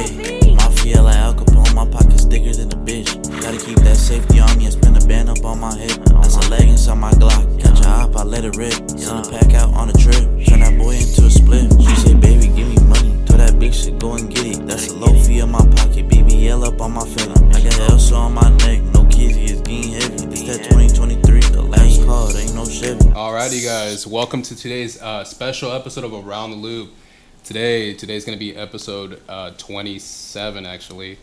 Ayy, mafia like Al Capone, my pocket's thicker than a bitch. Gotta keep that safety on me and spin a band up on my hip. That's a leggings on my Glock. Catch a hop, I let it rip. Send a pack out on a trip. Turn that boy into a split. She say, baby, give me money. Tell that big shit, go and get it. That's a low fee in my pocket. BBL up on my feather. I got Elsa on my neck. No kizzy, it's getting heavy. It's that 2023. The last call, there ain't no Chevy. Alrighty, guys. Welcome to today's special episode of Around the Loop. Today's going to be episode 27, actually.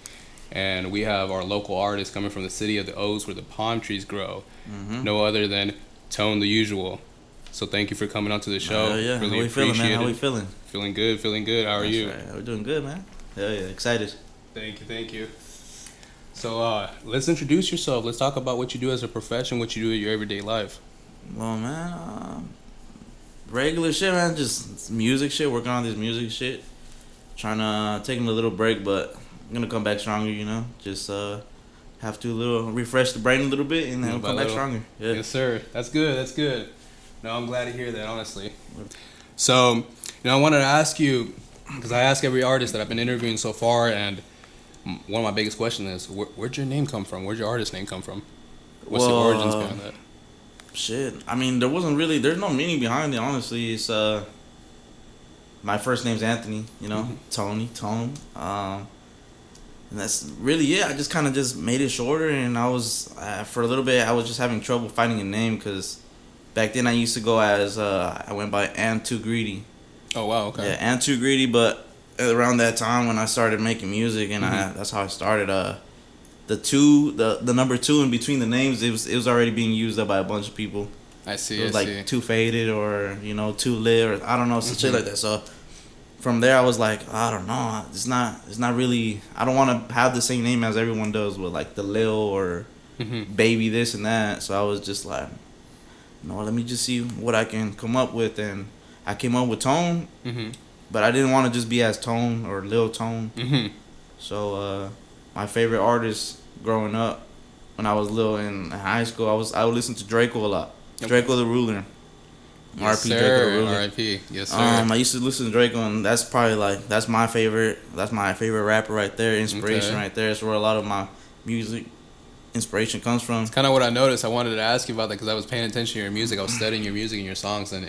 And we have our local artist coming from the city of the O's where the palm trees grow. No other than ToneDaUzual. So thank you for coming on to the show. Yeah. Really How we feeling, man? How we feeling? Feeling good. How are you? Right. We're doing good, man. Hell yeah, excited. Thank you. So let's introduce yourself. Let's talk about what you do as a profession, what you do in your everyday life. Well, man, regular shit, man. Just music shit. Working on this music shit. Trying to take a little break, but I'm gonna come back stronger. You know, just have to refresh the brain a little bit, and then come back stronger. Yeah. Yes, sir. That's good. No, I'm glad to hear that, honestly. So, I wanted to ask you, because I ask every artist that I've been interviewing so far, and one of my biggest questions is, where'd your name come from? Where'd your artist name come from? What's the origins behind that? Shit. I mean, there's no meaning behind it, honestly. It's, my first name's Anthony, Tone. And that's really it. I just kind of just made it shorter, and I was, for a little bit, I was just having trouble finding a name, because back then I used to go as, I went by And Too Greedy. Oh, wow, okay. Yeah, And Too Greedy, but around that time when I started making music, and that's how I started, the number 2 in between the names, it was already being used up by a bunch of people. I see. It was Too Faded or Too Lit or I don't know, some shit like that. So from there I was like, I don't know, it's not really, I don't want to have the same name as everyone does with like the Lil or Baby this and that. So I was just like, let me just see what I can come up with, and I came up with Tone, but I didn't want to just be as Tone or Lil Tone. So my favorite artist growing up, when I was little in high school, I would listen to Draco a lot. Draco the Ruler. Yes, R.I.P. sir. Draco the Ruler. R.I.P. Yes, sir. I used to listen to Draco, and that's probably that's my favorite rapper right there, inspiration right there. It's where a lot of my music inspiration comes from. It's kind of what I noticed. I wanted to ask you about that because I was paying attention to your music. I was studying your music and your songs, and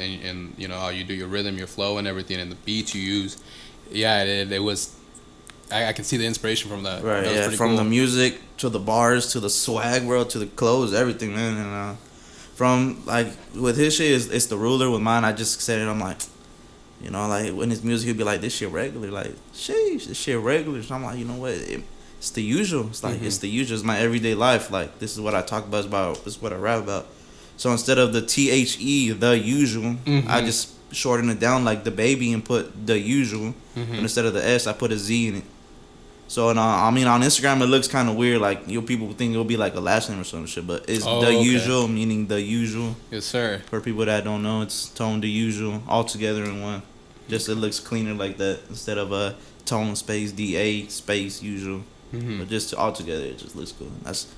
how you do your rhythm, your flow, and everything, and the beats you use. Yeah, it was. I can see the inspiration from that. Right. That was from cool. the music to the bars to the swag, bro, to the clothes, everything, man. And from with his shit, it's the Ruler. With mine, I just said it. I'm like, when his music, he'd be like, this shit regular, like, sheesh, this shit regular. So I'm like, you know what? It's the usual. It's like it's the usual. It's my everyday life. Like, this is what I talk about. This is what I rap about. So instead of the THE, the usual, I just shorten it down like the baby and put the usual. And instead of the S, I put a Z in it. So on Instagram it looks kind of weird. Like people think it'll be like a last name or some shit, but it's usual, meaning the usual. Yes, sir. For people that don't know, it's ToneDaUzual all together in one. Just it looks cleaner like that instead of a tone space DA space usual. But just all together, it just looks cool. That's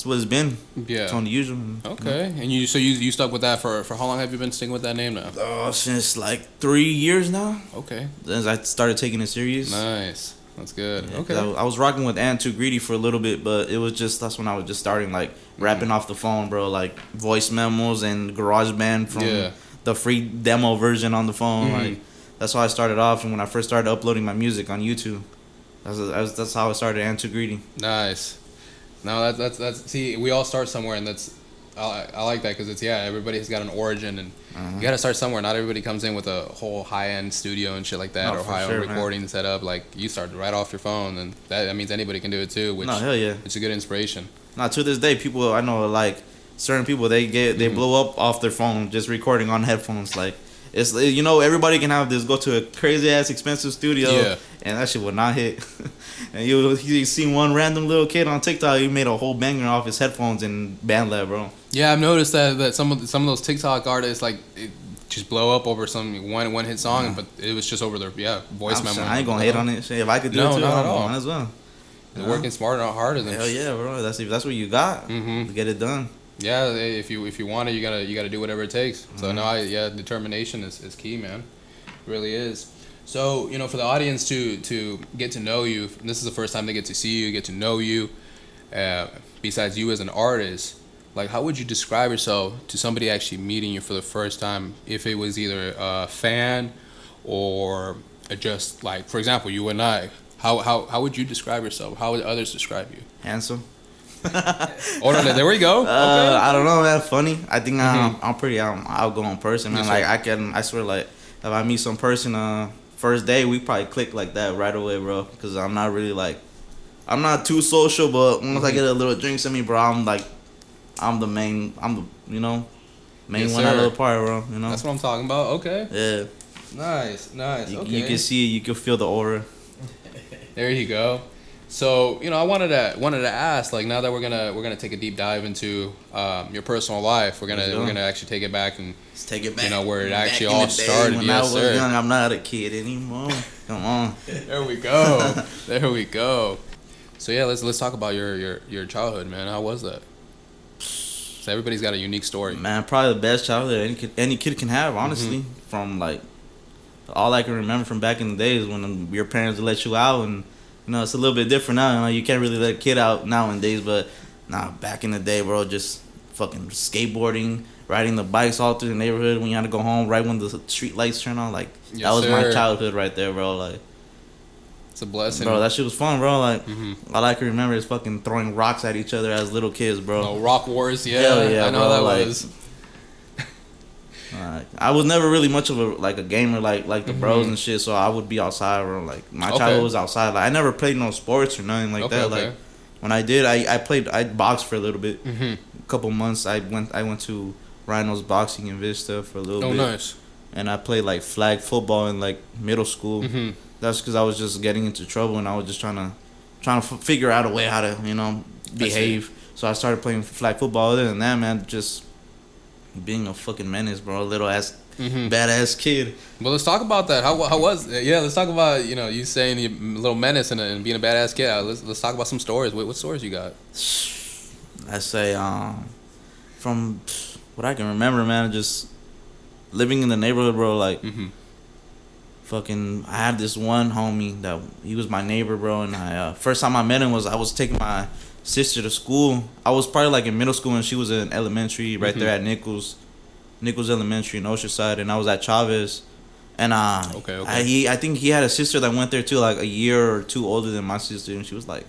what it's been. Yeah. ToneDaUzual. Okay. And you stuck with that for how long have you been sticking with that name now? Oh, since like 3 years now. Okay. Since I started taking it serious. Nice. That's good. Yeah, okay. I was rocking with And Too Greedy for a little bit, but that's when I was just starting rapping off the phone, bro. Like voice memos and GarageBand from the free demo version on the phone. Like that's how I started off, and when I first started uploading my music on YouTube, that's how I started And Too Greedy. Nice. No, that's see, we all start somewhere, and I like that because everybody has got an origin, and you got to start somewhere. Not everybody comes in with a whole high-end studio and shit like that, or high-end recording setup. Like, you started right off your phone, and that means anybody can do it too, which hell yeah. It's a good inspiration. To this day, people I know, like certain people, they blow up off their phone just recording on headphones. Like, it's everybody can have this, go to a crazy ass expensive studio, and that shit will not hit. And you see one random little kid on TikTok, he made a whole banger off his headphones in BandLab, bro. Yeah, I've noticed that some of those TikTok artists just blow up over some one hit song, but it was just over their voice memo. I ain't gonna hate on it. Shit, if I could do it too, not at all. Might as well. They're working smarter, not harder than. Hell yeah, bro. That's what you got. To get it done. Yeah, if you want it, you gotta do whatever it takes. So determination is key, man. It really is. So, for the audience to get to know you, this is the first time they get to see you, get to know you, besides you as an artist, like, how would you describe yourself to somebody actually meeting you for the first time, if it was either a fan or just, like, for example, you and I, how would you describe yourself? How would others describe you? Handsome. Oh, no, there we go. Okay. I don't know, man. Funny. I think I'm pretty outgoing person, man. Yes, Like sir. I swear, like if I meet some person, first day we probably click like that right away, bro. Cause I'm not really like, I'm not too social, but once I get a little drinks in me, bro, I'm the main, main Yes, one out sir. of the party, bro. That's what I'm talking about. Okay. Yeah. Nice. You, Okay. you can see it, you can feel the aura. There you go. So, I wanted to ask, like, now that we're gonna take a deep dive into your personal life, we're gonna actually take it back and Let's take it back. where it Back actually in all the day started. When I Yes, was sir. young, I'm not a kid anymore. Come on. There we go. There we go. So yeah, let's talk about your childhood, man. How was that? So everybody's got a unique story. Man, probably the best childhood any kid can have, honestly. From like, all I can remember from back in the days when your parents would let you out, and it's a little bit different now. You can't really let a kid out nowadays, but back in the day, bro, just fucking skateboarding, riding the bikes all through the neighborhood when you had to go home right when the street lights turn on. Like, Yes, that was my sir. childhood right there, bro. Like, It's a blessing. bro, that shit was fun, bro. Like, all I can remember is fucking throwing rocks at each other as little kids, bro. Oh, Rock Wars, yeah. Hell yeah, I know bro, that like, was. I was never really much of a gamer like the bros and shit, so I would be outside, bro. Like, my Okay. childhood was outside. Like, I never played no sports or nothing like that. Okay. Like, when I did, I boxed for a little bit. A couple months, I went to Rhino's boxing in Vista for a little Oh, bit. nice. And I played like flag football in like middle school. That's because I was just getting into trouble and I was just trying to figure out a way how to behave. So I started playing flag football. Other than that, man, just being a fucking menace, bro. A little ass badass kid. Well, let's talk about that. How was it? Yeah, let's talk about you saying you're a little menace and being a badass kid. Let's talk about some stories. What stories you got? I say from what I can remember, man, just living in the neighborhood, bro. Like, fucking, I had this one homie that he was my neighbor, bro. And I first time I met him I was taking my sister to school. I was probably like in middle school and she was in elementary right there at Nichols Elementary in Oceanside, and I was at Chavez. And Okay. I think he had a sister that went there too, like a year or two older than my sister, and she was like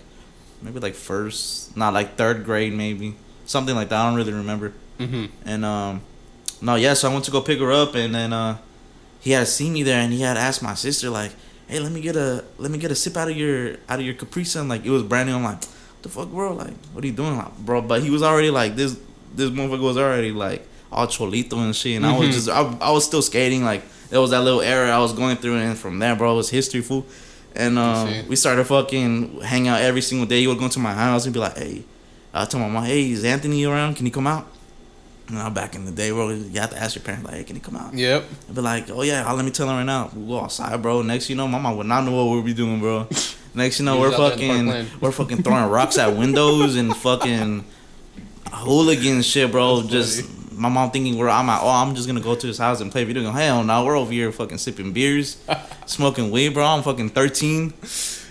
maybe like third grade, maybe something like that. I don't really remember. And no, yeah. So I went to go pick her up, and then he had seen me there, and he had asked my sister like, "Hey, let me get a sip out of your Capri Sun." Like, it was brand new. I'm like, "What the fuck, bro? Like, what are you doing, like, bro?" But he was already like this motherfucker was already like all cholito and shit, and I was just I was still skating. Like, there was that little era I was going through, and from there, bro, it was history, fool. And we started fucking hang out every single day. He would go to my house and be like, "Hey," I told my mom, "Hey, is Anthony around? Can he come out?" Back in the day, bro, you have to ask your parents, like, "Hey, can he come out?" Yep. I'd be like, "Oh yeah, let me tell him right now." We go outside, bro. Next, my mom would not know what we'll be doing, bro. Next, He was out there in the we're fucking throwing rocks at windows and fucking hooligan shit, bro. That's Just funny. my mom thinking I'm just gonna go to his house and play video game. Hell no, we're over here fucking sipping beers, smoking weed, bro. I'm fucking 13.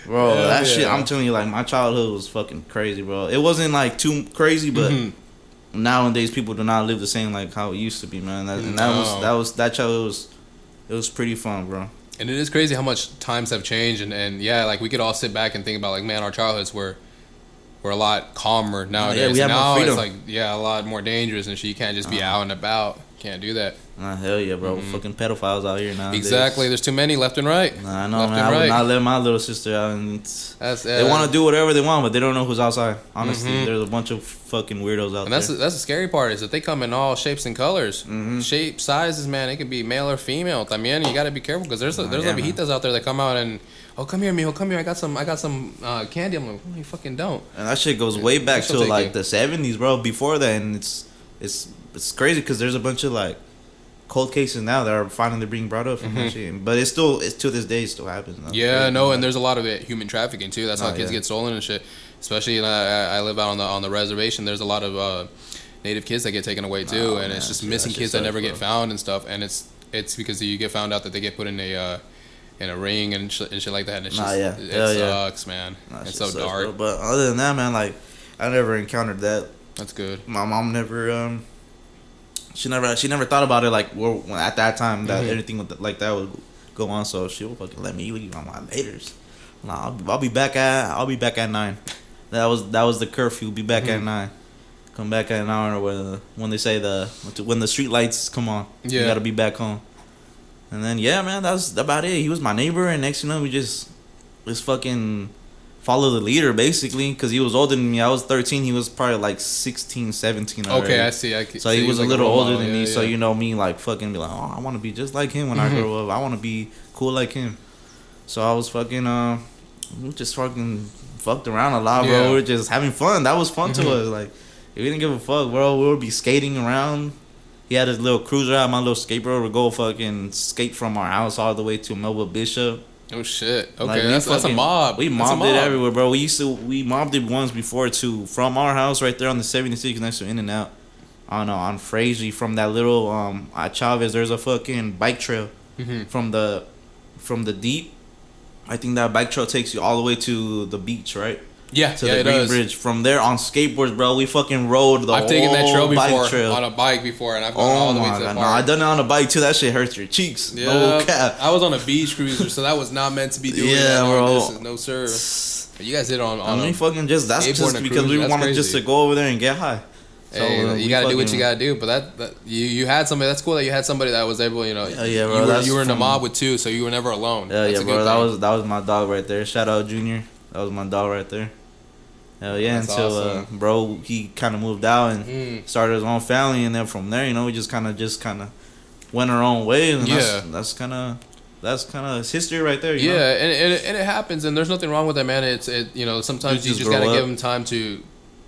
Bro, Hell that shit, yeah. I'm telling you, like, my childhood was fucking crazy, bro. It wasn't like too crazy, but nowadays people do not live the same like how it used to be, man. That childhood was pretty fun, bro. And it is crazy how much times have changed, and yeah, like, we could all sit back and think about, like, man, our childhoods were a lot calmer nowadays. we have more now freedom. it's like, yeah, a lot more dangerous and shit. You can't just be out and about. Can't do that. Hell yeah, bro. Fucking pedophiles out here now. Exactly. There's too many left and right. I know, Left man. and I would right. not let my little sister out. And they want to do whatever they want, but they don't know who's outside. Honestly, there's a bunch of fucking weirdos out And that's there. the scary part, is that they come in all shapes and colors, shape, sizes. Man, it could be male or female. También, you gotta be careful, because there's yeah, man. viejitas out there that come out and, "Oh, come here, mijo, come here. I got some candy." I'm like, "Oh, you fucking don't." And that shit goes way back She'll to take like you. the 70s, bro. Before that, and it's crazy because there's a bunch of like cold cases now that are finally being brought up from that shit. But it's to this day it still happens. Though. Yeah, no, and there's a lot of human trafficking too. That's how Oh, kids yeah. get stolen and shit. Especially, I live out on the reservation. There's a lot of native kids that get taken away too, and man, it's just shit, missing that shit kids that sucks, never bro. get found and stuff. And it's because you get found out that they get put in in a ring and shit like that. And it's Nah, just, yeah. it Hell yeah. sucks, man. Nah, It's shit so sucks, dark. bro. But other than that, man, like I never encountered that. That's good. My mom never she never thought about it like at that time that anything like that would go on. So she would fucking let me leave on my laters. Nah, I'll be back at 9. That was the curfew. Be back at 9. Come back at an hour when they say when the street lights come on. Yeah. You gotta be back home. And then yeah, man, that's about it. He was my neighbor, and next you know we just fucking follow the leader basically, because he was older than me. I was 13. He was probably like 16, 17 already. Okay, I see. So he was a like little role older model. than me. Yeah, So yeah. you know me like fucking be like, oh, I want to be just like him when I grow up. I want to be cool like him. So I was fucking we just fucking fucked around a lot, bro. Yeah. We were just having fun. That was fun to us. Like we didn't give a fuck, bro. We would be skating around. He had his little cruiser out, my little skateboard would go fucking skate from our house all the way to Melville Bishop. Oh shit. Okay, Like, that's a mob. We That's a mobbed it mob. everywhere, bro. We mobbed it once before too, from our house right there on the 76 next to In-N-Out. On Frazee from that little at Chavez. There's a fucking bike trail from the deep. I think that bike trail takes you all the way to the beach, right? Yeah, To yeah, the it Green does. Bridge. From there on skateboards, bro, we fucking rode the I've whole taken that trail before bike trail. on a bike before, and I've gone all Oh the way my to the god, no, park. I done it on a bike too. That shit hurts your cheeks. Yeah, No cap. I was on a beach cruiser, so that was not meant to be doing Yeah, that long bro. distance. No sir. But you guys did it on I mean, a fucking that's skateboard just and a because cruiser. we That's wanted just crazy. to go over there and get high. So, Hey, we you gotta do what fucking- you gotta do, but that you had somebody. That's cool that you had somebody that was able, Yeah, bro, you were in a from- mob with two, so you were never alone. Yeah, That's yeah, a bro. good thing. That was my dog right there. Shout out Junior. That was my dog right there. Hell yeah, That's until awesome. bro he kind of moved out and started his own family, and then from there, you know, we just kind of went our own way, and Yeah. that's kind of his history right there. You Yeah, know? and it happens, and there's nothing wrong with that, man. Sometimes You you just just gotta grow give up. them time to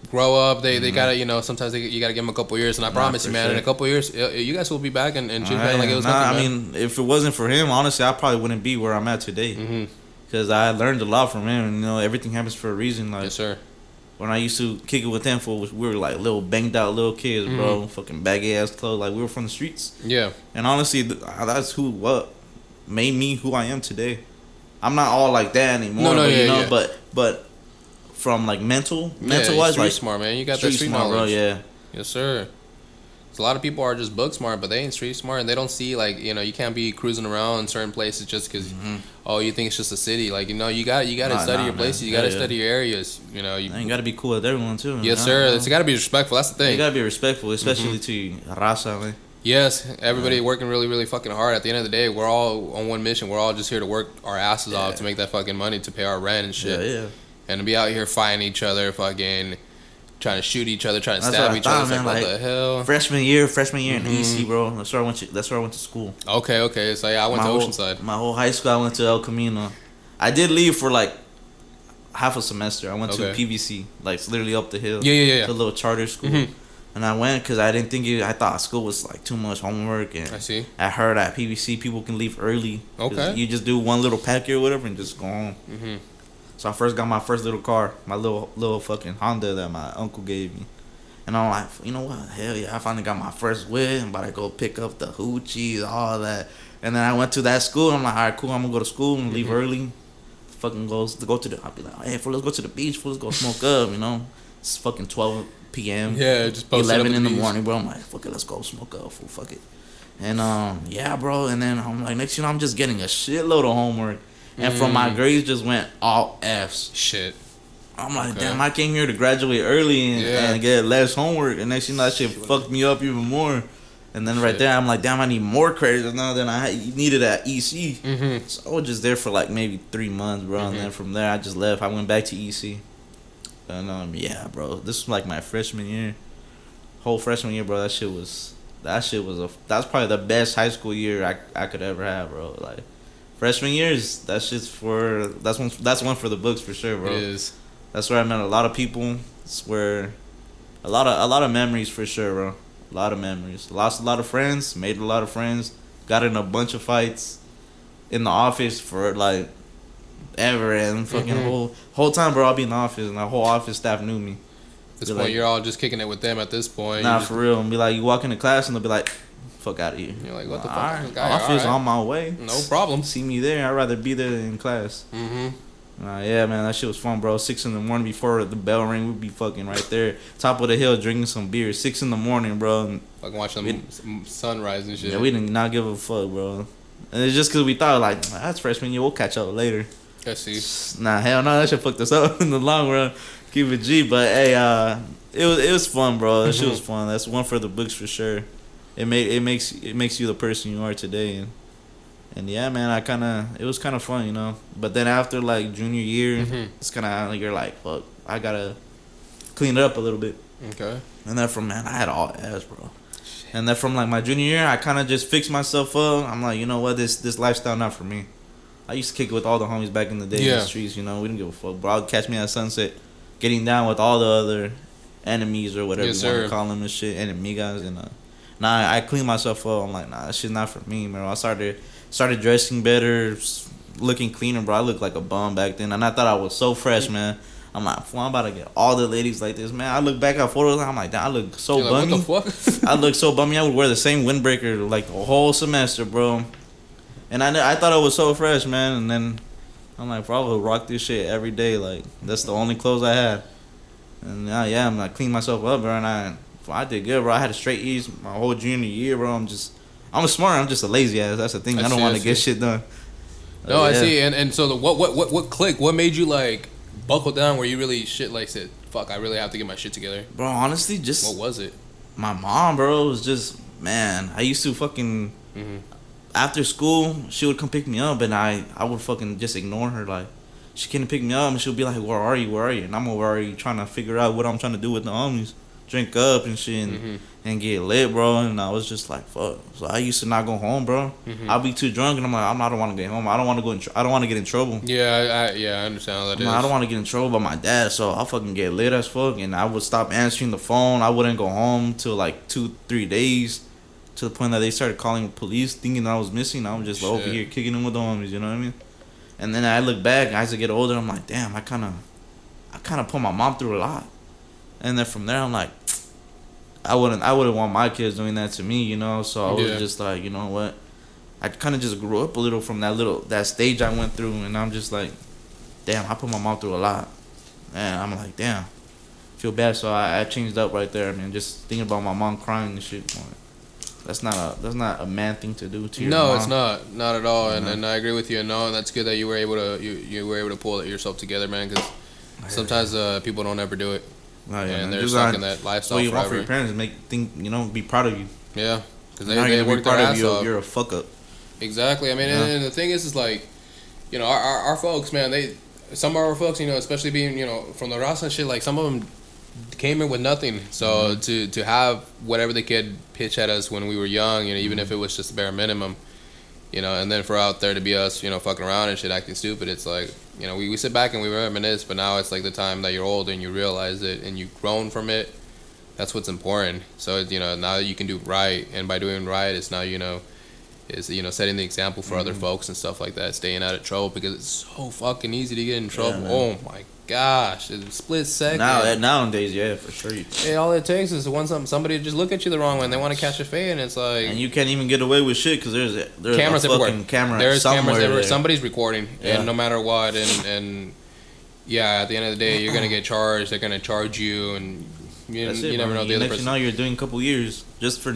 grow up. They gotta sometimes you gotta give them a couple years, and I promise for you, man, sure. in a couple years, you guys will be back and treat Alright, like it was nah, nothing, I man. mean, if it wasn't for him, honestly, I probably wouldn't be where I'm at today. Because I learned a lot from him, and you know, everything happens for a reason. Like Yes, sir. when I used to kick it with him, we were like little banged out little kids, bro, fucking baggy ass clothes, like we were from the streets. Yeah. And honestly, that's what made me who I am today. I'm not all like that anymore, No, but, yeah, you know, yeah. but from like mental Yeah, wise, street like smart, man. You got that street smart, knowledge. bro. Yeah, Yes, sir. 'Cause a lot of people are just book smart, but they ain't street smart, and they don't see you can't be cruising around in certain places just because you think it's just a city. Like you got to study your man. places. You got to Yeah, study your areas. You you gotta be cool with everyone too. Yes, you sir. know? It's got to be respectful. That's the You thing. gotta be respectful, especially to raza, man. Yes, everybody working really, really fucking hard. At the end of the day, we're all on one mission. We're all just here to work our asses off to make that fucking money to pay our rent and shit. Yeah, yeah. And to be out here fighting each other, fucking trying to shoot each other, trying to That's stab what I each other. thought, It's like, man, what the hell? Freshman year in EC, bro. That's where I went to school. Okay. So yeah, I went to whole, Oceanside. My whole high school, I went to El Camino. I did leave for like half a semester. I went to Okay. PVC, like it's literally up the hill. Yeah. It's a little charter school. And I went because I didn't think I thought school was like too much homework. And I see. I heard at PVC people can leave early. 'Cause Okay. You just do one little pack or whatever and just go home. So I first got my first little car, my little fucking Honda that my uncle gave me. And I'm like, you know what? Hell yeah, I finally got my first whip. I'm about to go pick up the hoochies, all that. And then I went to that school. I'm like, all right, cool. I'm going to go to school and leave early. Fucking go to the, I'll be like, hey, fool, let's go to the beach. Fool, let's go smoke up, you know. It's fucking 12 p.m. Yeah, just post it 11 up in the beach. morning, bro. I'm like, fuck it, let's go smoke up, fool, fuck it. And, yeah, bro. And then I'm like, next, I'm just getting a shitload of homework. And from my grades just went all F's. Shit. I'm like, Okay. damn, I came here to graduate early Yeah. and get less homework. And next that shit fucked me up even more. And then right there, I'm like, damn, I need more credits now than I needed at EC. So I was just there for like maybe 3 months, bro. And then from there, I just left. I went back to EC. And yeah, bro, this was like my freshman year. Whole freshman year, bro. That's probably the best high school year I could ever have, bro. Like freshman years, that's one for the books for sure, bro. It is. That's where I met a lot of people. It's where a lot of memories for sure, bro. A lot of memories. Lost a lot of friends. Made a lot of friends. Got in a bunch of fights in the office for like ever, and fucking whole time, bro. I'll be in the office, and the whole office staff knew me. At this Be point, like, you're all just kicking it with them. At this point, nah, you just- for real. And be like, you walk into class, and they'll be like, fuck out of here. You're like, what the fuck? Alright, This guy, office alright. on my way. No problem. See me there. I'd rather be there in class. Yeah, man, that shit was fun, bro. 6 in the morning before the bell ring, we'd be fucking right there, top of the hill, drinking some beer. 6 in the morning, bro. And Like watching some sunrise and shit. yeah, we did not give a fuck, bro. And it's just because we thought, like, that's freshman year, we'll catch up later. I see. Nah, hell no, that shit fucked us up in the long run. Keep it G, but hey, it was fun, bro. That shit was fun. That's one for the books for sure. It makes you the person you are today, and yeah, man, it was kind of fun, you know. But then after like junior year, it's kind of like you're like, fuck, I gotta clean it up a little bit. Okay. And then from I had all ass, bro. And then from like my junior year, I kind of just fixed myself up. I'm like, you know what, this lifestyle not for me. I used to kick it with all the homies back in the day in the streets, you know. We didn't give a fuck, bro. I'd catch me at sunset, getting down with all the other enemies or whatever you want to call them and shit, enemigas. And I cleaned myself up. I'm like, nah, that shit's not for me, man. I started dressing better, looking cleaner, bro. I looked like a bum back then, and I thought I was so fresh, man. I'm like, well, I'm about to get all the ladies like this, man. I look back at photos, I'm like, damn, I look so bummy. What the fuck? I look so bummy. I would wear the same windbreaker like the whole semester, bro. And I thought I was so fresh, man. And then I'm like, bro, I would rock this shit every day. Like, that's the only clothes I had. And now, yeah, I'm like, clean myself up, bro. And I did good, bro. I had a straight E's my whole junior year, bro. I'm smart. I'm just a lazy ass. That's the thing. I don't want to get shit done. No, I see. And so what clicked? What made you like buckle down where you really said, fuck, I really have to get my shit together? Bro, honestly, just what was it? My mom, bro, was just, man. I used to fucking after school, she would come pick me up, and I would fucking just ignore her. Like, she couldn't pick me up, and she'll be like, where are you? And I'm already trying to figure out what I'm trying to do with the homies. Drink up and shit and get lit, bro. And I was just like, fuck. So I used to not go home, bro. I'll be too drunk, and I'm like, I don't want to get home. I don't want to I don't want to get in trouble. Yeah, I understand how that is. I don't want to get in trouble by my dad, so I'll fucking get lit as fuck, and I would stop answering the phone. I wouldn't go home till like 2-3 days, to the point that they started calling police, thinking that I was missing. I was just over here kicking them with the homies, you know what I mean? And then I look back, as I get older, I'm like, damn, I kind of put my mom through a lot. And then from there, I'm like, I wouldn't want my kids doing that to me, you know. So I was just like, you know what? I kind of just grew up a little from that stage I went through, and I'm just like, damn, I put my mom through a lot, and I'm like, damn, feel bad. So I changed up right there, man. Just thinking about my mom crying and shit. That's not a man thing to do to your mom. No, it's not at all. And I agree with you. And that's good that you were able to pull it yourself together, man. Because sometimes people don't ever do it. Oh, yeah, and they're stuck in that lifestyle forever. What you want forever. for your parents be proud of you. Yeah, because they work their ass off. You're a fuck up. Exactly. I mean, and the thing is like, you know, our folks, man. Some of our folks, you know, especially being, you know, from the Rasta and shit, like some of them came in with nothing. So to have whatever they could pitch at us when we were young, you know, even if it was just the bare minimum, you know, and then for out there to be us, you know, fucking around and shit, acting stupid, it's like, you know, we sit back and we reminisce, but now it's like the time that you're older and you realize it and you've grown from it. That's what's important. So, you know, now you can do right, and by doing right, it's now, you know, setting the example for other folks and stuff like that, staying out of trouble, because it's so fucking easy to get in trouble. Oh my gosh, it's a split second. Nowadays, yeah, for sure. Yeah, all it takes is somebody just look at you the wrong way and they want to catch a fade, and it's like, and you can't even get away with shit because there's cameras everywhere. There's cameras everywhere. There. Somebody's recording, and no matter what, and yeah, at the end of the day, you're gonna get charged. They're gonna charge you, and you never know the other person. Next you're doing a couple years just for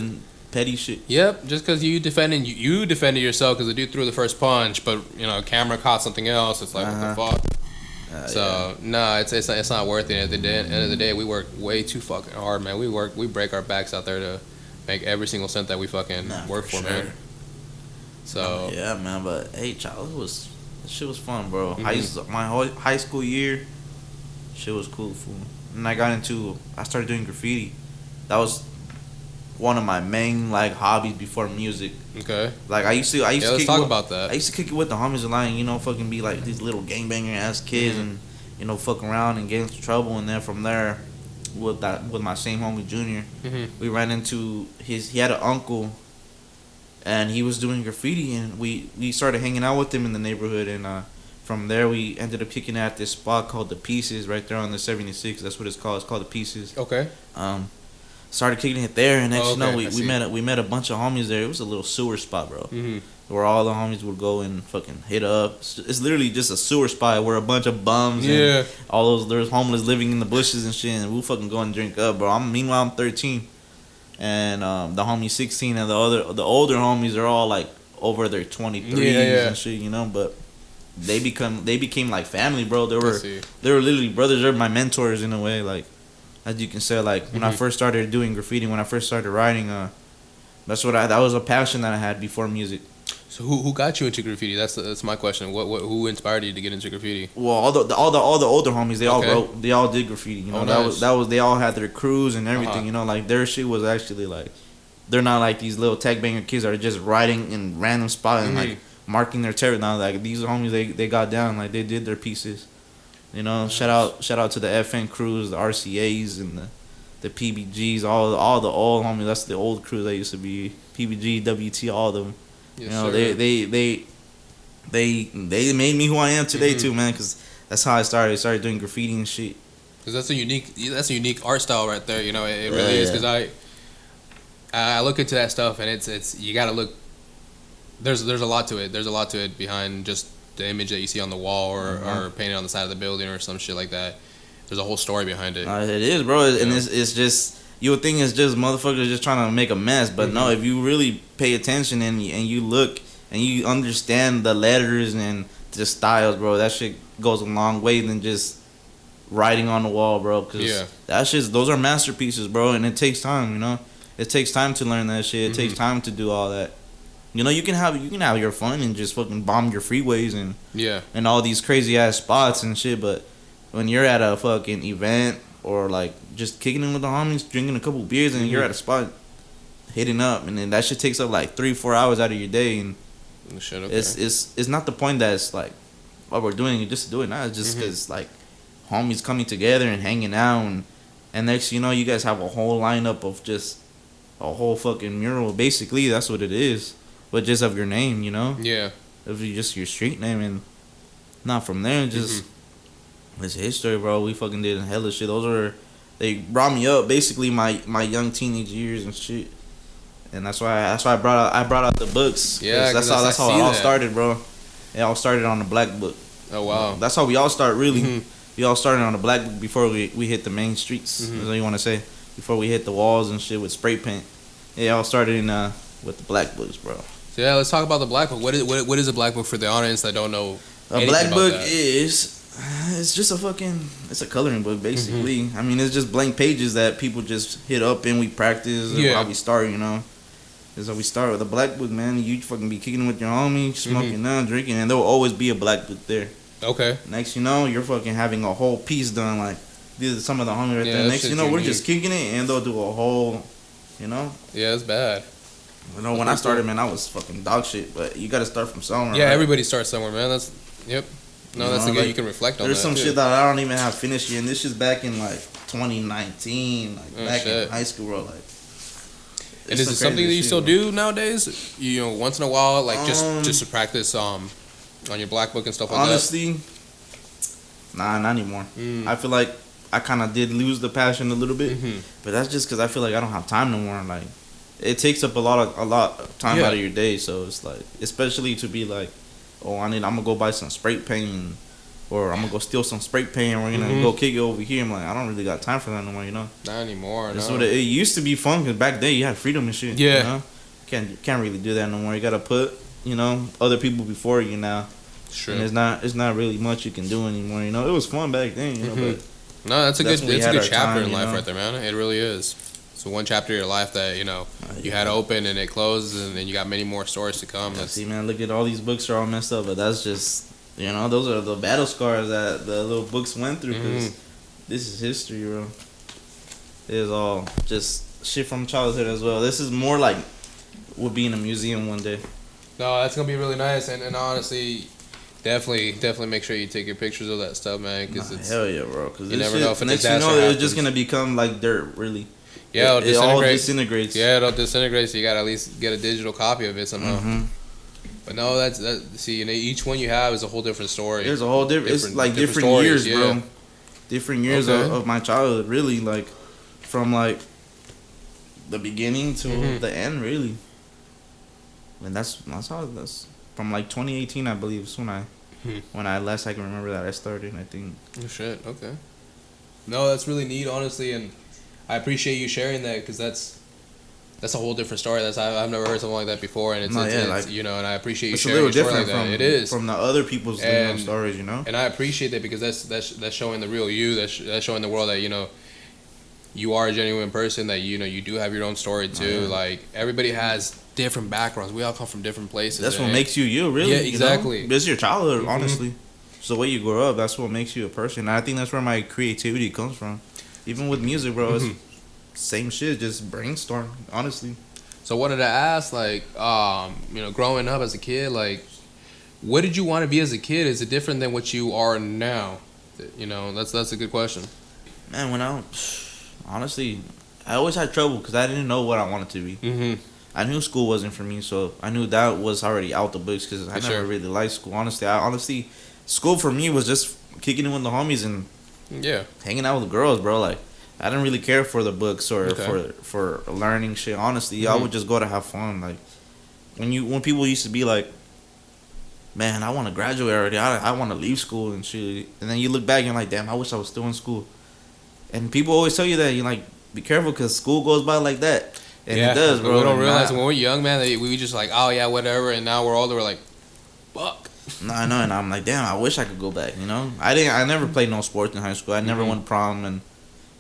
petty shit. Yep, just because you defended yourself because the dude threw the first punch, but you know, camera caught something else. It's like, what the fuck? It's not worth it. At the end of the day, we work way too fucking hard, man. We break our backs out there to make every single cent that we fucking work for, man. So yeah, man. But hey, child, shit was fun, bro. My whole high school year, shit was cool, fool. And I started doing graffiti. That was one of my main like hobbies before music. Okay. Like I used to let's talk about that. I used to kick it with the homies a lot, and, you know, fucking be like these little gangbanger ass kids, and, you know, fuck around and get into trouble. And then from there, with my same homie Junior, we ran into he had an uncle, and he was doing graffiti, and we started hanging out with him in the neighborhood, and from there we ended up kicking at this spot called the Pieces right there on the 76. That's what it's called. It's called the Pieces. Okay. started kicking it there, and next Oh, you know okay, I we met a bunch of homies there. It was a little sewer spot, bro, Mm-hmm. where all the homies would go and fucking hit up. It's literally just a sewer spot where a bunch of bums Yeah. and all those there's homeless living in the bushes and shit, and we fucking go and drink up, bro. Meanwhile I'm 13, and the homie 16, and the older homies are all like over their 23s Yeah. and shit, you know, but. They became like family, bro. I see. They were literally brothers. They're my mentors in a way, like as you can say. Like when I Mhm. first started doing graffiti, when I first started writing, that was a passion that I had before music. So who got you into graffiti? That's my question. What who inspired you to get into graffiti? Well, all the older homies, they all Okay. wrote, they all did graffiti. You know, Oh, nice. that was they all had their crews and everything. Uh-huh. You know, like their shit was actually like, they're not like these little tech banger kids that are just writing in random spots and Mhm. like marking their territory. Now, like these homies, they got down, like they did their pieces. You know, shout out to the FN crews, the RCAs, and the PBGs, all the old homies. That's the old crew that used to be PBG, WT, all of them. Yes, You know, sir. they made me who I am today Mhm. too, man. Cause that's how I started. I started doing graffiti and shit. Because that's a unique art style right there. You know, it Yeah, really is. yeah. Because I look into that stuff, and it's you got to look. There's a lot to it. There's a lot to it behind just the image that you see on the wall or painted on the side of the building or some shit like that. There's a whole story behind it. It is, bro, and Yeah. it's just, you would think it's just motherfuckers just trying to make a mess, but no, if you really pay attention and you look and you understand the letters and the styles, bro, that shit goes a long way than just writing on the wall, bro. Cause Yeah. those are masterpieces, bro, and it takes time. You know, it takes time to learn that shit. It takes time to do all that. You know, you can have your fun and just fucking bomb your freeways Yeah. and all these crazy ass spots and shit, but when you're at a fucking event or like just kicking it with the homies, drinking a couple beers, and you're at a spot hitting up, and then that shit takes up like 3-4 hours out of your day, and Shit, okay. it's not the point that it's like, what we're doing it just to do it. Now it's just because like homies coming together and hanging out, and next you know you guys have a whole lineup of just a whole fucking mural. Basically, that's what it is, but just of your name, you know, Yeah. of just your street name, and not from there just. It's history, bro. We fucking did hella shit. They brought me up basically my young teenage years and shit, and that's why I brought out the books. Yeah, that's 'cause how I it see all that. started, bro. It all started on the black book. Oh wow. That's how we all start, really. Mhm. We all started on the black book before we hit the main streets. That's what you want to say. Before we hit the walls and shit with spray paint. It all started in with the black books, bro. So yeah, let's talk about the black book. What is a black book for the audience that don't know? A anything black about book that? it's just it's a coloring book basically. I mean, it's just blank pages that people just hit up and we practice. Yeah. How we start, you know. That's how we start with a black book, man. You fucking be kicking with your homie, smoking down, drinking, and there will always be a black book there. Okay. Next, you know, you're fucking having a whole piece done. Like these are some of the homies right Yeah, there. that Next, you shit's know, we're unique. just kicking it, and they'll do a whole, you know. Yeah, it's bad. You know, when I started, man, I was fucking dog shit. But you got to start from somewhere. Yeah, right? everybody starts somewhere, man. Yep. No, You that's know, good. like, You can reflect on There's that. some too. shit that I don't even have finished yet, and this is back in like 2019, like Oh, back shit. in high school, bro. Like, And it's is some it something crazy that you shit, still bro. do nowadays? You know, once in a while, like just to practice on your black book and stuff like Honestly, nah, not anymore. Mm. I feel like I kind of did lose the passion a little bit, Mhm. but that's just because I feel like I don't have time no more. Like, it takes up a lot of time Yeah. out of your day. So it's like, especially to be like, oh, I'm gonna go buy some spray paint, or I'm gonna go steal some spray paint, and we're gonna go kick it over here. I'm like, I don't really got time for that no more, you know. that. Not anymore. That's No. what it used to be fun, because back then you had freedom and shit. Yeah. You know? Can't really do that no more. You gotta put, you know, other people before you now. True. And it's not really much you can do anymore. You know, it was fun back then. You know, but No, that's a good Definitely that's a had good our chapter time, in you life know? right there, man. It really is. So one chapter of your life that you had open and it closed, and then you got many more stories to come. That's, see, man, look at all these books are all messed up, but that's just, you know, those are the battle scars that the little books went through. Because this is history, bro. It is all just shit from childhood as well. This is more like we'll be in a museum one day. no, that's gonna be really nice, and honestly, definitely make sure you take your pictures of that stuff, man, because it's Hell yeah, bro. Because you never know if a next you disaster know, it's happens. just gonna become like dirt, really. yeah, it all disintegrates. Yeah, it'll disintegrate, so you gotta at least get a digital copy of it somehow. Mm-hmm. But no, that's see, each one you have is a whole different story. There's a whole different. It's Different- like different different stories, years, yeah. bro. Different years Okay. of my childhood, really. Like from like the beginning to the end, really. And that's how that's from like 2018, I believe, is when I last I can remember that I started. I think. Oh shit. Okay. No, that's really neat, honestly, and I appreciate you sharing that because that's a whole different story. I've never heard something like that before, and it's like, you know, and I appreciate you sharing a story like that. It is from the other people's stories, you know. And I appreciate that because that's showing the real you. That's showing the world that, you know, you are a genuine person. That, you know, you do have your own story too. Yeah. Like, everybody has different backgrounds. We all come from different places. That's what makes you, really. Yeah, exactly. You know? It's your childhood, honestly. It's the way you grow up. That's what makes you a person. And I think that's where my creativity comes from. Even with music, bro, it's same shit. Just brainstorm, honestly. So, what did I ask? Like, you know, growing up as a kid, like, what did you want to be as a kid? Is it different than what you are now? You know, that's a good question. Man, honestly, I always had trouble because I didn't know what I wanted to be. I knew school wasn't for me, so I knew that was already out the books because I never really liked school. Honestly, school for me was just kicking it with the homies and hanging out with the girls, bro. Like, I didn't really care for the books or for learning shit. Honestly, I would just go to have fun. Like, when people used to be like, man, I want to graduate already. I want to leave school and shit. And then you look back and you're like, damn, I wish I was still in school. And people always tell you that, you're like, be careful because school goes by like that. And it does, bro. We don't realize when we're young, man, that we just like, oh yeah, whatever. And now we're older, we're like, fuck. No, I know, and I'm like, damn, I wish I could go back. You know, I never played no sports in high school. I never went to prom, and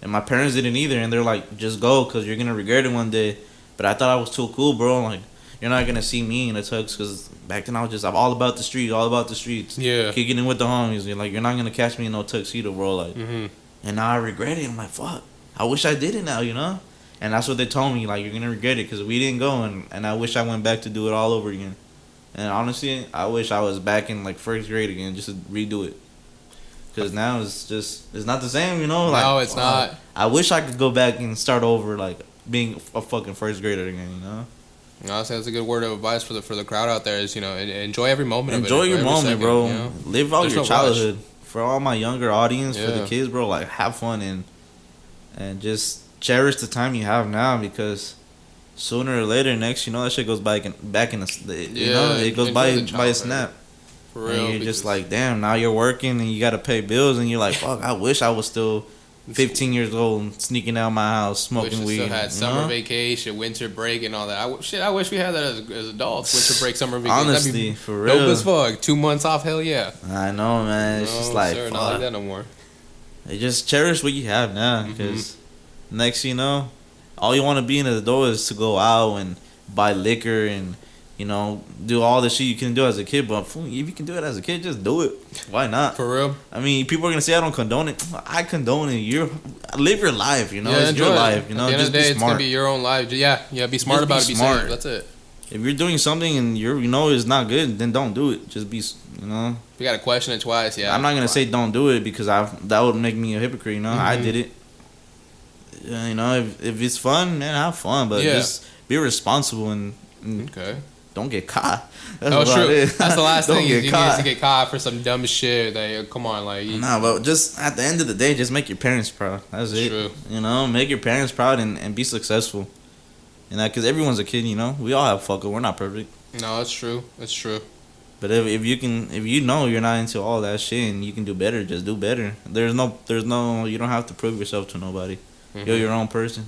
my parents didn't either. And they're like, just go, cause you're gonna regret it one day. But I thought I was too cool, bro. Like, you're not gonna see me in a tux, cause back then I'm all about the streets, Yeah, kicking in with the homies. You're like, you're not gonna catch me in no tuxedo, bro. Like, and now I regret it. I'm like, fuck, I wish I did it now, you know. And that's what they told me, like, you're gonna regret it, cause we didn't go, and I wish I went back to do it all over again. And honestly, I wish I was back in like first grade again, just to redo it. Cause now it's not the same, you know. Like, no, it's not. I wish I could go back and start over, like being a fucking first grader again, you know. Honestly, that's a good word of advice for the crowd out there. Is, you know, enjoy every moment. Enjoy your moment, second, bro. You know? Live out your childhood. For all my younger audience, for the Yeah. kids, bro, like, have fun and just cherish the time you have now, because sooner or later, next, you know, that shit goes back in you know, it goes by a snap. For real. And you're just like, damn, now you're working and you gotta pay bills, and you're like, fuck, I wish I was still 15 years old and sneaking out my house smoking weed. Still had summer vacation, winter break, and all that. I wish we had that as adults. Winter break, summer vacation. Honestly, for real. Dope as fuck. 2 months off, hell yeah. I know, man. It's just like, sir, not like that no more. You just cherish what you have now, because next, you know, all you want to be in the door is to go out and buy liquor and, you know, do all the shit you can do as a kid. But if you can do it as a kid, just do it. Why not? For real. I mean, people are gonna say I don't condone it. I condone it. Live your life. You know, yeah, it's your life. You know, at the end just of the day, be it's smart. gonna be your own life. Yeah, be smart about it. Be safe. That's it. If you're doing something and you know it's not good, then don't do it. Just be, you know. We gotta question it twice. Yeah. I'm not gonna say don't do it, because that would make me a hypocrite. You know, I did it. You know, if it's fun, man, have fun, but just be responsible and don't get caught. That's true. That's the last thing. You need caught. to get caught for some dumb shit. That, come on, like. Nah, but just at the end of the day, just make your parents proud. That's it. True. You know, make your parents proud and be successful. And that, because everyone's a kid. You know, we all have fuck up. We're not perfect. No, it's true. It's true. But if you know you're not into all that shit and you can do better, just do better. There's no. You don't have to prove yourself to nobody. You're your own person.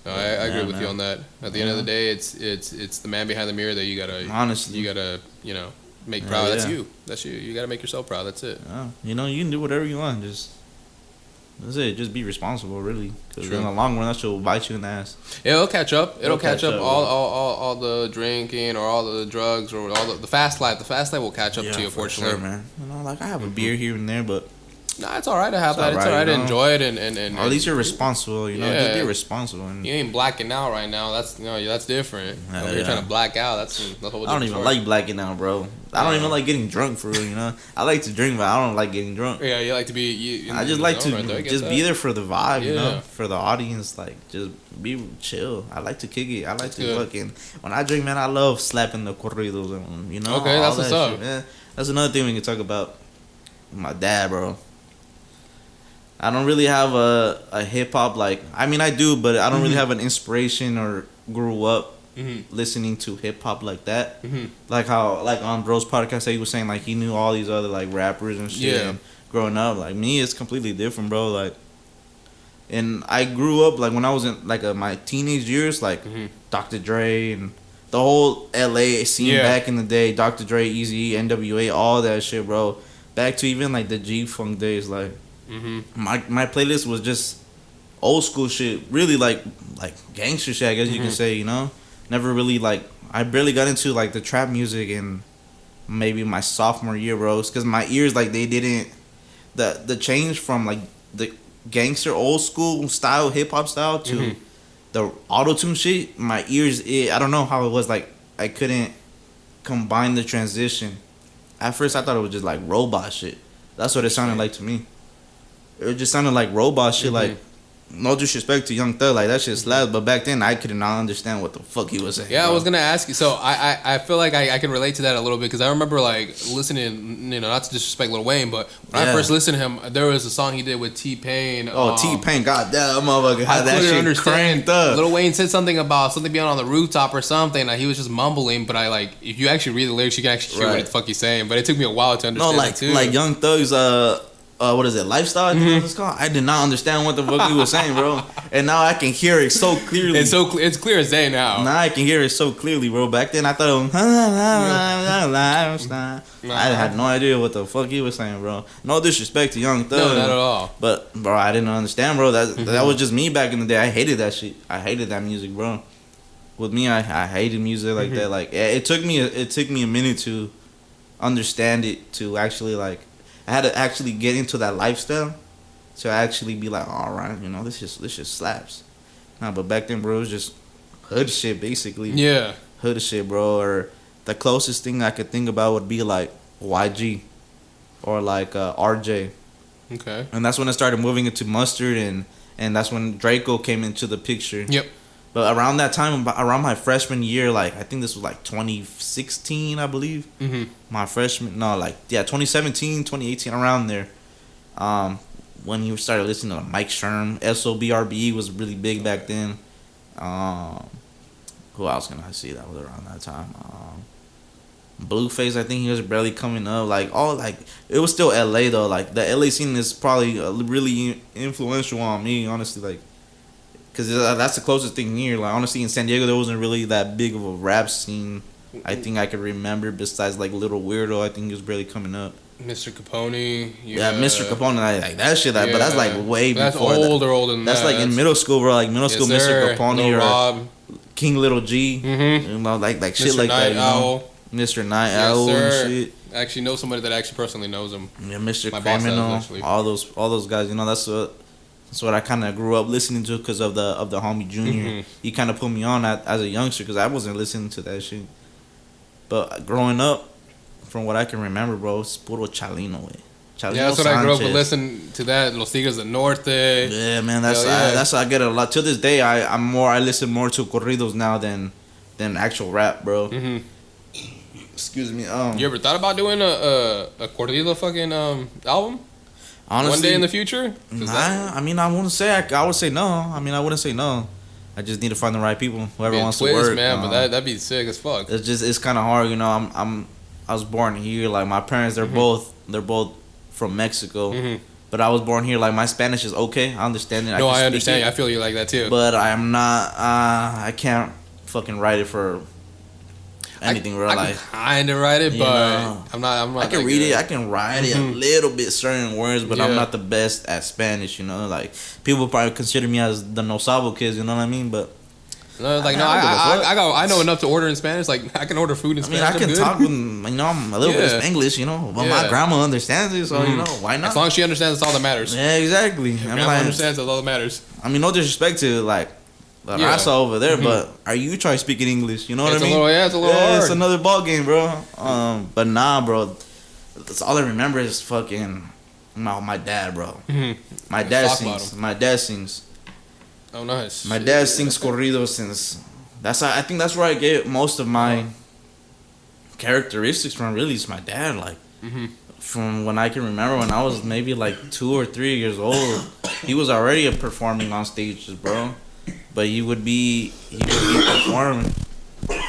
No, I agree with you on that. At the end of the day, it's the man behind the mirror that you gotta you know, make proud. That's you. That's you. You gotta make yourself proud. That's it. You know, you can do whatever you want. That's it. Just be responsible, really. Because in the long run, that shit will bite you in the ass. It'll catch up. It'll catch up. All the drinking or all the drugs or all the fast life. The fast life will catch up to you, unfortunately. Sure, man. You know, like, I have a beer here and there, but. Nah, it's alright to have that. It's alright to enjoy it and or at least you're responsible, you know. Just be responsible. And you ain't blacking out right now. That's different. You're trying to black out. That's a whole different I don't even like blacking out, bro. I don't even like getting drunk, for real. You know, I like to drink, but I don't like getting drunk. Yeah, you like to be. I just like to just be there for the vibe, you know, for the audience. Like, just be chill. I like to kick it. I like to fucking when I drink, man. I love slapping the corridos, and, you know. Okay, that's what's up. Man. That's another thing we can talk about. My dad, bro. I don't really have a hip hop like. I mean, I do, but I don't really have an inspiration or grew up listening to hip hop like that. Like how like on Bro's podcast, he was saying like he knew all these other like rappers and shit. Yeah. And growing up, like me, it's completely different, bro. Like, and I grew up like when I was in like my teenage years, like Dr. Dre and the whole LA scene back in the day. Dr. Dre, Eazy, NWA, all that shit, bro. Back to even like the G Funk days, like. My playlist was just old school shit, really like gangster shit, I guess you can say, you know. Never really like I barely got into like the trap music in maybe my sophomore year, bro. Because my ears like they didn't the change from like the gangster old school style hip hop style to the auto tune shit. My ears, I don't know how it was like I couldn't combine the transition. At first, I thought it was just like robot shit. That's what it sounded like to me. It just sounded like robot shit. Like, no disrespect to Young Thug, like that shit slaps. But back then, I could not understand what the fuck he was saying. Yeah, bro. I was gonna ask you. So I feel like I can relate to that a little bit because I remember like listening. You know, not to disrespect Lil Wayne, but when I first listened to him, there was a song he did with T-Pain. T-Pain, goddamn, that motherfucker had that shit understand. cranked up. Lil Wayne said something about something being on the rooftop or something. Like he was just mumbling, but I like if you actually read the lyrics, you can actually hear what the fuck he's saying. But it took me a while to understand. No, like it too. like Young Thug's what is it, Lifestyle? I think that's what it's called. I did not understand what the fuck he was saying, bro. And now I can hear it so clearly. It's clear as day now. Now I can hear it so clearly, bro. Back then I thought it was, I had no idea what the fuck he was saying, bro. No disrespect to Young Thug. No, not at all. But bro, I didn't understand, bro. That was just me back in the day. I hated that shit. I hated that music, bro. With me, I hated music like that. Like it took me a minute to understand it, to actually like. I had to actually get into that lifestyle to actually be like, all right, you know, this just slaps. Nah, but back then, bro, it was just hood shit, basically. Yeah. Hood shit, bro. Or the closest thing I could think about would be like YG or like RJ. Okay. And that's when I started moving into Mustard, and that's when Draco came into the picture. Yep. But around that time, around my freshman year, like I think this was like 2016, I believe. My freshman, 2017, 2018, around there. When you started listening to Mike Sherm, SOBRBE was really big back then. Who else can I see that was around that time? Blueface, I think he was barely coming up. Like it was still LA though. Like the LA scene is probably really influential on me, honestly. Like. Because that's the closest thing here. Like, honestly, in San Diego, there wasn't really that big of a rap scene. I think I could remember, besides, like, Little Weirdo. I think he was barely coming up. Mr. Capone. Yeah, Mr. Capone. Like, that shit. But that's, like, way before that's older than that. That's, like, in middle school, bro. Like, middle school, sir. Mr. Capone or Rob. King Little G. You know, like shit Mr. like Night that, you Owl. know? Mr. Night Owl and shit. I actually know somebody that actually personally knows him. Yeah, Mr. My boss Criminal. does, all those guys, you know, that's what I kind of grew up listening to because of the homie Junior. He kind of put me on as a youngster because I wasn't listening to that shit. But growing up, from what I can remember, bro, it's puro Chalino, way. Yeah, that's what I grew up with. Listening to that, Los Tigres del Norte. Yeah, man, that's I get a lot. To this day, I listen more to corridos now than actual rap, bro. Excuse me. You ever thought about doing a corrido fucking album? Honestly, one day in the future? I mean, I wouldn't say I would say no. I mean, I wouldn't say no. I just need to find the right people. Whoever wants to work, man. But that'd be sick as fuck. It's kind of hard, you know. I was born here. Like my parents, they're both from Mexico. But I was born here. Like my Spanish is okay. I understand it. I understand. I feel you like that too. But I'm not. I can't fucking write it for anything real life. I kind of write it, but I'm not. I can read it. I can write it a little bit, certain words, but I'm not the best at Spanish. You know, like people probably consider me as the no sabo kids. You know what I mean? But I know enough to order in Spanish. Like I can order food in Spanish. I can talk with, you know, I'm a little bit of English. You know, but my grandma understands it, so you know, why not? As long as she understands, that's all that matters. Yeah, exactly. Grandma understands, that's all that matters. I mean, no disrespect to like. I saw over there, but are you trying speaking English? You know what I mean? It's a little hard. It's another ball game, bro. But nah, bro. That's all I remember is fucking my dad, bro. My dad sings. My dad sings. Oh, nice. My dad sings corridos since. I think that's where I get most of my characteristics from. Really, it's my dad. Like from when I can remember, when I was maybe like 2 or 3 years old, he was already performing on stages, bro. But he would be performing.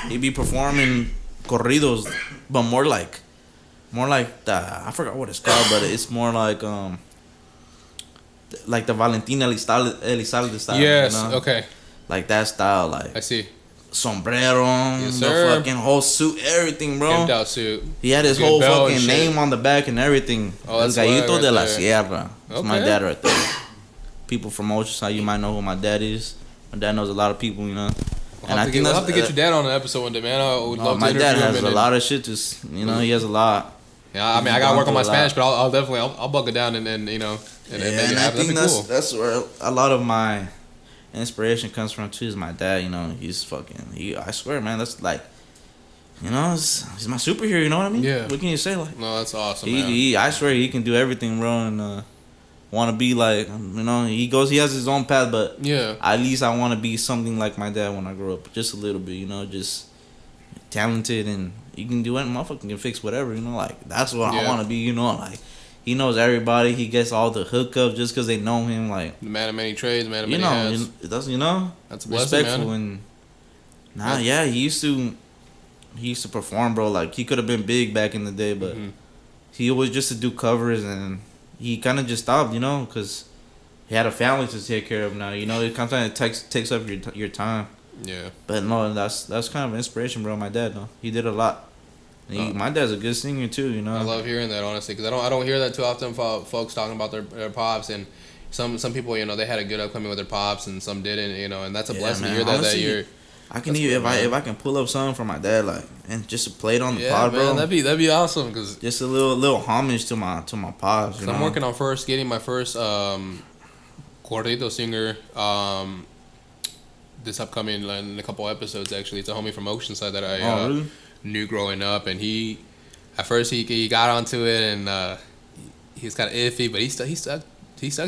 He'd be performing corridos, but more like the, I forgot what it's called, but it's more like the Valentina Elizalde style. Yes. You know? Okay. Like that style, like I see. sombrero, Yes, the sir. fucking whole suit, everything, bro. Pimped out suit. He had his Good whole belt and fucking shit. name on the back and everything. Oh, El that's swag Gallito right de la there. Sierra. That's my Okay. dad right there. People from Oceanside, you might know who my dad is. My dad knows a lot of people, you know. We'll have to get your dad on the episode one day, man. I would love to my interview dad him. has and a then- lot of shit to, you know, he has a lot. Yeah, I mean, I He's gotta gone work on my through a lot. Spanish, but I'll definitely I'll buck it down and you know and Yeah, make it and I happen. think That'd be cool. that's where a lot of my inspiration comes from too. Is my dad, you know, I swear, man, that's like, you know, he's my superhero. You know what I mean? Yeah. What can you say? Like, No, that's awesome, man. I swear he can do everything, bro, and want to be like, you know, he has his own path, but Yeah. at least I want to be something like my dad when I grow up, just a little bit, you know, just talented, and he can do it. Motherfucker can fix whatever, you know, like that's what I Yeah. want to be, you know, like he knows everybody, he gets all the hookups just because they know him, like, The man of many trades, man of you many know, hats. that's, you know, That's a blessing, respectful, man. and yeah, he used to perform, bro. Like he could have been big back in the day, but Mhm. he always just to do covers, and he kind of just stopped, you know, because he had a family to take care of now. You know, it sometimes takes up your time. Yeah. But no, that's kind of an inspiration, bro. My dad, though, he did a lot. And my dad's a good singer too, you know. I love hearing that, honestly, because I don't hear that too often. Folks talking about their pops, and some people, you know, they had a good upcoming with their pops, and some didn't, you know, and that's a Yeah, blessing man. to hear that Honestly, year. I can That's even good, if I can pull up something from my dad, like, and just to play it on the Yeah, pod, man, bro. that'd be awesome, because Just a little homage to my pops. You know? I'm working on getting my first corrido singer this upcoming in a couple episodes. Actually, it's a homie from Oceanside that I Oh, really? knew growing up, and at first he got onto it, and he was kind of iffy, but he stuck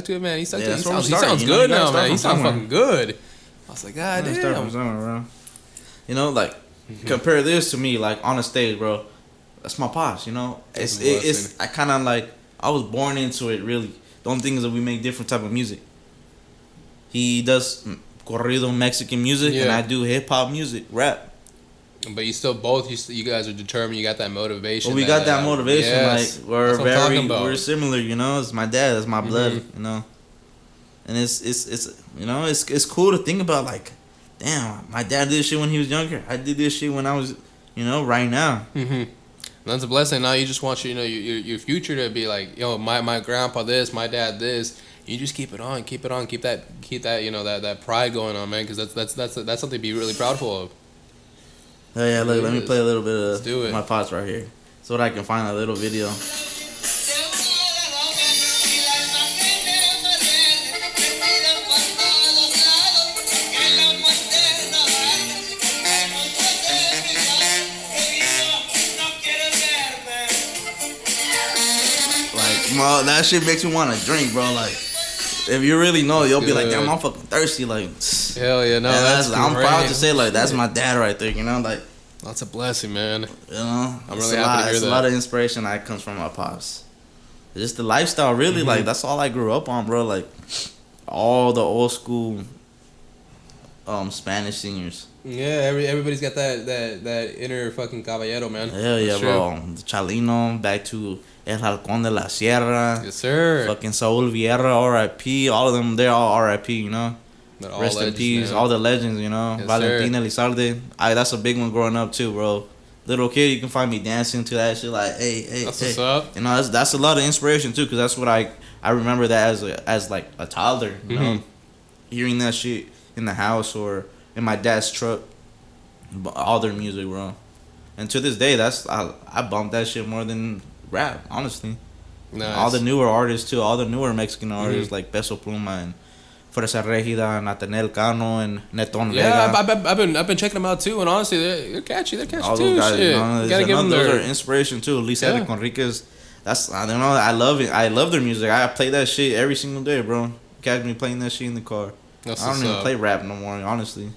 to it, man. He stuck to it. that's He where I'm sounds starting, you know, good you gotta now, start man. He from sounds somewhere. fucking good. I was like, God Yeah, start from damn. somewhere, bro. You know, like compare this to me, like on a stage, bro. That's my pops. You know, That's a it's blessing. I kind of like I was born into it. Really, the only thing is that we make different type of music. He does corrido Mexican music, and Yeah. I do hip hop music, rap. But you still you guys are determined. You got that motivation. But we got that motivation. Yes. Like we're That's what I'm talking about. we're similar. You know, it's my dad. It's my blood. Mhm. You know, and it's you know it's cool to think about. Like, damn, my dad did this shit when he was younger. I did this shit when I was, you know, right now. Mm-hmm. That's a blessing. Now you just want your future to be like, yo, my grandpa this, my dad this. You just keep it on, keep that you know that pride going on, man. Because that's something to be really proud of. Oh yeah, look, let me play a little bit Let's do it. of my pots right here, so that I can find a little video. Like, bro, that shit makes me want to drink, bro. Like, if you really know, you'll be like, Good. damn, I'm fucking thirsty. Like, Hell yeah, no, and that's I'm great. proud to say, like, that's my dad right there. You know, like, That's a blessing, man. you know, I'm it's really a happy lot. to hear It's a that. lot of inspiration that comes from my pops. Just the lifestyle, really. Like, that's all I grew up on, bro. Like, all the old school Spanish singers. Yeah, everybody's got that inner fucking caballero, man. Hell yeah, That's true. bro. The Chalino, back to El Halcón de la Sierra. Yes, sir. Fucking Saul Vieira, R.I.P. All of them, they're all R.I.P., you know? They're all Rest in legends, peace. man. All the legends, you know? Yes, Valentina Elizalde. That's a big one growing up, too, bro. Little kid, you can find me dancing to that shit like, hey, That's hey. what's up. You know, that's a lot of inspiration, too, because that's what I remember that as like a toddler, you know? Mhm. Hearing that shit in the house or in my dad's truck. All their music, bro. And to this day, I bump that shit more than rap, honestly. Nice. All the newer artists too, all the newer Mexican artists Mm-hmm. like Peso Pluma and Fuerza Regida, Nathaniel Cano and Neton Yeah, Vega. I've been checking them out too, and honestly, they're catchy. They're catchy All too. those guys, Shit. you know, You gotta give them those their. are inspiration too. Lisa Yeah. Enriquez, I don't know. I love it. I love their music. I play that shit every single day, bro. Catch me playing that shit in the car. That's I don't what's even up. play rap no more, honestly.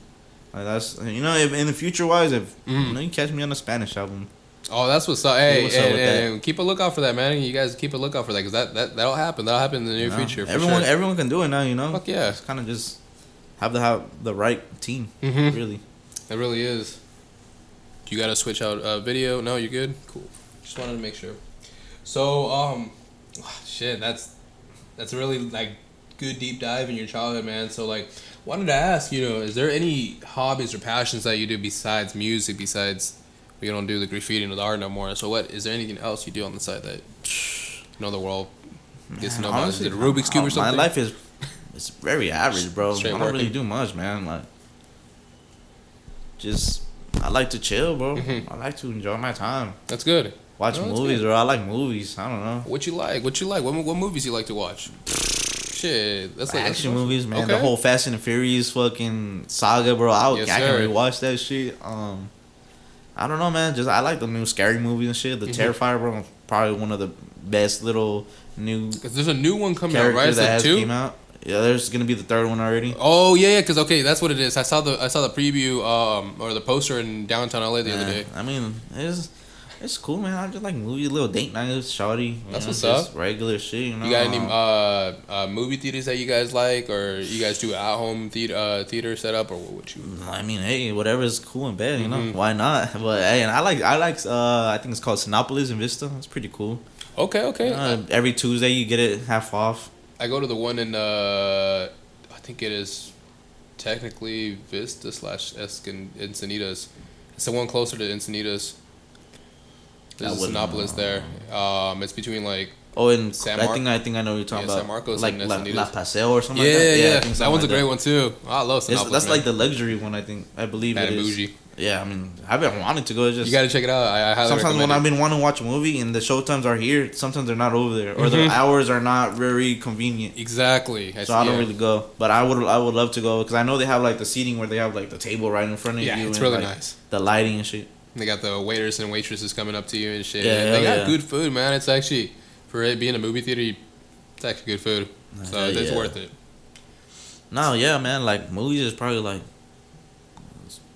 Like that's, you know, if in the future wise, if Mhm. you know, you catch me on a Spanish album. Oh, that's what's up. Yeah, Hey, what's up with and keep a lookout for that, man. You guys keep a lookout for that because that'll happen. That'll happen in the near future. For sure. Everyone can do it now. You know. Fuck yeah. It's kind of just have the right team. Mm-hmm. Really. It really is. You gotta switch out video. No, you're good. Cool. Just wanted to make sure. So shit, that's a really like good deep dive in your childhood, man. So like, wanted to ask, is there any hobbies or passions that you do besides music? Besides, you don't do the graffiti and the art no more. So what is there anything else you do on the side that the world gets to know about? Is it a Rubik's Cube or something? My life it's very average, bro. Straight I don't really working. do much, man. Like, just I like to chill, bro. Mm-hmm. I like to enjoy my time. That's good. Watch No, that's movies, good. bro. I like movies. I don't know. What you like? What movies you like to watch? Shit, that's like Action movies, man. Okay. The whole Fast and the Furious fucking saga, bro. I Yes, can sir. rewatch that shit. I don't know, man. Just I like the new scary movies and shit. The Terrifier, bro. Probably one of the best little new Because there's a new one coming out, right? characters It's that like has 2? came out. Yeah, there's gonna be the third one already. Oh yeah, because okay, that's what it is. I saw the preview or the poster in downtown LA the other day. I mean, it's cool, man. I just like movies, little date nights, shawty. That's what's just up. Regular shit, you know. You got any movie theaters that you guys like, or you guys do at home theater setup, or what would you? I mean, hey, whatever is cool and bad, you know. Why not? But hey, and I like I think it's called Sinopolis in Vista. It's pretty cool. Okay. Every Tuesday you get it half off. I go to the one in I think it is technically Vista / Encinitas. It's the one closer to Encinitas. There's a Sinopolis there. It's between like Oh, and San I Mar- think I know what you're talking San about. Marcos Like and La Encinitas. Paseo or something yeah, like that. yeah. I think That something one's a like great one too. I love Sinopolis. That's man. like the luxury one. I believe Bad it and is. bougie. Yeah, I mean, I've been wanting to go. It's just You gotta check it out. I highly sometimes recommend when I've it. been wanting to watch a movie and the show times are here, sometimes they're not over there or the hours are not very convenient. Exactly. So I don't really go, but I would love to go because I know they have like the seating where they have like the table right in front of Yeah, you. it's and, really like, nice. The lighting and shit. They got the waiters and waitresses coming up to you and shit. Yeah, And they hell got yeah. good food, man. It's actually for it being a movie theater, it's actually good food. So Hell it's yeah. worth it. No, yeah, man. Like movies is probably like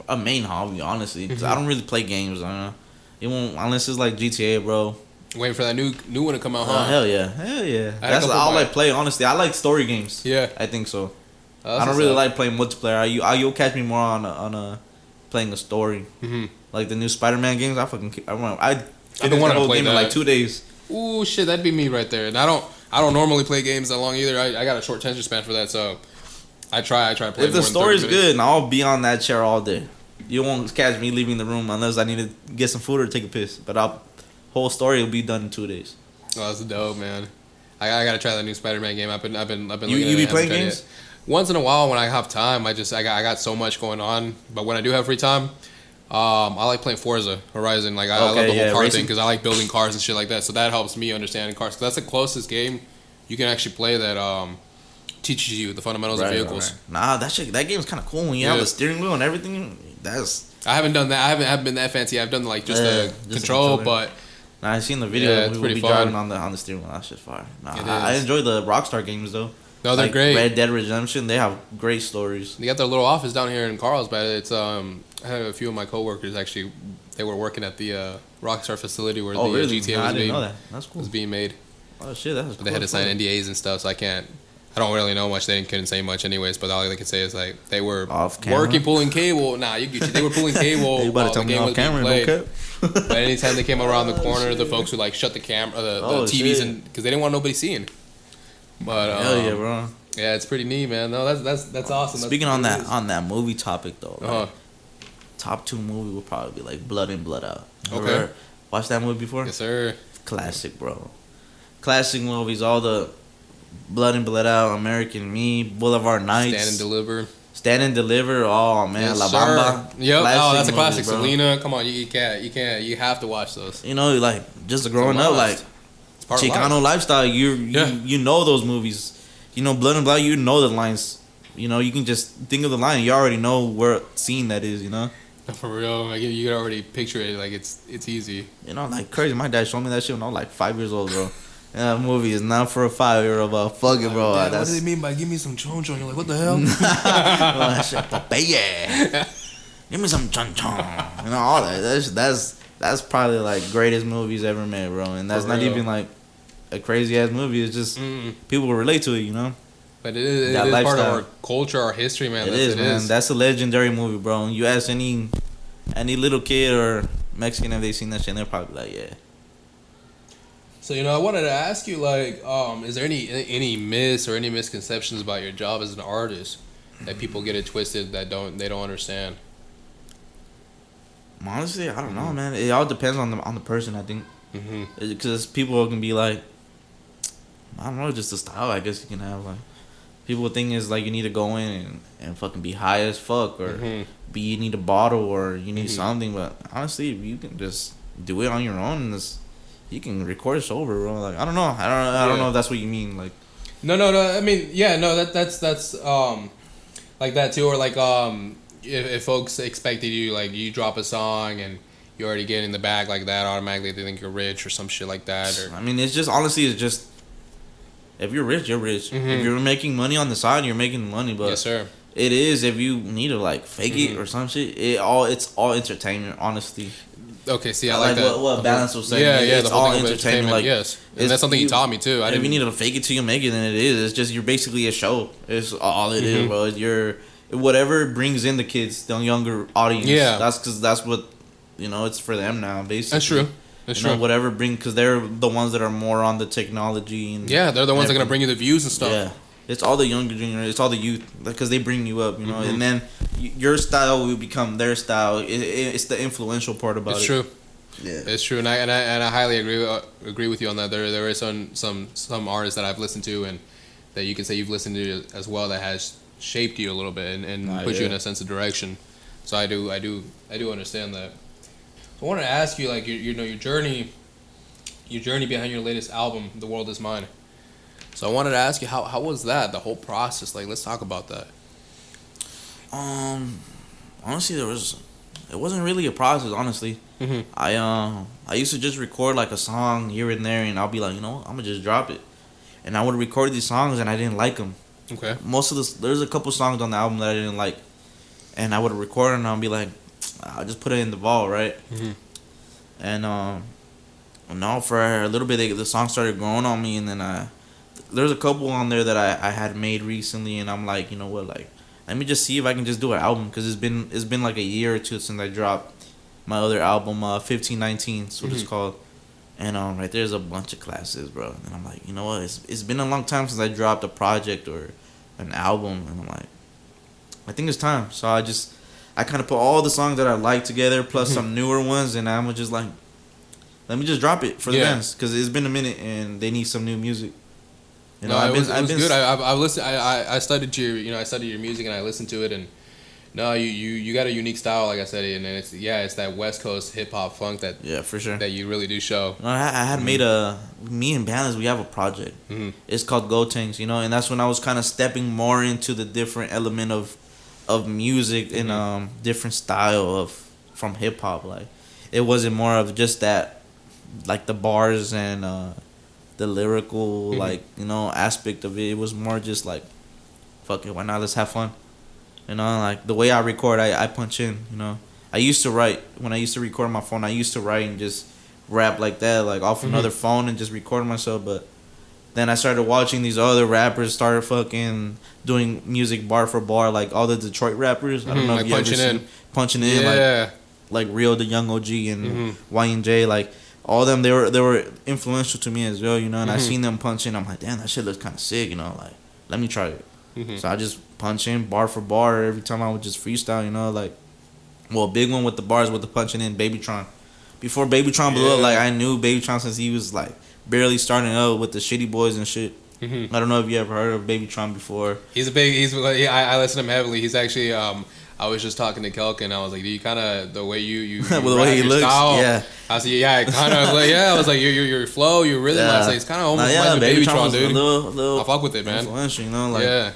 a main hobby, honestly. 'Cause I don't really play games. I don't know. It won't unless it's like GTA, bro. Waiting for that new one to come out, Oh huh? hell yeah. I That's go for all my- I play. Honestly, I like story games. Yeah. I think so. Oh, that's I don't what's really up. like playing multiplayer. You'll catch me more on playing a story. Mhm. Like the new Spider-Man games. I finished the wanting to whole play game in that. like 2 days. Ooh, shit, that'd be me right there. And I don't normally play games that long either. I got a short attention span for that, so I try to play. If the more than 30 story's minutes. good, I'll be on that chair all day. You won't catch me leaving the room unless I need to get some food or take a piss. But whole story will be done in 2 days. Oh, that's dope, man. I gotta try that new Spider-Man game. I've been looking at You it, be I haven't playing tried it games? yet. Once in a while when I have time. I got so much going on. But when I do have free time, I like playing Forza Horizon. Like I love the whole car racing. thing because I like building cars and shit like that. So that helps me understand cars. 'Cause that's the closest game you can actually play that teaches you the fundamentals of vehicles. Nah, that game's kind of cool when you have Yeah. the steering wheel and everything. I haven't done that. I haven't been that fancy. I've done like just the Just the control, controller. but Nah, I seen the video. Yeah, it's we will pretty be fun. driving on the steering wheel. That's just fire. Nah, It I is. enjoy the Rockstar games though. no, they're Like great. Red Dead Redemption, they have great stories. They got their little office down here in Carlsbad. It's I had a few of my coworkers actually. They were working at the Rockstar facility where Oh the really? GTA Nah, I was didn't being know that. That's cool. was being made. Oh shit, that's cool. But they had to sign NDAs and stuff, so I don't really know much. They couldn't say much anyways. But all they could say is like they were Off camera? working pulling cable. Nah, they were pulling cable You while better tell the me game off was being camera, played. okay? But anytime they came around the corner, the folks would like shut the camera, the Oh, TVs, shit. and because they didn't want nobody seeing. But Hell yeah, bro. yeah, it's pretty neat, man. No, that's awesome. Speaking That's on that movie topic though, like, Uh-huh. top 2 movie would probably be like Blood In Blood Out. Okay. Ever watched that movie before? Yes, sir. Classic, bro. Classic movies, all the Blood In Blood Out, American Me, Boulevard Nights, Stand and deliver. Stand and Deliver. Oh man, Yes, La sir. Bamba. Yep. Oh, that's a classic. movies, bro. Selena. Come on, you can't. You have to watch those. You know, like just growing up, must. like It's part of Chicano life. lifestyle. Yeah. You know those movies. You know Blood and Blood. You know the lines. You know you can just think of the line. You already know where scene that is. You know. For real, like you can already picture it. Like it's easy. You know, like crazy. My dad showed me that shit when I was like 5 years old, bro. And that movie is not for a 5-year-old, but fuck it, bro. Dad, what That's do they mean by give me some choncho? And you're like, what the hell? that shit, Popeye. Give me some chon chon. You know all that. That's that's probably like greatest movies ever made, bro. And that's For not real. even like a crazy ass movie. It's just people will relate to it, you know. But it is That part of lifestyle. our culture, our history, man. It is, man. That's a legendary movie, bro. You ask any little kid or Mexican if they seen that shit, they're probably like, yeah. So I wanted to ask you, like, is there any myths or any misconceptions about your job as an artist that people get it twisted that they don't understand? Honestly, I don't know, man. It all depends on the person, I think. Because people can be like, I don't know, just the style I guess you can have. Like, people think is like you need to go in and fucking be high as fuck, or you need a bottle, or you need something. But honestly, if you can just do it on your own, you can record it sober, bro. Like, I don't know. I don't know if that's what you mean. Like, No. I mean, yeah, no. That's like that too, or like if folks expected you, like, you drop a song and you already get in the bag like that, automatically they think you're rich or some shit like that. Or I mean, it's just honestly, it's just if you're rich, you're rich. If you're making money on the side, you're making money. But yes, sir. it is if you need to like fake it or some shit. It's all entertainment, honestly. Okay, see, I like that. What Balance was saying. Yeah, it's the whole all thing of entertainment. Like, yes, and that's something you taught me too. If you need to fake it till you make it, then it is. It's just you're basically a show. It's all it is, bro. You're whatever brings in the kids, the younger audience. Yeah, that's what it's for them now. Basically, that's true. That's true. Whatever because they're the ones that are more on the technology and they're the ones that are gonna bring you the views and stuff. Yeah. It's all the younger generation. It's all the youth because they bring you up, and then your style will become their style. It's the influential part about it. It's true. Yeah, it's true, and I highly agree with you on that. There is some artists that I've listened to and that you can say you've listened to as well that has shaped you a little bit and put you in a sense of direction. So I do understand that. So I wanted to ask you, like, your journey behind your latest album, The World Is Mine. So I wanted to ask you how was that, the whole process? Like, let's talk about that. Honestly, it wasn't really a process. Honestly, I used to just record like a song here and there, and I'll be like, I'm gonna just drop it, and I would record these songs, and I didn't like them. Okay. There's a couple songs on the album that I didn't like, and I would record it, and I'll be like, I'll just put it in the vault, right? And no, for a little bit, the song started growing on me, and then there's a couple on there that I had made recently, and I'm like, you know what, like, let me just see if I can just do an album, because it's been like a year or two since I dropped my other album, 1519, that's what it's called, and right there's a bunch of classes, bro, and I'm like, you know what, it's been a long time since I dropped a project or an album, and I'm like, I think it's time. So I kind of put all the songs that I like together plus some newer ones, and I'm just like, let me just drop it for the fans, because it's been a minute and they need some new music. It was good. I listened. I studied your music and I listened to it, and no, you got a unique style, like I said, and it's that West Coast hip hop funk that for sure that you really do show. I had made me and Balance, we have a project. It's called Go-Tanks, and that's when I was kind of stepping more into the different element of music and different style from hip hop. Like, it wasn't more of just that, like the bars and the lyrical aspect of it. It was more just like, fuck it, why not, let's have fun. Like the way I record, I punch in. I used to write when I used to record on my phone. I used to write and just rap like that, like off another phone and just record myself. But then I started watching these other rappers start fucking doing music bar for bar, like all the Detroit rappers. I don't know if you ever seen punching in, like Real the Young OG and Y&J, like all them. They were influential to me as well, and I seen them punch in. I'm like, damn, that shit looks kind of sick, like, let me try it. So I just punch in bar for bar every time. I would just freestyle, like, well, big one with the bars with the punching in, Babytron. Before Babytron blew up, like, I knew Babytron since he was like barely starting out with the Shitty Boys and shit. I don't know if you ever heard of Babytron before. I listen to him heavily. He's actually I was just talking to Kelkin. I was like, do you kind of, the way you the way he looks, style, yeah. I said, yeah, kind of like, yeah. I was like, your flow, your rhythm. I was like, it's kind of almost like Babytron, dude. Little I fuck with it, man. Influential, like, yeah.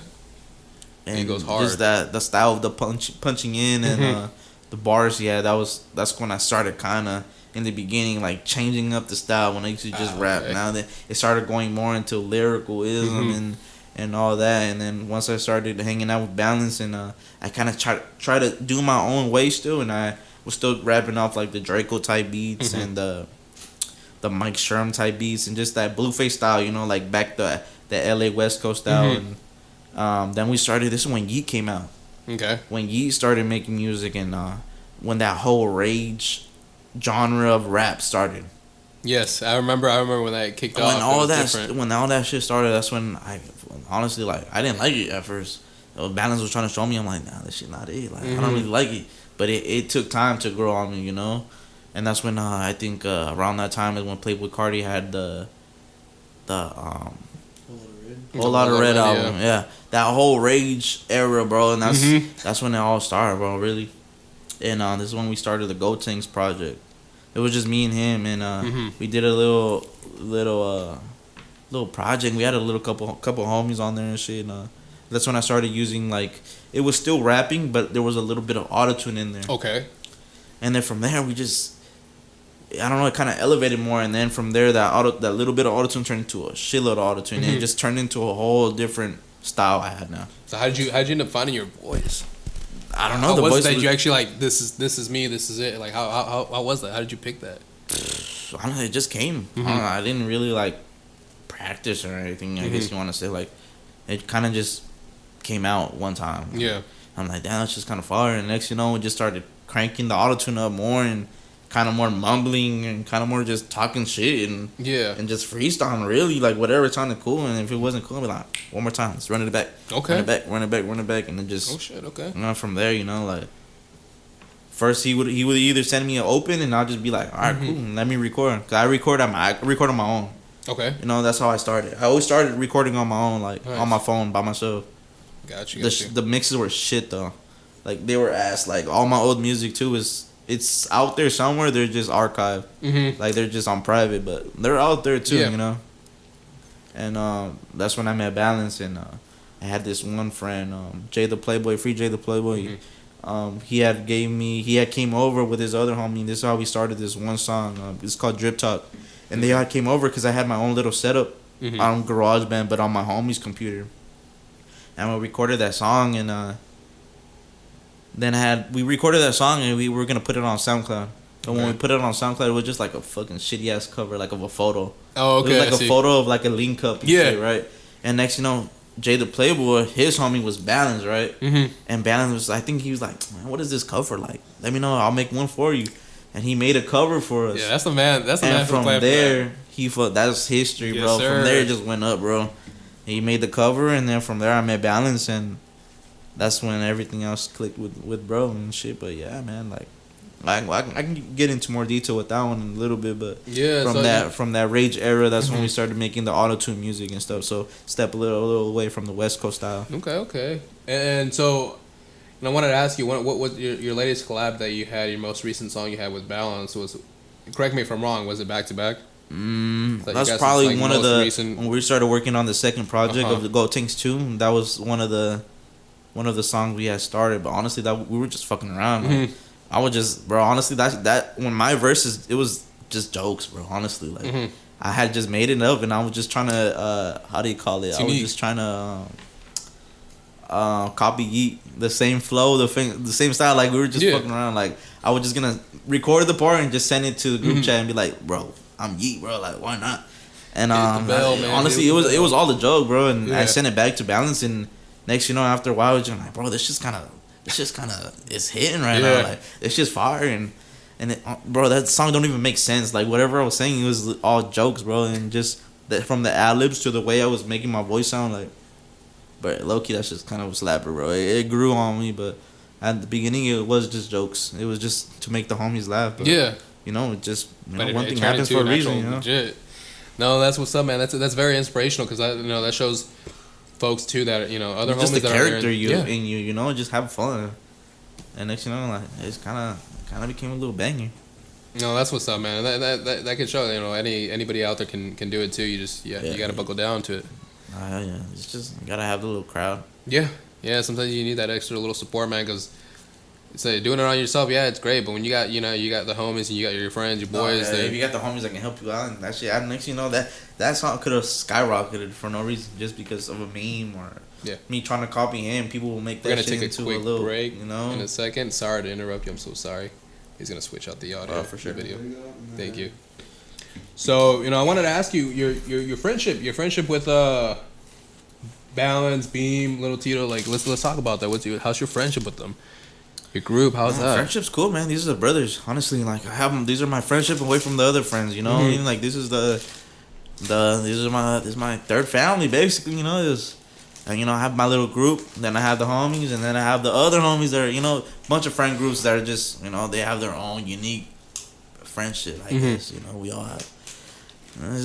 And he goes hard. Just the style of the punching in and the bars. Yeah, that's when I started kind of in the beginning, like, changing up the style when I used to just rap. Okay. Now that it started going more into lyricalism and all that, and then once I started hanging out with Balance, and I kind of try to do my own way still, and I was still rapping off like the Draco type beats and the Mike Sherm type beats and just that Blueface style, you know, like back the LA West Coast style. And then we started. This is when Yeet came out. Okay. When Yeet started making music and when that whole rage genre of rap started. Yes, I remember when that kicked off. When all that shit started, that's when I honestly like I didn't like it at first. Balance was trying to show me. I'm like, nah, this shit not it. Like I don't really like it. But it took time to grow on me, you know. And that's when I think around that time is when Playboy Cardi had the Whole Lot of Red album. Yeah, that whole rage era, bro. And that's when it all started, bro. Really. And this is when we started the Go Tings project. It was just me and him, and we did a little project. We had a little couple homies on there and shit. And that's when I started using like it was still rapping, but there was a little bit of autotune in there. Okay. And then from there we just, I don't know, it kind of elevated more. And then from there that little bit of autotune turned into a shitload of autotune, and it just turned into a whole different style I had now. So how'd you end up finding your voice? I don't know. How was it that you actually like this is me, this is it? Like how was that? How did you pick that? I don't know. It just came. I don't know, I didn't really like practice or anything. I guess you want to say like it kind of just came out one time. Yeah. I'm like, damn, that's just kind of fire. And next, you know, we just started cranking the autotune up more and kind of more mumbling and kind of more just talking shit and just freestyling really like whatever sounded cool. And if it wasn't cool, I'd be like, one more time, let's run it back. Okay. Run it back, and then just. Oh shit. Okay. You know, from there, you know, like. First, he would either send me an open and I'll just be like, all right, cool, let me record. Cause I record on my own. Okay. You know, that's how I started. I always started recording on my own, like on my phone by myself. Got you. The mixes were shit though, like they were ass. Like all my old music too it's out there somewhere. They're just archived, like they're just on private, but they're out there too, you know. And that's when I met Balance, and I had this one friend, Jay the Playboy, Free Jay the Playboy. He had came over with his other homie. This is how we started this one song. It's called Drip Talk, and they had came over because I had my own little setup on GarageBand, but on my homie's computer. And we recorded that song, and we recorded that song, and we were gonna put it on SoundCloud. But when we put it on SoundCloud, it was just like a fucking shitty ass cover, like of a photo. Oh, okay. It was like a photo of like a lean cup. And shit, right. And next, you know, Jay the Playboy, his homie was Balance, right? And Balance was, I think he was like, man, what is this cover like? Let me know, I'll make one for you. And he made a cover for us. Yeah, that's the man. That's the man. And from there, that's history, bro. Sir. From there, it just went up, bro. He made the cover, and then from there, I met Balance, and that's when everything else clicked with bro and shit. But yeah, man, like I can get into more detail with that one in a little bit, but from that rage era, that's when we started making the auto-tune music and stuff. So step a little away from the West Coast style. Okay. And so, and I wanted to ask you, what was your latest collab that you had? Your most recent song you had with Balance was, correct me if I'm wrong, was it back to back? That's probably one of the when we started working on the second project of the Go-Tings 2. That was one of the songs we had started. But honestly, that we were just fucking around. Like, I would just, bro. Honestly, that when my verses, it was just jokes, bro. Honestly, like I had just made it up, and I was just trying to how do you call it? I was just trying to copy Yeet, the same flow, the same style. Like we were just fucking around. Like I was just gonna record the part and just send it to the group chat and be like, bro, I'm Yeet, bro. Like why not? And honestly, it was all a joke, bro. And I sent it back to Balance, and next, you know, after a while, I was just like, bro, this just kind of it's hitting right now. Like it's just fire, and it, bro, that song don't even make sense. Like whatever I was saying, it was all jokes, bro, and just that from the ad libs to the way I was making my voice sound like. But low key, that's just kind of a slapper, bro. It grew on me, but at the beginning, it was just jokes. It was just to make the homies laugh. But, you know, it just one thing happens for a reason. You know. Legit. No, that's what's up, man. That's very inspirational because that shows folks too that other homies just the that character are there in you just have fun, and next like it's kind of became a little banger. No, that's what's up, man. That can show anybody out there can do it too. You just you gotta buckle down to it. Yeah, it's just you gotta have the little crowd. Yeah. Sometimes you need that extra little support, man. Because doing it on yourself, it's great. But when you got the homies and you got your friends, your boys, if you got the homies that can help you out, and that shit. Next, that song could have skyrocketed for no reason, just because of a meme or me trying to copy him. People will make that shit into a little break. In a second. Sorry to interrupt you. I'm so sorry. He's gonna switch out the audio for sure. video. Thank you. So I wanted to ask you your friendship with Balance, Beam, Little Tito. Like let's talk about that. How's your friendship with them? Your group, how's that? Friendship's cool, man. These are the brothers. Honestly, like I have them. These are my friendship away from the other friends. You know, what I mean? Like this is this is my third family, basically. You know, and I have my little group. Then I have the homies, and then I have the other homies that are a bunch of friend groups that are just they have their own unique friendship. I guess we all have.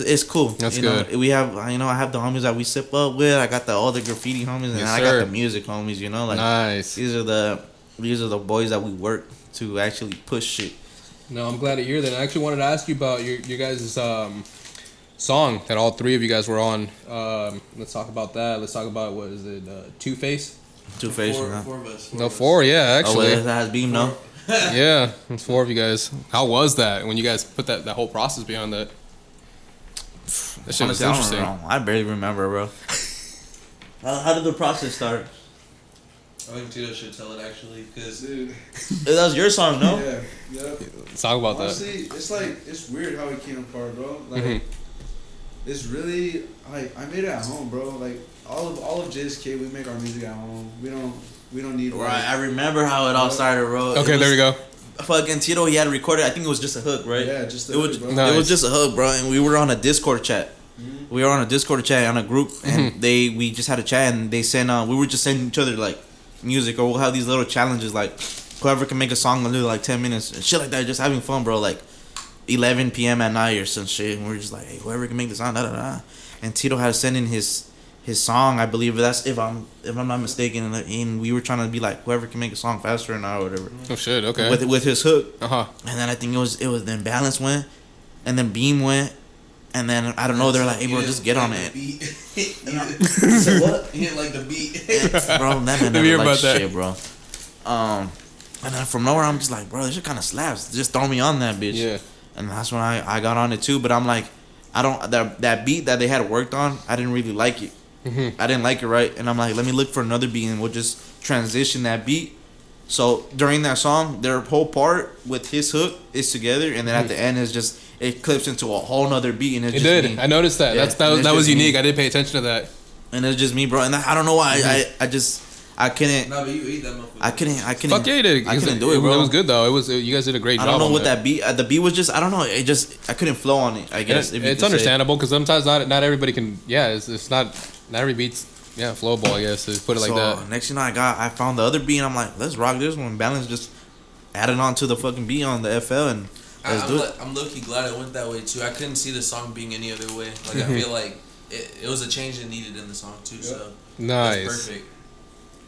It's cool. That's good. We have I have the homies that we sip up with. I got all the graffiti homies, and I got the music homies. Like nice. These are the boys that we work to actually push shit. No, I'm glad to hear that. I actually wanted to ask you about your guys' song that all three of you guys were on. Let's talk about that. Let's talk about, what is it, Two-Face? Two-Face, Four of us. No, four, yeah, actually. Oh, that has Beam, no? Yeah, it's four of you guys. How was that when you guys put that whole process behind that? That shit was interesting. I barely remember, bro. How did the process start? I think Tito should tell it actually, because That was your song, no? Yeah. Let's talk about Honestly, it's weird how it came apart, bro. Like, it's really I made it at home, bro. Like all of JSK, we make our music at home. We don't need. Right, I remember how it all started, bro. Okay, there we go. Fucking Tito, he had recorded. I think it was just a hook, right? Yeah, just it was. bro. Nice. It was just a hook, bro. And we were on a Discord chat. We were on a Discord chat on a group, and we just had a chat, and they sent we were just sending each other like music, or we'll have these little challenges like whoever can make a song under like 10 minutes and shit like that, just having fun, bro. Like 11 p.m. at night or some shit, and we're just like, hey, whoever can make the song, da da da. And Tito had to send in his song, I believe that's if I'm not mistaken, and we were trying to be like whoever can make a song faster or not or whatever. Oh shit, okay. With his hook. Uh-huh. And then I think it was then Balance went, and then Beam went, and then I don't know, they're like, hey bro, just get on it. So what? He didn't like the beat. Bro, that man never liked shit, bro. And then from nowhere I'm just like, bro, this shit kind of slaps. Just throw me on that bitch. Yeah. And that's when I got on it too. But I'm like, I don't that beat that they had worked on, I didn't really like it. I didn't like it, right? And I'm like, let me look for another beat, and we'll just transition that beat. So during that song, their whole part with his hook is together, and then at the end is just it clips into a whole nother beat, and it's It just did. me. I noticed that. Yeah, That was unique. me. I did pay attention to that. And it's just me, bro. And I don't know why I couldn't. No, but you eat that motherfucker. I couldn't. Fuck yeah, you did. I couldn't do it, bro. It was good though. It was. You guys did a great job. I don't know on what that. that beat. The beat was just. I don't know. It just. I couldn't flow on it. I guess. if you It's could say. understandable because sometimes not everybody can. Yeah, it's not every beat's flowable. I guess to put it like that. Next thing I found the other beat, and I'm like, let's rock this one. Balance just added on to the fucking beat on the FL, and let's do it. I'm low-key glad it went that way too. I couldn't see the song being any other way. Like I feel like it was a change that needed in the song too. So Nice. that's perfect.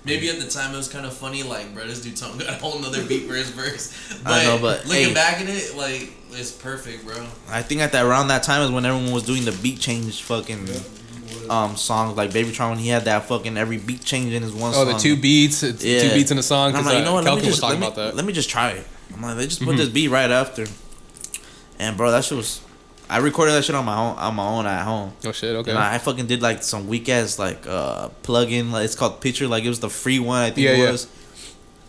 Maybe at the time it was kind of funny, like, bro, this dude got a whole nother beat for his verse. But I know, but looking hey, back at it, like, it's perfect, bro. I think around that time is when everyone was doing the beat change fucking songs, like Baby Tron, when he had that fucking every beat change in his one song. Oh, the two beats. It's Yeah. 2 beats in a song. And I'm like, you know what? Kelkin was talking about that. Let me just try it. I'm like, they just put this beat right after, and bro, that shit was. I recorded that shit on my own at home. Oh shit, okay. And I fucking did like some weak ass like plug-in, like it's called Picture, like it was the free one I think it was.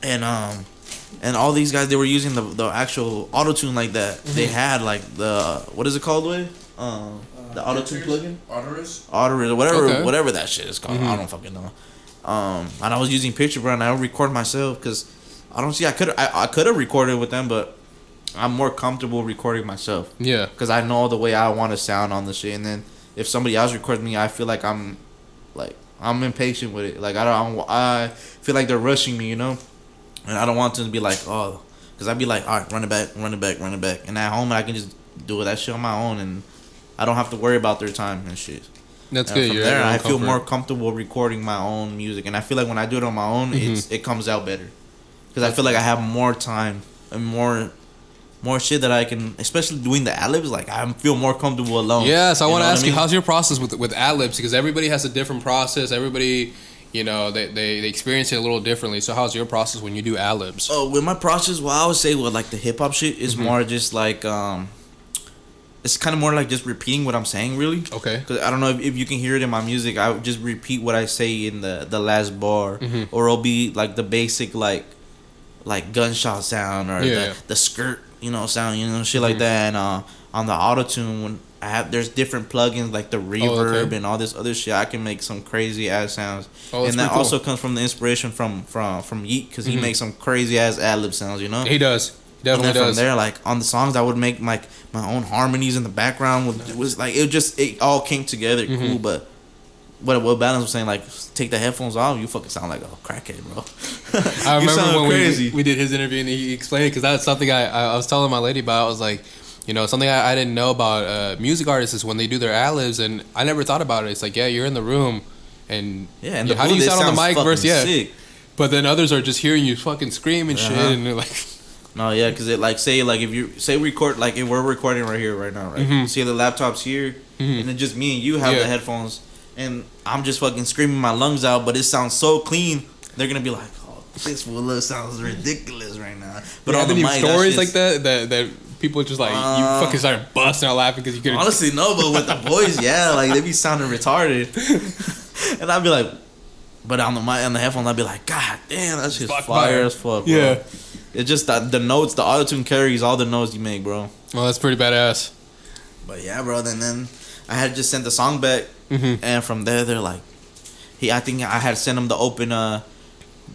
And all these guys, they were using the actual auto-tune like that. They had like the, what is it called, the auto-tune plugin? Auto whatever that shit is called. I don't fucking know. And I was using Picture, bro, and I would record myself because I don't see I could have recorded with them, but I'm more comfortable recording myself. Yeah. Because I know the way I want to sound on the shit, and then if somebody else records me, I feel like I'm impatient with it. Like I feel like they're rushing me, you know, and I don't want them to be like, oh, because I'd be like, all right, run it back, and at home I can just do that shit on my own, and I don't have to worry about their time and shit. That's And good. from You're there, at your own I feel comfort. more comfortable recording my own music, and I feel like when I do it on my own, it comes out better, because I feel like I have more time and more shit that I can, especially doing the ad-libs, like I feel more comfortable alone. Yeah, so I want to know what ask you, mean? how's your process with ad-libs? Because everybody has a different process. Everybody, they experience it a little differently. So how's your process when you do ad-libs? Oh, with my process, well, I would say with like the hip-hop shit is more just like, it's kind of more like just repeating what I'm saying, really. Okay. Because I don't know if you can hear it in my music, I would just repeat what I say in the last bar. Or it'll be like the basic, like like gunshot sound or Yeah. the skirt, sound, shit like that. And on the auto tune, when there's different plugins like the reverb and all this other shit. I can make some crazy ass sounds, and that also comes from the inspiration from Yeet, because he makes some crazy ass ad lib sounds. He does. Definitely and then does. from there, like on the songs, I would make like my own harmonies in the background. It was like it all came together cool. But what Balance was saying, like, take the headphones off, you fucking sound like a crackhead, bro. I remember when crazy. we did his interview and he explained it, because that's something I was telling my lady about. I was like, something I didn't know about music artists is when they do their ad-libs, and I never thought about it. It's like, yeah, you're in the room, and and how do you sound on the mic versus sick. But then others are just hearing you fucking scream and shit, and they're like, no, yeah, because it like say like if you say record, like if we're recording right here right now, right? See the laptop's here, and then just me and you have the headphones, and I'm just fucking screaming my lungs out, but it sounds so clean. They're gonna be like, oh, this fool sounds ridiculous right now. But on the mic, stories like that people just like you fucking started busting out laughing because you couldn't. Honestly, no, but with the boys, yeah, like they be sounding retarded, and I'd be like, but on the mic, on the headphones, I'd be like, God damn, that shit's fire as fuck, bro. Yeah. It's just that the notes, the auto-tune carries all the notes you make, bro. Well, that's pretty badass. But yeah, bro. Then I had just sent the song back, and from there they're like, I think I had sent him the open,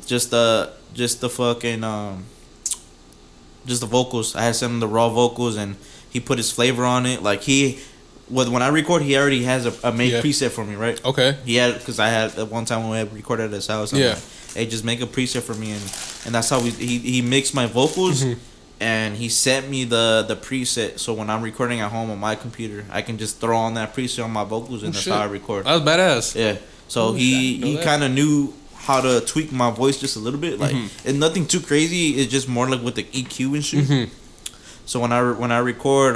just the fucking just the vocals. I had sent him the raw vocals, and he put his flavor on it. Like when I record, he already has a made preset for me, right? Okay. He had, because I had at one time when we had recorded at his house. Yeah. Hey, just make a preset for me, and that's how he mixed my vocals, and he sent me the preset. So when I'm recording at home on my computer, I can just throw on that preset on my vocals, and that's how I record. That was badass. Yeah. So he kind of knew how to tweak my voice just a little bit, like and nothing too crazy. It's just more like with the EQ and shit. So when I record,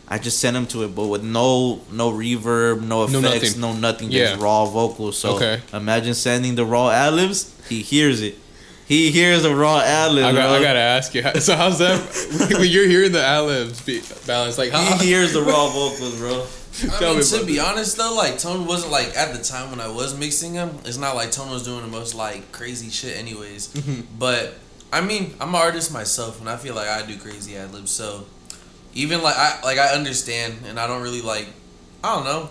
I just send him to it, but with no reverb, no effects, no nothing, just raw vocals. So imagine sending the raw ad-libs. He hears it. He hears the raw ad-libs. I gotta ask you. So how's that when you're hearing the ad-libs balance? Like he hears the raw vocals, bro. To be honest though, like Tone wasn't like at the time when I was mixing him. It's not like Tone was doing the most like crazy shit, anyways. But I mean, I'm an artist myself, and I feel like I do crazy ad-libs. So even like I understand, and I don't really like, I don't know,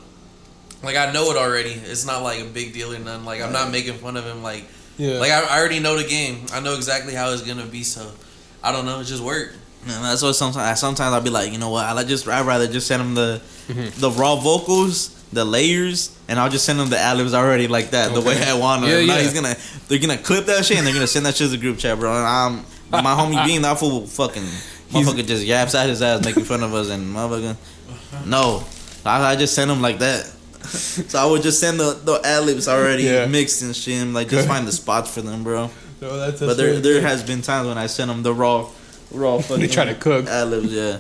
like I know it already. It's not like a big deal or nothing. Like I'm not making fun of him. Like like I already know the game. I know exactly how it's gonna be. So I don't know. It just worked. And that's what sometimes I'll be like, you know what? I'd rather just send him the raw vocals, the layers, and I'll just send him the ad-libs already like that, the way I want them. They're gonna clip that shit and they're gonna send that shit to the group chat, bro. And my homie Bean, that fool fucking motherfucker just yaps at his ass making fun of us, and motherfucker, no, I just send him like that. So I would just send the ad-libs already mixed and shit, and like just find the spots for them, bro. No, that's but there has been times when I sent them the raw fucking they try to cook ad-libs, yeah.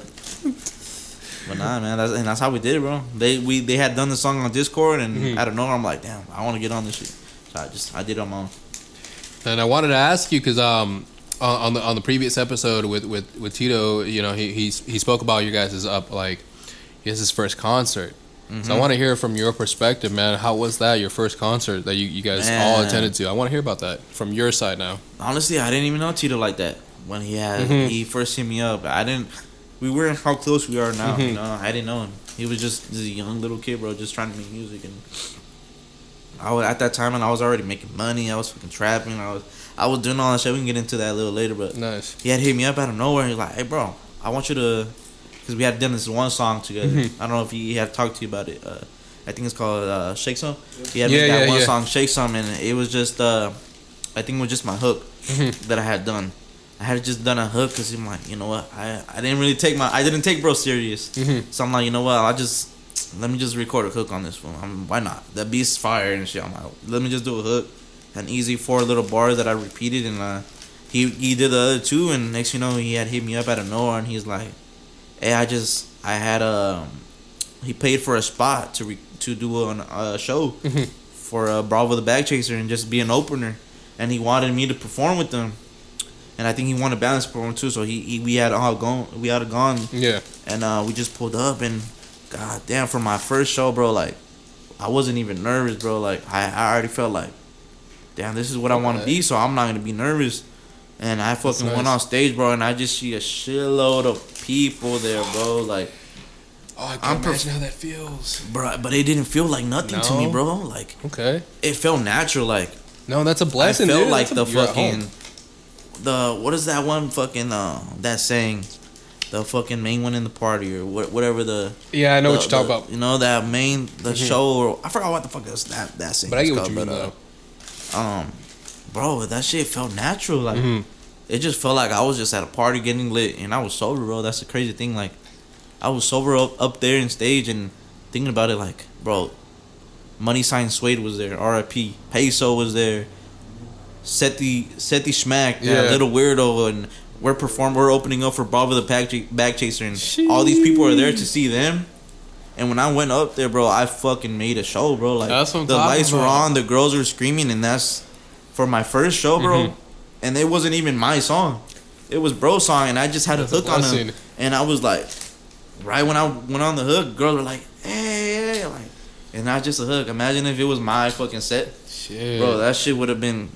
But nah, man, that's how we did it, bro. They had done the song on Discord, and out of nowhere, I'm like, damn, I want to get on this shit. So I did it on my own. And I wanted to ask you, because on the previous episode with Tito, you know, he spoke about you guys' up, like his first concert. So I want to hear from your perspective, man. How was that, your first concert that you guys all attended to? I want to hear about that from your side now. Honestly, I didn't even know Tito like that when he first hit me up. We weren't how close we are now. You know, I didn't know him. He was just a young little kid, bro, just trying to make music. And I was at that time, and I was already making money. I was fucking trapping. I was doing all that shit. We can get into that a little later, but nice. He had hit me up out of nowhere. He's like, "Hey, bro, I want you to," because we had done this one song together. I don't know if he had talked to you about it. I think it's called Shake Some. He had made that one song, Shake Some, and it was just I think it was just my hook that I had done. I had just done a hook because I'm like, you know what, I didn't take bro serious. So I'm like, you know what, let me just record a hook on this one. Why not? That beat's fire and shit. I'm like, let me just do a hook, an easy 4 little bars that I repeated, and he did the other 2, and next you know he had hit me up out of nowhere, and he's like, hey, he paid for a spot to do a show for Bravo the Bag Chaser and just be an opener, and he wanted me to perform with them. And I think he wanted Balance to perform too, so we had gone. Yeah. And we just pulled up, and god damn, for my first show, bro, like I wasn't even nervous, bro. Like I already felt like, damn, this is what I want to be, so I'm not gonna be nervous. And I fucking nice. went on stage, bro, and I just see a shitload of people there, bro. Like, Oh, I can't imagine how that feels. bro, but it didn't feel like nothing to me, No? bro. Like, Okay. it felt natural. Like, No, that's a blessing, I felt dude. like That's the you're at home. fucking, what is that one fucking, that saying? The fucking main one in the party or whatever the. Yeah, I know the- what you're talking the- about. You know, that main, the show, or, I forgot what the fuck that saying But I is get what called, you mean, but, though. bro, that shit felt natural. Like, Mm-hmm. it just felt like I was just at a party getting lit, and I was sober, bro. That's the crazy thing. Like, I was sober up there in stage, and thinking about it, like, bro, Money Sign Suede was there, R.I.P. Peso was there, Seti Schmack, Yeah. that little weirdo, and we're opening up for Bob the Bag Chaser, and all these people are there to see them. And when I went up there, bro, I fucking made a show, bro. Like, That's what I'm the talking lights were about. on, the girls were screaming, and that's for my first show, bro. And it wasn't even my song; it was bro's song, and I just had That's a a hook on blessing. him. And I was like, right when I went on the hook, girls were like, "Hey," like, and not just a hook. Imagine if it was my fucking set, Shit. bro. That shit would have been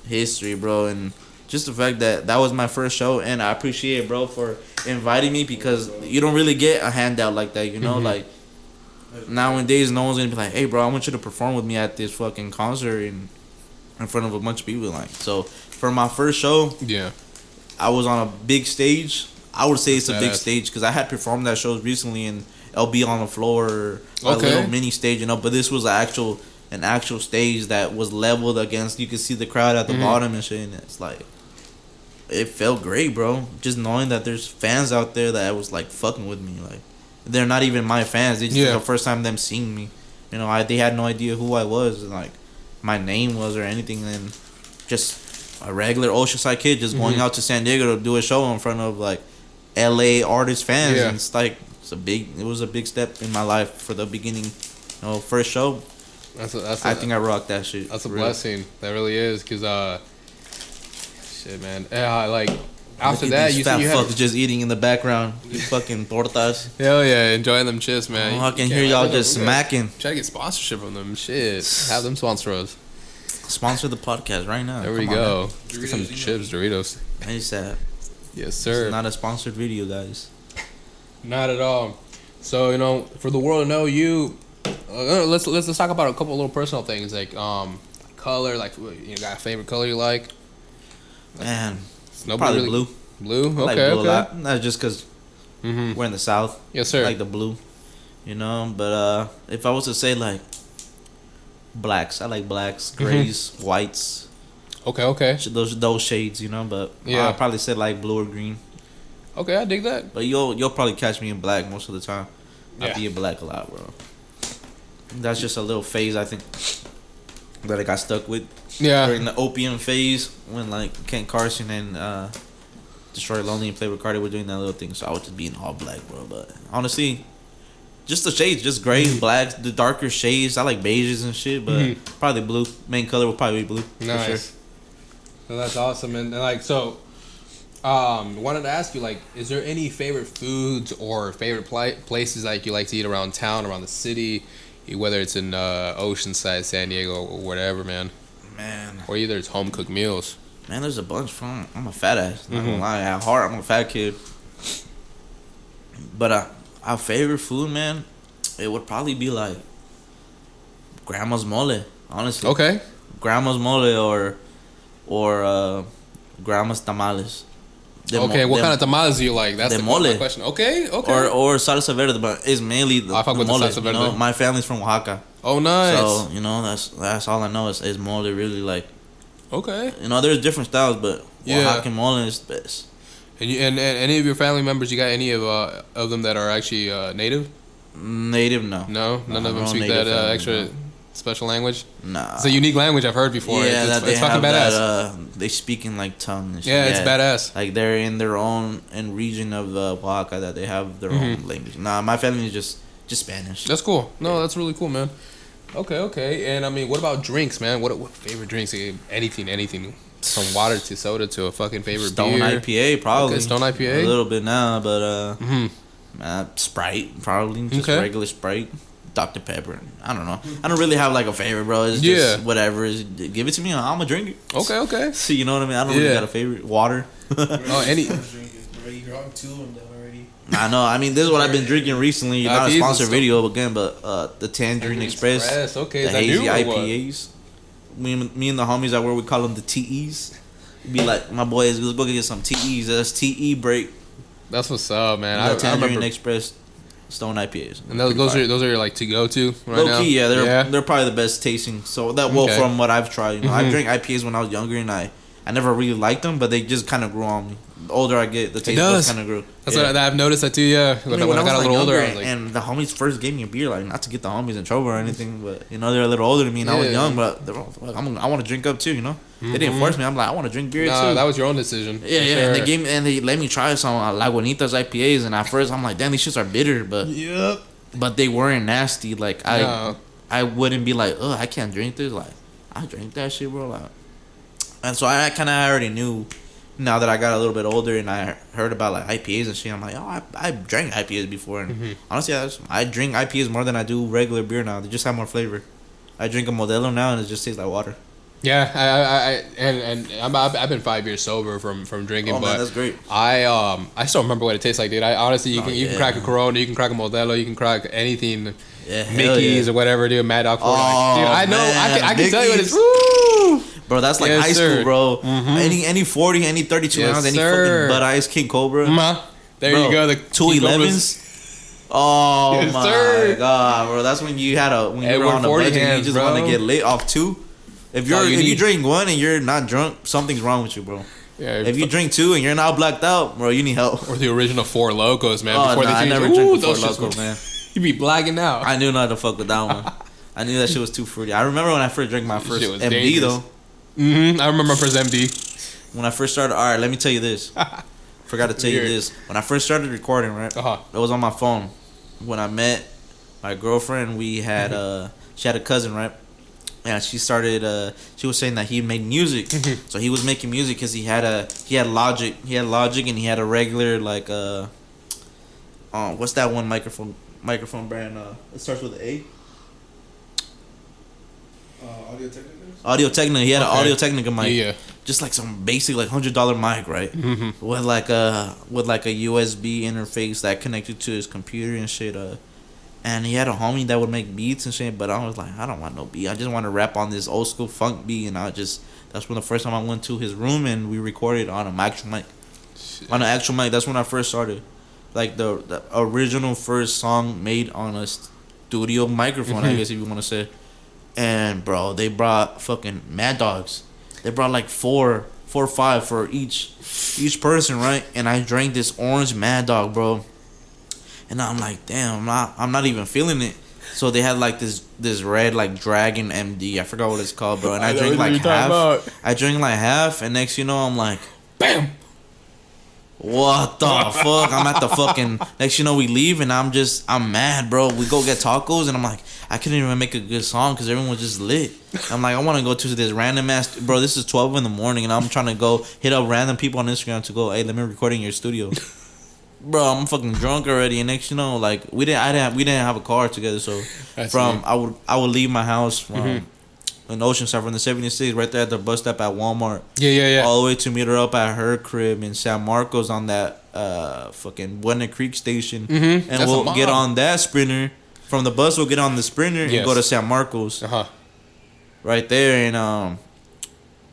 history, bro. And just the fact that that was my first show, and I appreciate it, bro, for inviting me, because you don't really get a handout like that, you know, like. Nowadays, no one's gonna be like, "Hey, bro, I want you to perform with me at this fucking concert in front of a bunch of people." Like, so for my first show, Yeah. I was on a big stage. I would say it's a big Badass. stage because I had performed at shows recently, and I'll be on the floor, a Okay. little mini stage, you know. But this was an actual stage that was leveled against. You could see the crowd at the bottom and shit. And it's like, it felt great, bro. Just knowing that there's fans out there that was like fucking with me, like. They're not even my fans. It's just the first time them seeing me. You know, they had no idea who I was, and like my name was or anything. And just a regular Oceanside kid just going out to San Diego to do a show in front of like LA artist fans. Yeah. And it's like it was a big step in my life for the beginning. You know, first show. I think I rocked that shit. That's a for real. blessing. That really is, cause shit, man. Yeah, like after Look at that, these you fat said you had. fucks just eating in the background. These fucking tortas. Hell yeah, enjoying them chips, man. Oh, I can You hear can't- y'all look, just look, smacking. Try to get sponsorship from them. Shit, have them sponsor us. Sponsor the podcast right now. There we Come on, go. man. Get some Doritos, chips, Doritos. man. Hey, sad. Yes, It's sir. not a sponsored video, guys. Not at all. So for the world to know you, let's talk about a couple little personal things like color, like you got a favorite color you like. Man, Nobody probably really- blue. Blue. I like Okay. blue a Okay. lot. Not just because Mhm. we're in the South. Yes, I sir. like the blue, you know. But if I was to say like blacks, I like blacks, grays, whites, Okay. Okay. those shades, you know. But Yeah. I'll probably say like blue or green. Okay. I dig that. But you'll probably catch me in black most of the time. Yeah. I be in black a lot, bro. That's just a little phase I think that I got stuck with Yeah. during the opium phase when like Kent Carson and Destroy Lonely and Playboy Cardi were doing that little thing. So I would just be in all black, bro. But honestly, just the shades, just grays, blacks, the darker shades. I like beiges and shit, but probably blue. Main color would probably be blue. For Nice. sure. So that's awesome, and like so. Wanted to ask you, like, is there any favorite foods or favorite places like you like to eat around town, around the city, whether it's in Oceanside, San Diego, or whatever, man, Man, or either it's home cooked meals. man, there's a bunch from. I'm a fat ass. Not gonna lie. At heart, I'm a fat kid. But our favorite food, man, it would probably be like grandma's mole. Honestly, Okay. grandma's mole or grandma's tamales. Okay. What kind of tamales do you like? That's the the mole. question. Okay. Okay. or salsa verde, but it's mainly the, I fuck the with the mole. salsa You know, verde. my family's from Oaxaca, oh, nice. so you know that's all I know is mole. Really, like, Okay. you know, there's different styles, but Yeah. Oaxacan mole is the best. And any of your family members, you got any of them that are actually native? Native, no. No, none of them no speak native that family, extra no. special language. Nah. It's a unique language I've heard before. Yeah, it's, that they it's fucking have badass. that. They speak in like tongue. And shit. Yeah, it's badass. Like they're in their own region of Oaxaca that they have their own language. Nah, my family is just Spanish. That's cool. No, that's really cool, man. Okay. And I mean, what about drinks, man? What favorite drinks? Anything. From water to soda to a fucking favorite Stone beer. IPA probably. Okay, Stone IPA? A little bit now, but Mhm. Sprite probably just Okay. regular Sprite. Dr. Pepper. I don't know. I don't really have like a favorite, bro. It's Yeah. just whatever. Give it to me. I'm gonna drink it. Okay. So you know what I mean? I don't really Yeah. got a favorite. Water. Oh, any. Bro, you wrong two of them already. I know. I mean, this is what I've been drinking recently. Not a IPAs sponsored is video again, but the Tangerine Express. Okay, The is that hazy new or what? IPAs. Me and the homies at where we call them the TEs. Be like, my boys, let's go get some TEs. That's TE break. That's what's up, man. The I Tangerine remember. Express Stone IPAs. And those are your like to go to right Low now. key, yeah, they're probably the best tasting. So that Okay. from what I've tried, you know, I Mhm. drank IPAs when I was younger, and I never really liked them, but they just kind of grew on me. The older I get, the taste does. kind of grew. That's Yeah. what I've noticed that too. Yeah, I mean, when I was, got a like, little older, I younger, was like, and the homies first gave me a beer, like not to get the homies in trouble or anything, but you know they're a little older than me, and I was Yeah. young, but they're all, like, I want to drink up too, you know. They didn't Mhm. force me. I'm like, I want to drink beer nah, too. that was your own decision. Yeah, for yeah. And they sure. gave me, and they let me try some Lagunitas IPAs, and at first I'm like, damn, these shits are bitter, Yep. but they weren't nasty. Like No. I wouldn't be like, oh, I can't drink this. Like I drink that shit, bro. Like, and so I kind of already knew. Now that I got a little bit older and I heard about like IPAs and shit, I'm like, oh, I drank IPAs before, and Mhm. honestly, I drink IPAs more than I do regular beer now. They just have more flavor. I drink a Modelo now, and it just tastes like water. Yeah, I've been 5 years sober from drinking, Oh but man, that's great. I still remember what it tastes like, dude. I honestly, you Oh, can yeah. crack a Corona, you can crack a Modelo, you can crack anything, Yeah, hell Mickey's yeah. or whatever, dude. Mad Dog. Oh, Dude, I know, man, I can tell you what Mickey's. it's. Woo! Bro, that's like Yes, high sir. school, bro. Mhm. Any 40, any 32 Yes, ounce, any sir. fucking Bud Ice King Cobra. There Bro, you go. The two King Cobras. 11s. Oh Yes, my sir. god, bro! That's when you when you Edward were on a 40 budget, and hands, you just bro. want to get lit off two. If all you you need. drink one and you're not drunk, something's wrong with you, bro. Yeah, If you drink two and you're not blacked out, bro, you need help. or the original Four Locos, man. Oh, Before nah, they I changed never it. drank Ooh, the Four those shits Loko, were- man. You be blacking out. I knew not to fuck with that one. I knew that shit was too fruity. I remember when I first drank my first Shit was MD dangerous. though. I remember my first MD. When I first started, all right, let me tell you this. Forgot to tell you Weird. this. When I first started recording, right, Uh-huh. it was on my phone. When I met my girlfriend, we had she had a cousin, right, and she started. She was saying that he made music, so he was making music because he had Logic, and he had a regular like what's that one microphone brand? It starts with an A. Audio Technica. Audio Technica. He had an Okay. Audio Technica mic. Yeah. Just like some basic like $100 mic, right? Mm-hmm. With like a USB interface that connected to his computer and shit. And he had a homie that would make beats and shit. But I was like, I don't want no beat. I just want to rap on this old school funk beat. And that's when the first time I went to his room and we recorded on an actual mic. On an actual mic. That's when I first started. Like the original first song made on a studio microphone, I guess if you want to say. And bro, they brought fucking Mad Dogs. They brought like four or five for each person, right? And I drank this orange Mad Dog, bro. And I'm like, damn, I'm not even feeling it. So they had like this red like Dragon MD. I forgot what it's called, bro. And I drank like half. I drank like half, and next you know I'm like, Bam. what the fuck? I'm at the fucking next you know we leave and I'm mad, bro. We go get tacos and I'm like, I couldn't even make a good song because everyone was just lit. I'm like, I want to go to this random ass, bro. This is 12 in the morning and I'm trying to go hit up random people on Instagram to go, hey, let me record in your studio. Bro, I'm fucking drunk already, and next you know, like we didn't have a car together, so That's from weird. I would leave my house from in Oceanside from the 76 right there at the bus stop at Walmart. Yeah. All the way to meet her up at her crib in San Marcos on that fucking Buena Creek station. Mhm. And That's we'll a get mob. on that Sprinter. From the bus, we'll get on the Sprinter Yes. and go to San Marcos. Uh-huh. Right there. And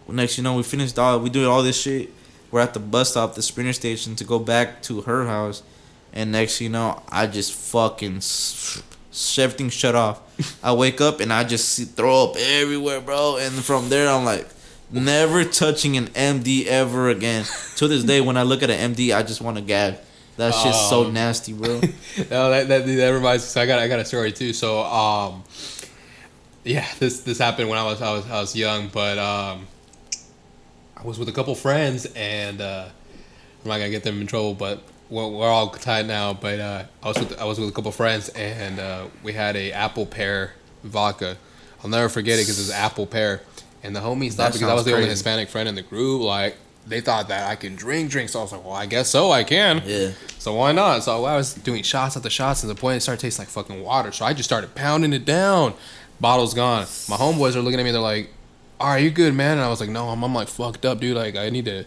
next, you know, we finished we do all this shit. We're at the bus stop, the Sprinter station, to go back to her house. And next, you know, I just fucking... everything shut off. I wake up and I just throw up everywhere, bro. And from there, I'm like, never touching an MD ever again. To this day, when I look at an MD, I just want to gag. That shit's so nasty, bro. No, that reminds me. So I got a story too. So yeah, this happened when I was young, but I was with a couple friends, and I'm not gonna get them in trouble, but we're all tied now. But I was with a couple friends, and we had a apple pear vodka. I'll never forget it because it was apple pear, and the homie stopped That because I was sounds the only crazy. Hispanic friend in the group. Like, they thought that I can drink. So I was like, well, I guess so, I can. Yeah. So why not? So I was doing shots after shots, and the point it started tasting like fucking water. So I just started pounding it down. Bottle's gone. My homeboys are looking at me. They're like, "Are you good, man?" And I was like, "No, I'm like fucked up, dude. Like I need to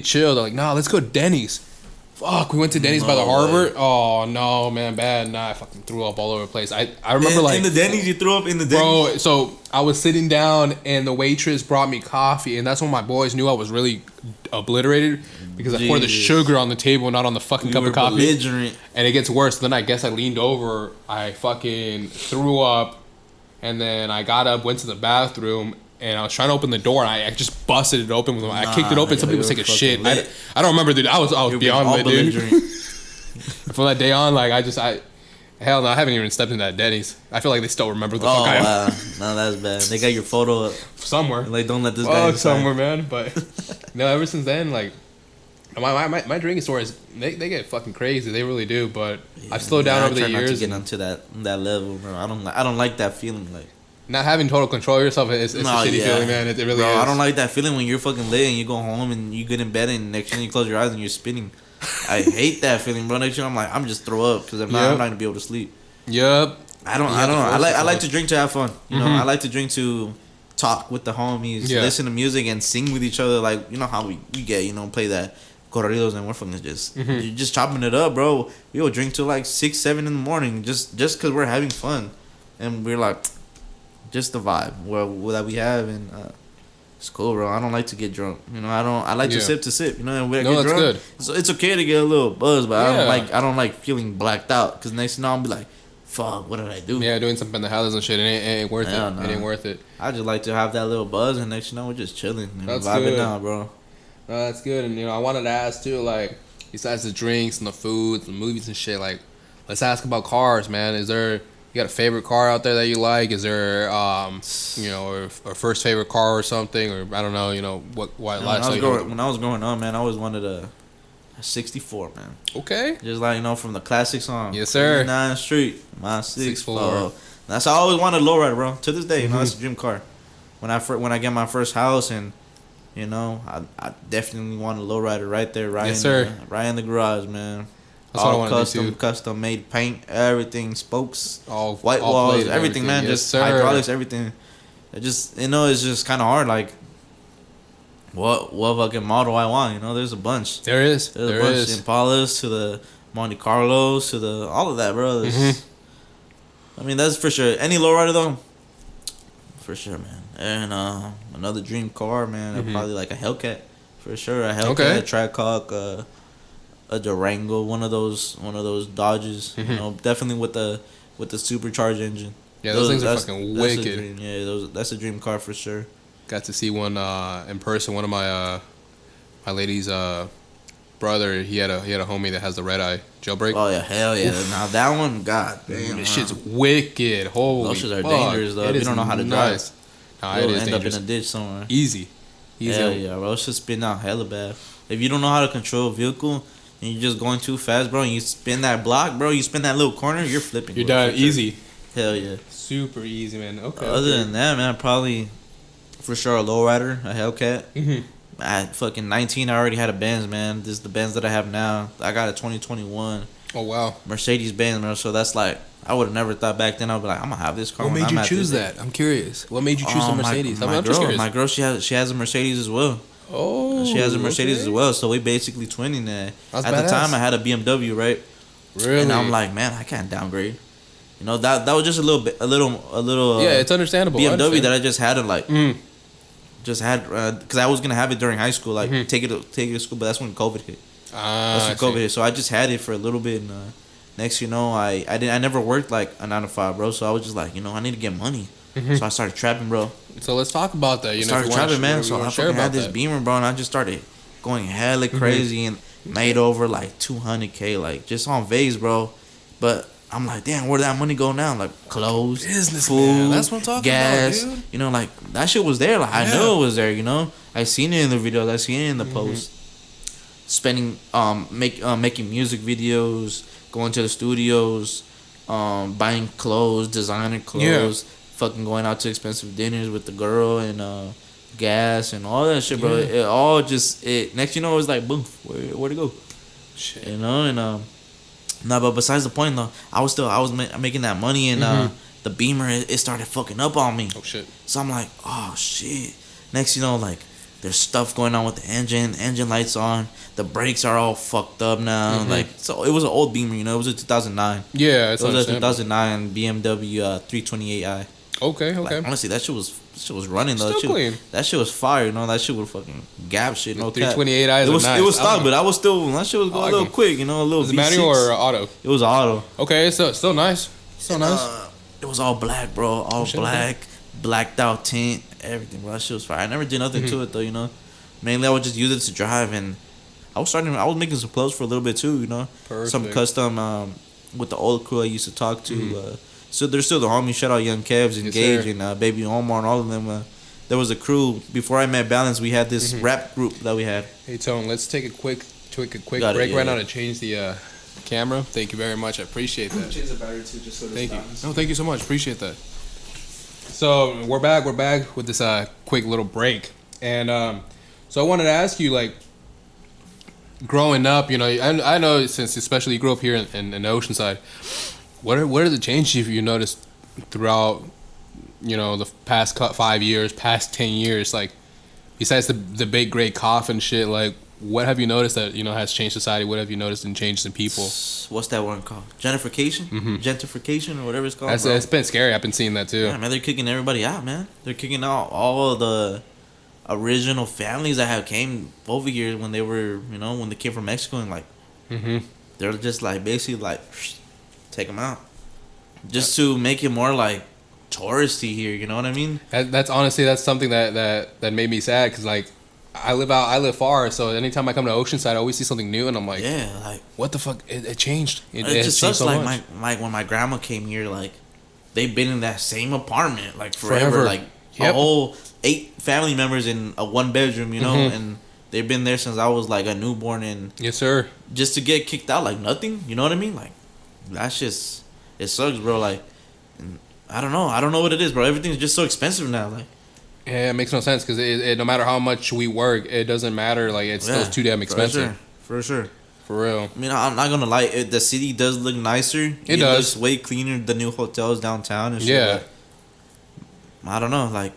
chill." They're like, "Nah, let's go to Denny's." Fuck, we went to Denny's by the harbor. way. Oh no, man, bad. Nah, I fucking threw up all over the place. I remember in the Denny's, you threw up in the Denny's. bro. So I was sitting down, and the waitress brought me coffee, and that's when my boys knew I was really obliterated because I poured the Jesus. sugar on the table, not on the fucking You cup were of coffee. belligerent. And it gets worse. Then I guess I leaned over, I fucking threw up, and then I got up, went to the bathroom, and I was trying to open the door, and I just busted it open with my. I kicked it open. Nah, Somebody was you taking were shit. fucking lit. I don't remember, dude. I was You were beyond all lit, dude. belligerent. From that day on, like hell no, I haven't even stepped in that Denny's. I feel like they still remember the Oh fuck I am wow, no, that's bad. They got your photo up. somewhere. Like, don't let this guy Oh, inside. somewhere, man. But no, ever since then, like my drinking stories, they get fucking crazy. They really do. But I've slowed down over I try the not to years. get and onto that level, bro. I don't like that feeling. Like, not having total control of yourself, it's No, a shitty yeah. feeling, man. It really bro, is. I don't like that feeling when you're fucking lit and you go home and you get in bed and next thing you close your eyes and you're spinning. I hate that feeling, bro. Next thing I'm like, I'm just throw up because I'm Yep. not gonna be able to sleep. Yep. I don't You have to know. I force like yourself. to drink to have fun. You know, I like to drink to talk with the homies, Yeah. listen to music and sing with each other. Like, you know how we get, you know, play that corridos and we're fucking just you're just chopping it up, bro. We'll drink till like 6, 7 in the morning just because we're having fun, and we're like, just the vibe that we have, and it's cool, bro. I don't like to get drunk. You know, I like to Yeah. sip to sip. You know, and when I No, get that's drunk, good. so it's okay to get a little buzz, but Yeah. I don't like feeling blacked out because next thing I'll be like, fuck, what did I do? Yeah, doing some pendejadas and shit, it ain't worth Hell it. nah. It ain't worth it. I just like to have that little buzz, and next thing you know, we're just chilling and That's vibing good. out, bro. No, that's good. And I wanted to ask too, like, besides the drinks and the foods, the movies and shit, like, let's ask about cars, man. Is there you got a favorite car out there that you like? Is there or first favorite car or something, or I don't know, what When lifestyle when I was growing up, man, I always wanted a 64, man. Okay. Just like, from the classic song. Yes, sir. 9th Street, my 64. 64. That's I always wanted a lowrider, bro. To this day, that's a dream car. When I get my first house, and I definitely want a lowrider right there, right Yes, in sir. right in the garage, man. That's what I All wanna do, too. custom made paint, everything, spokes, All white all walls, plated, everything, man. Yes, Just sir. hydraulics, everything. It just it's just kind of hard. Like, what fucking model I want? There's a bunch. There is. There's a There bunch. is. Impalas to the Monte Carlos to the all of that, bro. I mean, that's for sure. Any lowrider though, for sure, man. And another dream car, man. Probably like a Hellcat, for sure. A Hellcat, Okay. a Trackhawk, a Durango, one of those Dodges. Definitely with the supercharged engine. Yeah, those things are that's- fucking that's a wicked. dream. Yeah, that's a dream car for sure. Got to see one in person. One of my lady's brother. He had a homie that has the red eye jailbreak. Oh yeah, hell yeah. Now that one, god damn. This shit's wicked. Holy Those shits are fuck. dangerous, though, It if you is don't know how to nice. Nah, it You'll is end dangerous. up in a ditch somewhere. Easy. Hell yeah, bro. It's just spin out hella bad. If you don't know how to control a vehicle and you're just going too fast, bro, and you spin that block, bro, you spin that little corner, you're flipping. You're bro, done. for sure. Easy. Hell yeah. Super easy, man. Okay. Other than that, man, probably for sure a lowrider, a Hellcat. At fucking 19, I already had a Benz, man. This is the Benz that I have now. I got a 2021 Oh wow. Mercedes Benz, man. So that's like, I would have never thought back then. I'd be like, I'm gonna have this car. What when made I'm you at choose this age. that? I'm curious. What made you choose the Mercedes? My I'm just girl, curious. she has a Mercedes as well. Oh. She has a Mercedes okay. as well, so we basically twinning that. That's At the badass. time, I had a BMW, right? Really? And I'm like, man, I can't downgrade. That was just a little bit, a little. yeah, it's understandable. BMW that I just had to like, Mm. just had because I was gonna have it during high school, like take it to school, but that's when COVID hit. That's when COVID hit, so I just had it for a little bit, and next, I never worked like a 9 to 5, bro. So I was just like, I need to get money, so I started trapping, bro. So let's talk about that. Started trapping, man. So I fucking had this Beamer, bro, and I just started going hella crazy and made over like 200K, like just on Vase, bro. But I'm like, damn, where'd that money go now? Like clothes, Business, food, man. That's what I'm talking gas. about, dude. Like that shit was there. Like I Yeah. knew it was there. I seen it in the videos. I seen it in the posts. Spending, making music videos, going to the studios, buying clothes, designer clothes, fucking going out to expensive dinners with the girl, and gas and all that shit, bro. Yeah. It all just next you know it was like boom, where to go, Shit. you know. And no, but besides the point though, I was making that money, and the Beamer it started fucking up on me. Oh shit. So I'm like, oh shit. Next you know, like there's stuff going on with the engine lights on, the brakes are all fucked up now. Like, so it was an old Beamer, you know, it was a 2009. Yeah, it's It was a understandable. 2009 BMW 328i. Okay. Like, honestly, that shit was running though. Still clean. That shit was fire, you know. That shit would fucking gap shit. No cap. 328i. It was nice. it was stock, but I was still that shit was going like a little them. quick, you know, a little. Was it V6. manual or auto? It was auto. Okay, so still nice. Still nice. It was all black, bro. All shit, black, blacked out tint, everything, bro. That shit was fire. I never did nothing to it though, you know. Mainly, I would just use it to drive, and I was making some clothes for a little bit too, you know. Some Perfect. custom with the old crew I used to talk to. So they're still the homies. Shout out Young Kevs and Yes, Gage sir. and Baby Omar and all of them. There was a crew before I met Balance. We had this rap group that we had. Hey Tone, let's take a quick Got it, break yeah, right yeah. now to change the camera. Thank you very much. I appreciate that. Change the battery too, just so it Thank you. stops. No, thank you so much. Appreciate that. So we're back. We're back with this quick little break, and so I wanted to ask you, like, growing up, you know, I know since especially you grew up here in Oceanside, what are the changes you noticed throughout, you know, the past 5 years, past 10 years, like, besides the big great cough and shit, like, what have you noticed that, you know, has changed society? What have you noticed and changed in people? What's that one called? Gentrification? Gentrification or whatever it's called. bro. It's been scary. I've been seeing that too. Yeah, man, they're kicking everybody out, man. They're kicking out all of the original families that have came over here when they were, you know, when they came from Mexico, and like, they're just like basically like take them out, just to make it more like touristy here. You know what I mean? That's honestly something that made me sad because like I live far, so anytime I come to Oceanside, I always see something new, and I'm like, Yeah, like what the fuck? It changed. It it has just changed sucks. so Like much. when my grandma came here, like they've been in that same apartment like forever, Forever. like a Yep. whole 8 family members in a 1 bedroom, you know, and they've been there since I was like a newborn, and Yes, sir. just to get kicked out like nothing, you know what I mean? Like that's just it sucks, bro. Like and I don't know what it is, bro. Everything's just so expensive now, like. Yeah, it makes no sense because no matter how much we work, it doesn't matter. Like it's still too damn expensive. For sure. For real. I mean, I'm not gonna lie. The city does look nicer. It does. looks way cleaner. The new hotels downtown and shit. Yeah. but I don't know. Like,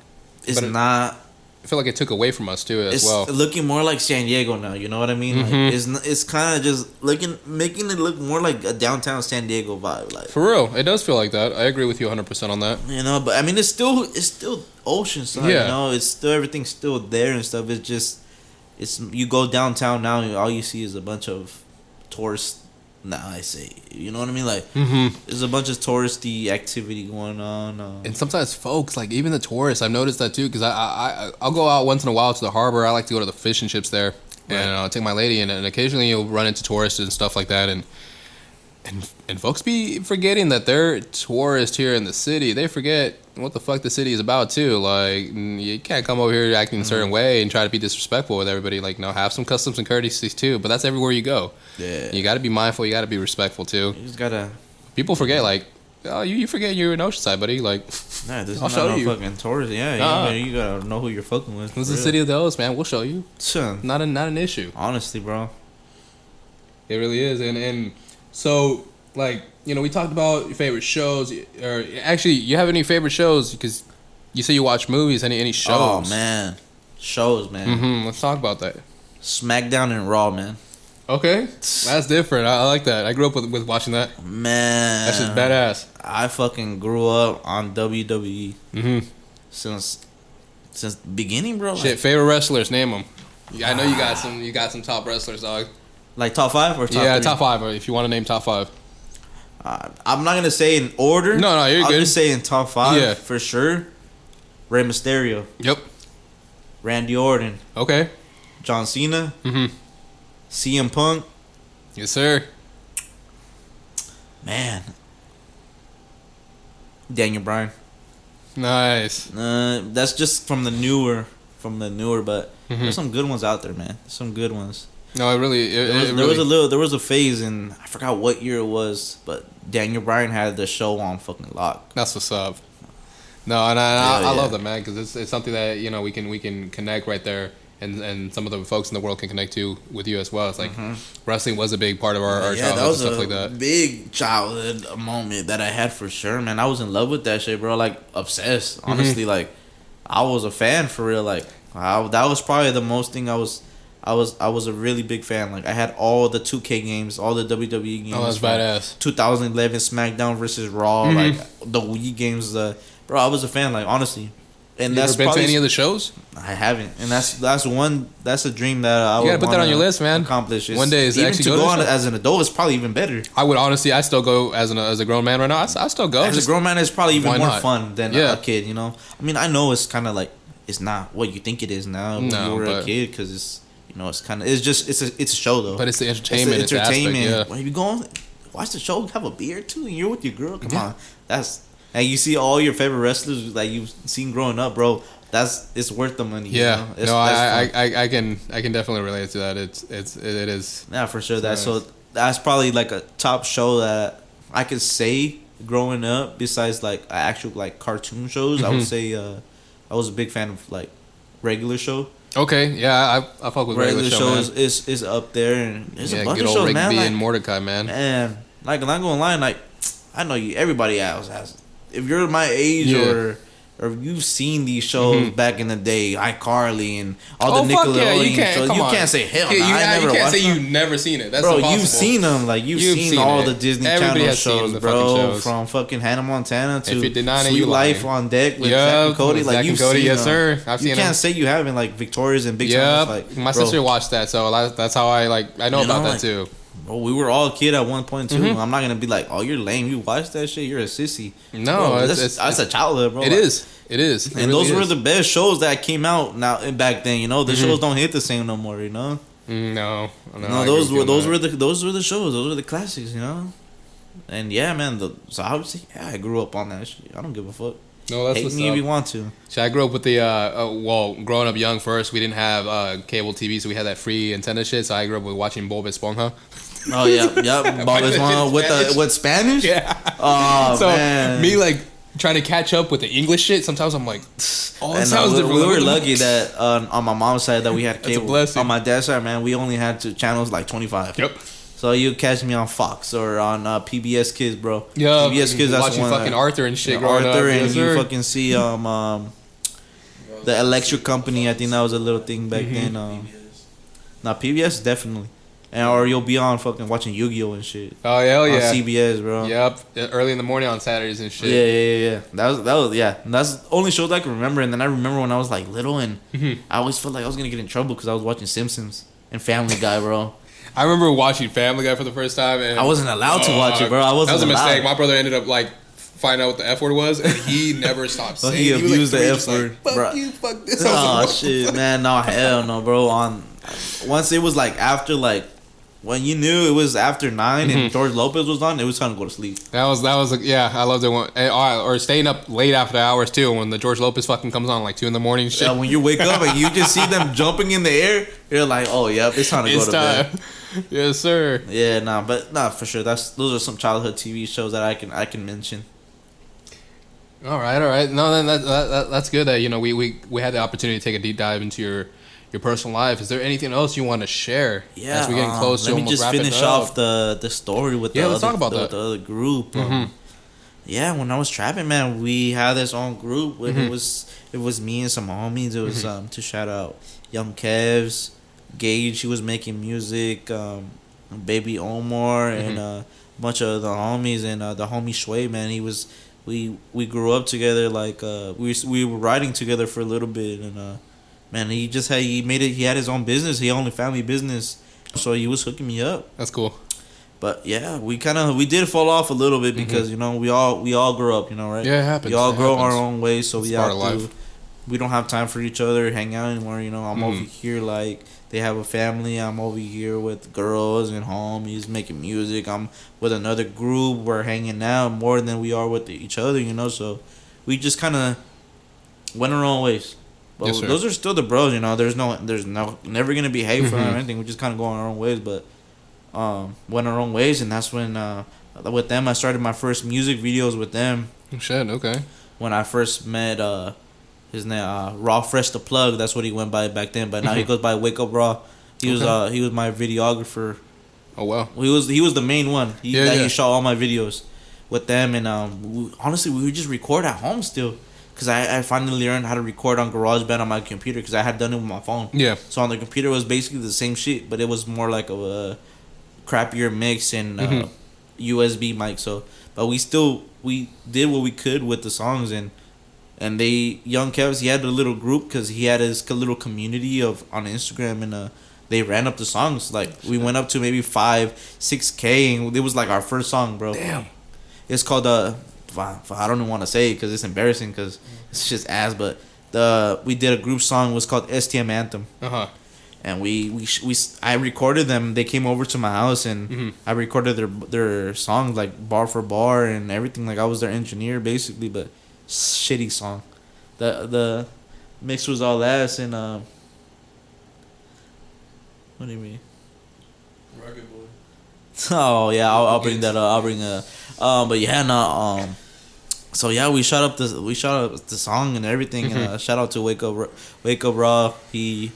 it's But not. I feel like it took away from us too as It's well. looking more like San Diego now. You know what I mean? Like, it's kind of just making it look more like a downtown San Diego vibe. Like, For real, it does feel like that. I agree with you 100% on that. you know, but I mean, it's still Oceanside. Yeah. You know, it's still everything's still there and stuff. It's just you go downtown now, and all you see is a bunch of tourists. Nah, I say, you know what I mean? Like, there's a bunch of touristy activity going on. And sometimes folks, like even the tourists, I've noticed that too because I'll go out once in a while to the harbor. I like to go to the fish and chips there, and I'll take my lady, and occasionally you'll run into tourists and stuff like that, and folks be forgetting that they're tourists here in the city. They forget what the fuck the city is about too. Like you can't come over here acting a certain way and try to be disrespectful with everybody. Like no, have some customs and courtesies too. But that's everywhere you go. Yeah. You got to be mindful. You got to be respectful too. You just gotta. People forget like, oh, you forget you're in Oceanside, buddy. Like Nah, this is I'll not show no you. fucking tourist. Yeah, Nah. you gotta know who you're fucking with. this is for the real. city of the O's, man. We'll show you. Son, Not an issue. honestly, bro. It really is, and so like you know we talked about your favorite shows, or actually you have any favorite shows because you say you watch movies. Any shows? Oh man, shows, man. Let's talk about that. SmackDown and Raw, man. Okay, that's different. I like that. I grew up with watching that. Man, That's just badass. I fucking grew up on WWE since the beginning, bro. Shit, favorite wrestlers, name them. I know you got some. You got some top wrestlers, dog. Like top 5 or top Yeah, 3? top 5. Or if you want to name top 5. I'm not gonna say in order. No, you're I'll good. just say in top 5. Yeah. For sure. Rey Mysterio, Yep. Randy Orton, Okay. John Cena, Mhm. CM Punk. Yes, sir. Man. Daniel Bryan. Nice. That's just from the newer, but Mm-hmm. there's some good ones out there, man. Some good ones. No, it really. There was a phase in I forgot what year it was, but Daniel Bryan had the show on fucking lock. That's what's up. No, and I Yeah, love yeah. that, man, because it's something that we can connect right there, and some of the folks in the world can connect to with you as well. It's like wrestling was a big part of our Yeah, that childhood and was stuff a like that. big childhood moment that I had for sure, man. I was in love with that shit, bro. Like obsessed. Honestly, like I was a fan for real. Like that was probably the most thing I was a really big fan. Like I had all the 2K games, all the WWE games. Oh, that's from badass. 2011 SmackDown versus Raw, like the Wii games. Bro, I was a fan. Like honestly, and You that's ever been to probably any of the shows? I haven't, and that's a dream that I You gotta would put that on your list, man. Accomplish. One day is even actually to go to go a on show. as an adult is probably even better. I would honestly, I still go as a grown man right now. I still go. As a grown man, it's probably even why more not? fun than Yeah. a kid. You know, I mean, I know it's kind of like it's not what you think it is now when No, you were a but- kid because it's it's kind of it's a show though. But it's the entertainment. It's the aspect, yeah. When you go on, watch the show, have a beer too, and you're with your girl. Come on, and you see all your favorite wrestlers that you've seen growing up, bro. It's worth the money. Yeah, you know? It's, no, that's fun. I can definitely relate to that. It is. Yeah, for sure. Nice. That's probably like a top show that I could say growing up. Besides like actual like cartoon shows, I would say I was a big fan of like regular show. Okay, yeah, I fuck with regular show, shows man. is up there, and there's Yeah, a bunch good of old shows, Rigby man. Like, and Mordecai, man. man, like I'm not gonna lie, like I know you. Everybody else has. If you're my age Yeah. or you've seen these shows back in the day, iCarly and all the fuck Nickelodeon yeah, you can't, shows, come you on. can't say hell. Yeah, Nah, I never you can't watched say them. you've never seen it. That's Bro, impossible. you've seen them. Like you've seen seen all it. the Disney Everybody Channel has seen shows, the bro. fucking shows. From fucking Hannah Montana to If you're denying it, Sweet you lying. Life on Deck with Yup, Zack and Cody. with Like Zack you've and Cody, seen yes, them. sir. I've You seen can't them. say you haven't like Victoria's and Big Time. Yep, Like, my bro, sister watched that, so that's how I know You know, about that like, too. Bro, we were all a kid at one point too. I'm not gonna be like, "Oh, you're lame. You watched that shit. You're a sissy." No, Bro, it's that's a childhood, bro. It is. It is. It And really those were is. the best shows that came out now back then. You know, the shows don't hit the same no more. You know, No, no, I those agree with you on were that. those were the shows. Those were the classics. You know, and yeah, man. So I would say, yeah, I grew up on that shit. I don't give a fuck. No, that's Hate what's me if you up. want to. So I grew up with the growing up young first, we didn't have cable TV, so we had that free antenna shit. So I grew up with watching Bob Esponja. Oh yeah, yeah. Bob Esponja with Spanish. Yeah. Oh So man. me like trying to catch up with the English shit. Sometimes I'm like, oh, it And sounds different. we What were the- lucky that on my mom's side that we had That's a cable. blessing. On my dad's side, man, we only had two channels like 25. Yep. So you catch me on Fox or on PBS Kids, bro. Yeah. PBS Kids. That's watching one fucking that, Arthur and shit. you know, growing Arthur, up. and Yes, you sir. fucking see the Electric Company. I think that was a little thing back then. Not PBS definitely, and or you'll be on fucking watching Yu-Gi-Oh and shit. Oh hell yeah. On CBS, bro. Yep. Early in the morning on Saturdays and shit. Yeah. That was yeah. And that's the only shows I can remember. And then I remember when I was like little, and I always felt like I was gonna get in trouble because I was watching Simpsons and Family Guy, bro. I remember watching Family Guy for the first time, and I wasn't allowed to watch it, bro. I wasn't. That was a mistake. allowed. My brother ended up like finding out what the F word was, and he never stopped Well, saying. he was, abused the three, F just like, word, fuck bro. you, fuck this. I was Oh like, shit, man! No, hell no, bro. Once it was like after like when you knew it was after 9 and George Lopez was on, it was time to go to sleep. That was yeah. I loved it. Or staying up late after the hours too, when the George Lopez fucking comes on like 2 a.m. Shit. Yeah, when you wake up and you just see them jumping in the air, you're like, oh yeah, it's time to go It's to time. bed. Yes, sir. Yeah, for sure. Those are some childhood TV shows that I can mention. All right. No, then that's good that we had the opportunity to take a deep dive into your personal life. Is there anything else you want to share? Yeah, as we're getting close to let me almost just wrapping finish up? off the story with Yeah, the let's other, talk about the, that. the other group. Mhm. Yeah, when I was trapping, man, we had this own group. When Mm-hmm. it was me and some homies. It was to shout out Young Kevs, Gage. He was making music. Baby Omar and a bunch of the homies and the homie Shui, man. He was we grew up together. Like we were riding together for a little bit, and man, he had his own business. He owned a family business, so he was hooking me up. That's cool. But yeah, we did fall off a little bit because we all grow up, right? Yeah, it happens. We all It grow happens. our own way, so It's we part have of life. we don't have time for each other, hang out anymore. I'm over here like they have a family. I'm over here with girls and homies making music. I'm with another group. We're hanging out more than we are with each other, So we just kind of went our own ways. But Yes, sir. those are still the bros, There's never gonna be hate for anything. We just kind of go our own ways, but went our own ways, and that's when with them I started my first music videos with them. Shit. Okay. when I first met his name Raw Fresh the Plug. That's what he went by back then. But now he goes by Wake Up Raw. He was my videographer. Oh wow. He was the main one. He shot all my videos with them, and honestly we would just record at home still. Cause I finally learned how to record on GarageBand on my computer, cause I had done it with my phone. Yeah. So on the computer it was basically the same shit, but it was more like a crappier mix and USB mic. So, but we did what we could with the songs, and they Young Kevs, he had a little group, cause he had his little community on Instagram, and they ran up the songs. Like we went up to maybe 5-6K, and it was like our first song, bro. Damn. It's called I don't even want to say it because it's embarrassing because it's just ass. But we did a group song. It was called STM Anthem. And I recorded them. They came over to my house, and I recorded their songs like bar for bar and everything. Like I was their engineer basically, but shitty song. The mix was all ass, and what do you mean? Rugged Boy. Oh yeah, I'll bring that up. I'll bring but yeah, no. So yeah, we shot up the song and everything. Shout out to Wake Up Raw. He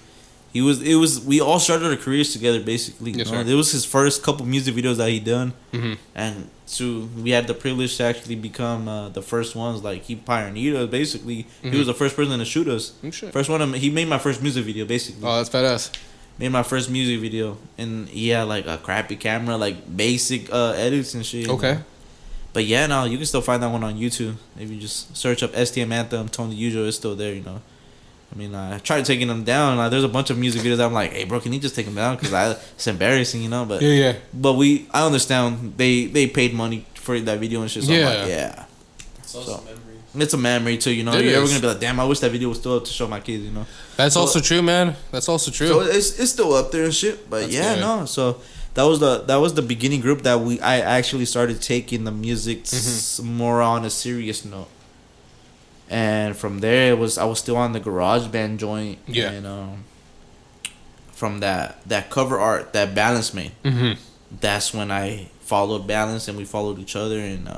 was. We all started our careers together basically. Yes, It was his first couple music videos that he done, and so we had the privilege to actually become the first ones. Like he pioneered us basically. He was the first person to shoot us. First one. He made my first music video basically. Oh, that's badass. Made my first music video, and he had like a crappy camera, like basic edits and shit. Okay. But yeah, no, you can still find that one on YouTube. If you just search up STM Anthem, ToneDaUzual, it's still there, I mean, I tried taking them down. There's a bunch of music videos that I'm like, hey, bro, can you just take them down? Because it's embarrassing, But yeah. But I understand they paid money for that video and shit. So I'm like, yeah. It's also a memory. It's a memory too, You're ever gonna be like, damn, I wish that video was still up to show my kids, That's also true, man. That's also true. So it's still up there and shit. But That's good. So that was the beginning group that I actually started taking the music more on a serious note. And from there I was still on the GarageBand joint. Yeah. And from that cover art that Balance made, that's when I followed Balance and we followed each other, and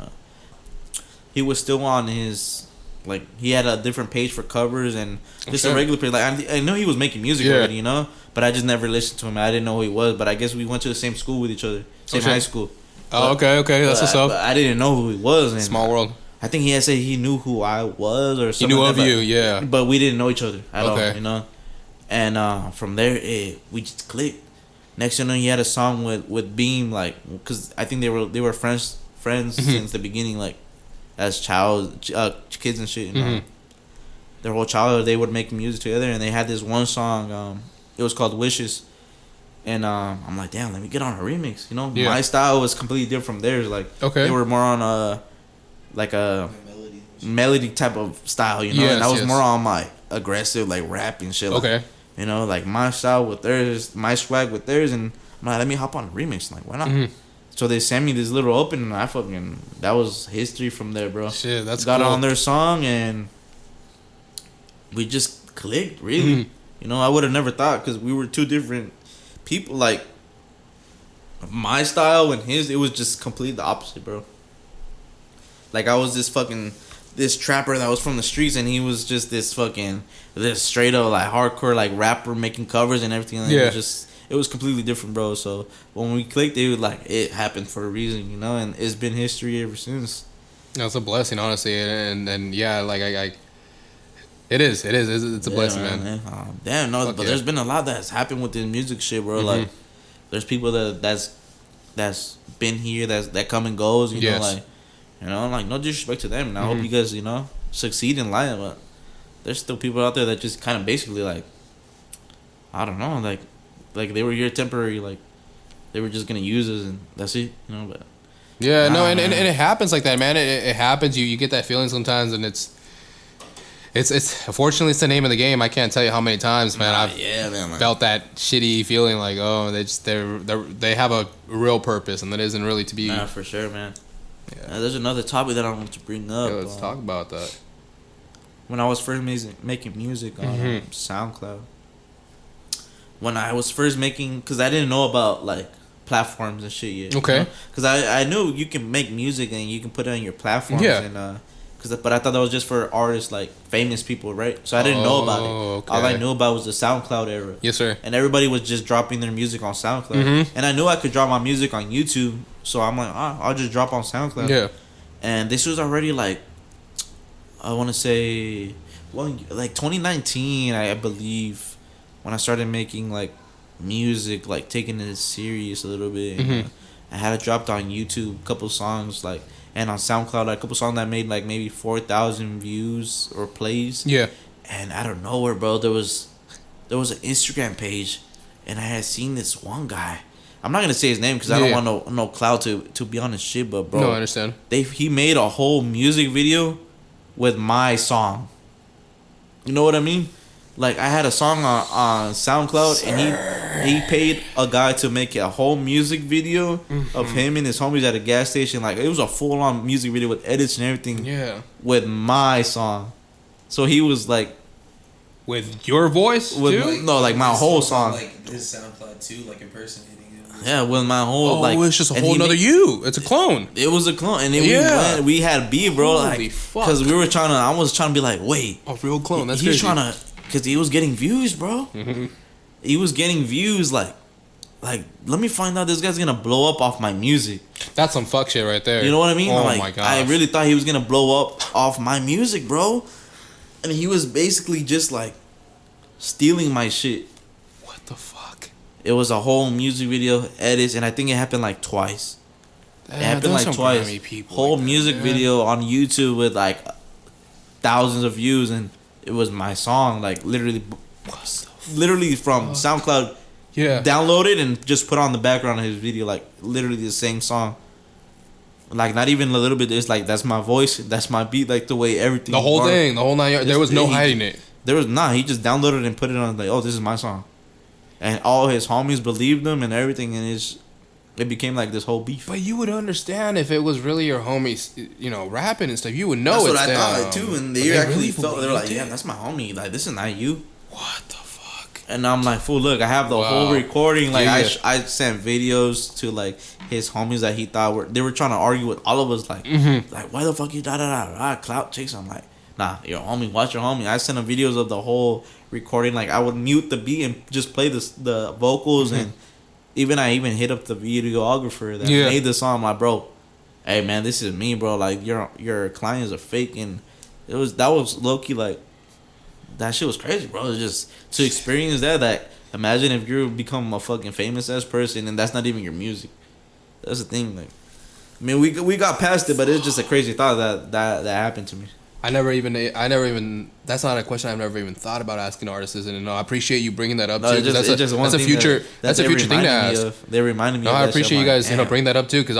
he was still on his, like, he had a different page for covers and just a regular page. Like I know he was making music already, but I just never listened to him. I didn't know who he was, but I guess we went to the same school with each other, same high school. Oh, okay, that's what's up. But I didn't know who he was. And small world. I think he had said he knew who I was or something. He knew like of that, you, yeah. But we didn't know each other at all, Okay. And from there, we just clicked. Next thing you know, he had a song with Beam, like, because I think they were friends since the beginning, like, as kids and shit. Their whole childhood, they would make music together, and they had this one song. It was called Wishes, and I'm like, damn, let me get on a remix. Yeah. My style was completely different from theirs. Like, they were more on a melody type of style, and I was more on my aggressive, like, rap and shit. Okay. Like, like my style with theirs, my swag with theirs, and I'm like, let me hop on a remix. Like, why not? So they sent me this little open, and that was history from there, bro. Shit, that's got cool. on their song, and we just clicked, really. I would have never thought, because we were two different people. Like, my style and his, it was just completely the opposite, bro. Like, I was this trapper that was from the streets, and he was just this straight up, like, hardcore, like, rapper making covers and everything. Like, it was completely different, bro. So when we clicked, it happened for a reason, and it's been history ever since. It's a blessing, honestly, and yeah, like it is. It's a blessing, man. Damn, no, but there's been a lot that's happened with this music shit, bro. Like, there's people that's been here, that come and goes, you know, like, like, no disrespect to them, and I hope you guys, succeed in life, but there's still people out there that just kind of basically, like, I don't know, like they were here temporary, like, they were just gonna use us and that's it, but yeah, no, and it happens like that, man. It happens. You get that feeling sometimes, and it's unfortunately, it's the name of the game. I can't tell you how many times, man, I've felt that shitty feeling, like, oh, they have a real purpose, and that isn't really to be. Nah, for sure, man. Yeah. There's another topic that I want to bring up. Yeah, let's talk about that. When I was first making music on SoundCloud, when I was first making, because I didn't know about, like, platforms and shit yet. Okay. Because I knew you can make music and you can put it on your platforms. Yeah. And but I thought that was just for artists like famous people, right? So I didn't know about it. Okay. All I knew about was the SoundCloud era. Yes, sir. And everybody was just dropping their music on SoundCloud. Mm-hmm. And I knew I could drop my music on YouTube, so I'm like, I'll just drop on SoundCloud. Yeah. And this was already like, I want to say, well, like 2019, I believe, when I started making like music, like taking it serious a little bit. Mm-hmm. I had it dropped on YouTube, a couple songs like, and on SoundCloud, like, a couple songs that made like maybe 4,000 views or plays. Yeah. And out of nowhere, bro, there was an Instagram page, and I had seen this one guy. I'm not gonna say his name because I don't want no clout to be on his shit, but bro, No, I understand. he made a whole music video with my song. You know what I mean? Like, I had a song on SoundCloud, and he paid a guy to make a whole music video of him and his homies at a gas station. Like, it was a full on music video with edits and everything. Yeah. With my song. So he was like, with your voice too? no, like my whole song. Like this SoundCloud too, like impersonating him. Yeah, with my whole it's just a whole nother you. It's a clone. It was a clone, and we had beef, bro. Holy fuck. Because I was trying to be like, wait, A real clone. That's he's crazy. trying to, because he was getting views, bro. Mm-hmm. He was getting views, like, let me find out this guy's gonna blow up off my music. That's some fuck shit right there. You know what I mean? Oh Like, my god. I really thought he was gonna blow up off my music, bro. And he was basically just like stealing my shit. What the fuck? It was a whole music video, edits, and I think it happened like twice. It happened like twice. Whole music video on YouTube with like thousands of views, and it was my song, like literally from SoundCloud. Yeah. Downloaded and just put on the background of his video, like literally the same song. Like, not even a little bit. It's like, that's my voice, that's my beat, like the way everything. The whole thing, the whole 9 yards. There was no hiding it. There was not. He just downloaded and put it on, like, oh, this is my song, and all his homies believed him and everything, and it became like this whole beef. But you would understand if it was really your homies, rapping and stuff. You would know That's it's what I them. thought too, and But they actually really felt, they were like, believed yeah, it? that's my homie. Like, this is not you. What the fuck? And I'm like, fool, look, I have the whole recording. Like, Yeah. I sent videos to like his homies that he thought they were trying to argue with all of us. Like, like, why the fuck you clout chase? I'm like, nah, your homie, watch your homie. I sent him videos of the whole recording. Like, I would mute the beat and just play the vocals, and I even hit up the videographer that made the song. I'm like, bro, hey man, this is me, bro. Like, your client is a fake, and that was low key, like, that shit was crazy, bro. It's just to experience that. Like, imagine if you become a fucking famous ass person and that's not even your music. That's the thing. Like, I mean, we got past it, but it's just a crazy thought that happened to me. I never even. That's not a question I've never even thought about asking artists. And I appreciate you bringing that up too. That's a future thing to ask. They reminded me. No, of I that appreciate shit. you guys, Damn. bring that up too, because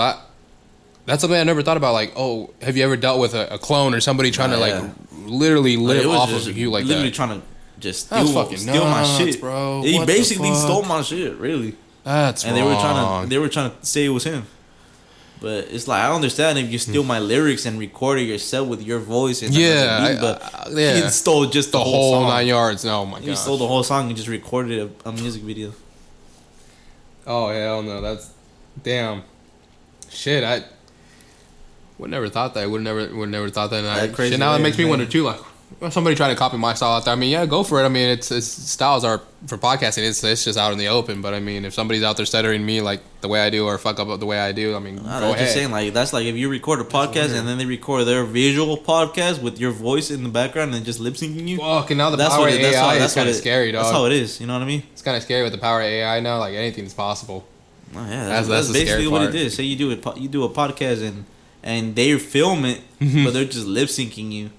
that's something I never thought about. Like, oh, have you ever dealt with a clone or somebody trying to literally live off of you like literally that? trying to just That's steal fucking my nuts, shit, bro. He What the basically fuck? stole my shit, really. That's and wrong. they were trying to say it was him. But it's like, I understand if you steal my lyrics and record it yourself with your voice and but he stole just the whole song. 9 yards. Oh my god, He stole the whole song and just recorded a music video. Oh hell no, that's damn shit. I would never thought that. Would never thought that. And crazy shit, now it way, makes me man. wonder too. Like, somebody trying to copy my style out there. I mean, yeah, go for it. I mean, it's styles are for podcasting. It's just out in the open. But I mean, if somebody's out there stuttering me like the way I do or fuck up the way I do, I mean, go I'm ahead. just saying, like, that's like if you record a podcast and then they record their visual podcast with your voice in the background and just lip syncing you. Fuck, and now the That's power what of it- that's how- AI that's is kind what of it- scary, dog. That's how it is. You know what I mean? It's kind of scary with the power of AI now. Like, anything's possible. Oh, yeah, That's that's the scary basically what part. it is. Say you do a podcast and they film it, but they're just lip syncing you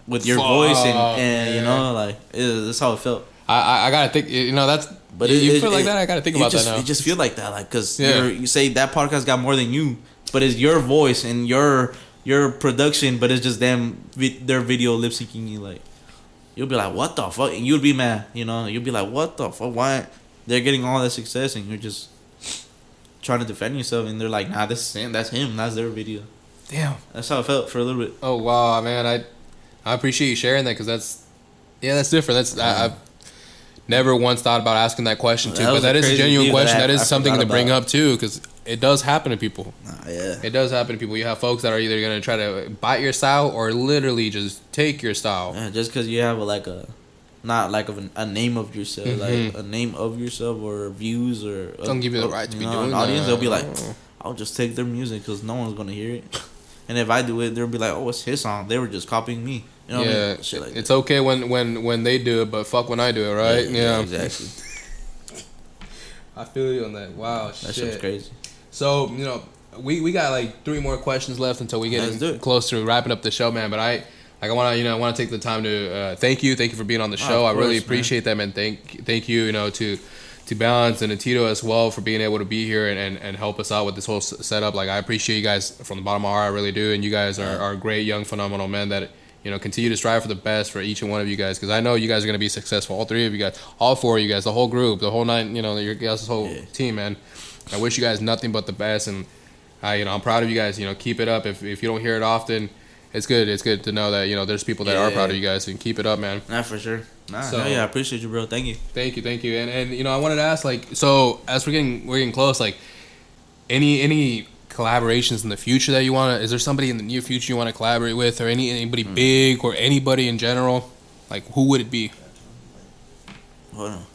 with your voice and you know, like, that's how it felt. I gotta think. That's. But you feel like that? I gotta think about that now. You just feel like that, like, because Yeah. you say that podcast got more than you, but it's your voice and your production, but it's just them their video lip syncing you. Like, you'll be like, what the fuck, and you'll be mad. You'll be like, what the fuck? Why they're getting all that success and you're just trying to defend yourself, and they're like, nah, that's him. That's their video. Damn. That's how it felt for a little bit. Oh wow, man! I appreciate you sharing that because that's different. That's I never once thought about asking that question too. That But was that a is a crazy genuine deal question. that That is I something forgot to bring about. up too, because it does happen to people. Yeah. It does happen to people. You have folks that are either gonna try to bite your style or literally just take your style. Yeah, just because you have not like a name of yourself, like a name of yourself or views or Don't give you the right to be doing an audience. that. They'll be like, I'll just take their music because no one's gonna hear it. And if I do it, they'll be like, oh, it's his song. They were just copying me. You know what I mean? Shit like it's okay when they do it, but fuck when I do it, right? Yeah, exactly. I feel you on that. Wow, That shit. shit's crazy. So we got like 3 more questions left until we Let's do get it. close to wrapping up the show, man. But I want to take the time to thank you for being on the Oh, show. of I really course, appreciate that, man. Thank you, to Balance and to Tito as well for being able to be here and help us out with this whole setup. Like, I appreciate you guys from the bottom of my heart. I really do. And you guys are great, young, phenomenal men that, continue to strive for the best for each and one of you guys. Because I know you guys are going to be successful. All 3 of you guys, all 4 of you guys, the whole group, the whole 9, your guys' whole team, man. I wish you guys nothing but the best. And, I'm proud of you guys. Keep it up. If you don't hear it often, it's good. It's good to know that, there's people that are proud of you guys. And keep it up, man. Nah, for sure. So- I appreciate you, bro. Thank you. Thank you. And I wanted to ask, like, so as we're getting close, like, any collaborations in the future that you want to, is there somebody in the near future you want to collaborate with, or anybody big, or anybody in general? Like, who would it be? Hold on.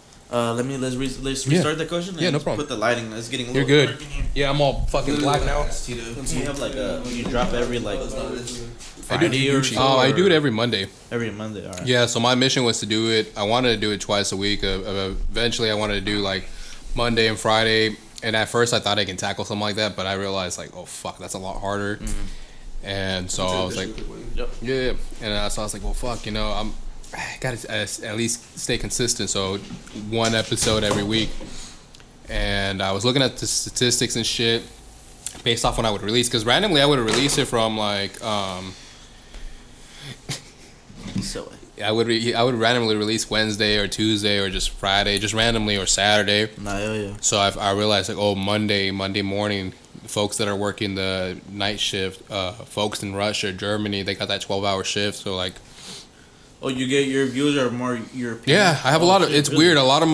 Let's restart the question. Yeah, and no problem. Put the lighting. It's getting a You're little good. dark in here. Yeah, I'm all fucking black now. So you have you drop every I do Friday or so, I do it or every Monday. every Monday. All right. Yeah, so my mission was to do it. I wanted to do it twice a week. Eventually, I wanted to do like Monday and Friday. And at first, I thought I can tackle something like that, but I realized like, oh fuck, that's a lot harder. And so I was like, yeah. And so I was like, well, fuck, I gotta at least stay consistent. So 1 episode every week. And I was looking at the statistics and shit based off when I would release, because randomly I would release it from like So I would randomly release Wednesday or Tuesday or just Friday, just randomly, or Saturday. yeah. So I realized like, oh, Monday morning, folks that are working the night shift, folks in Russia, Germany, they got that 12-hour shift. So like, Oh, you get your views are more European. yeah, I have a lot of. shit, It's really? weird. A lot of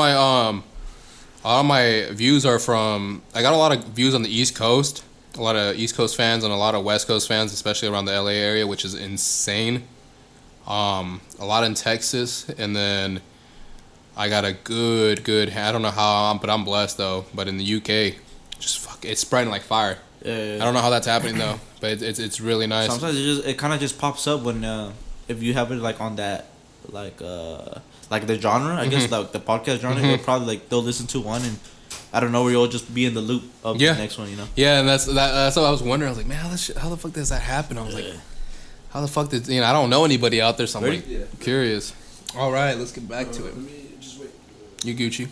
my views are from. I got a lot of views on the East Coast. A lot of East Coast fans and a lot of West Coast fans, especially around the LA area, which is insane. A lot in Texas, and then I got a good. I don't know how, but I'm blessed though. But in the UK, it's spreading like fire. Yeah. I don't know how that's happening though, but it's really nice. Sometimes it kind of just pops up when if you have it like on that like the genre, I guess like the podcast genre, they'll listen to one and I don't know where you'll just be in the loop of the next one, Yeah, and that's what I was wondering. I was like, man, how the fuck does that happen? I was like, how the fuck did I don't know anybody out there, so I'm Ready? like curious. All right, let's get back to it. Let me just wait. You Gucci.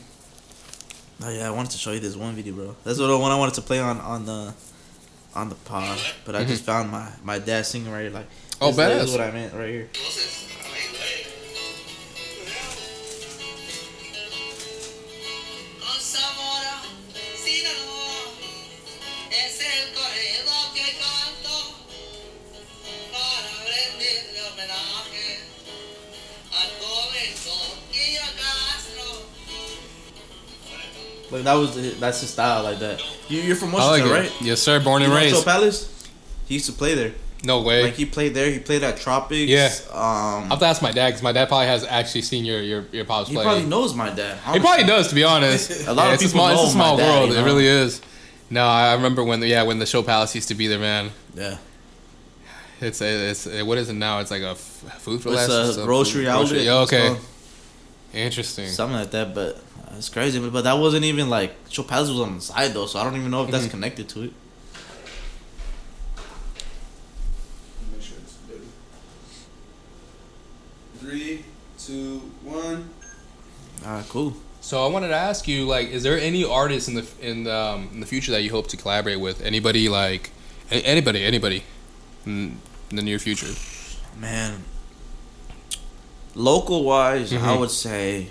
Oh yeah, I wanted to show you this one video, bro. That's the one I wanted to play on the pod, but I just found my dad singing right here, like. Oh, This badass. is what I meant right here. Con Zamora, Sinaloa, es el corrido que canto para rendirle homenaje al joven Coquillo Castro. Like that's his style, like that. You're from I like Washington, it. right? Yes, sir. Born and You know raised. Show Palace? He used to play there. No way. Like he played there. He played at Tropics. Yeah. Um, I'll have to ask my dad, because my dad probably has actually seen your pops he play. probably knows my dad. He probably does, to be honest. A lot of it's people it's know a small my dad, world. you know? It really is. No, I remember when the show Palace used to be there, man. Yeah. It's what is it now? It's like a food for It's less. a grocery outlet. Yeah, okay. So, Interesting. something like that, but it's crazy. But that wasn't even like Show Palace was on the side though, so I don't even know if that's connected to it. Make sure it's good. 3, 2, 1. Alright, cool. So I wanted to ask you, like, is there any artists in the future that you hope to collaborate with? Anybody like anybody in the near future? Man, local wise, I would say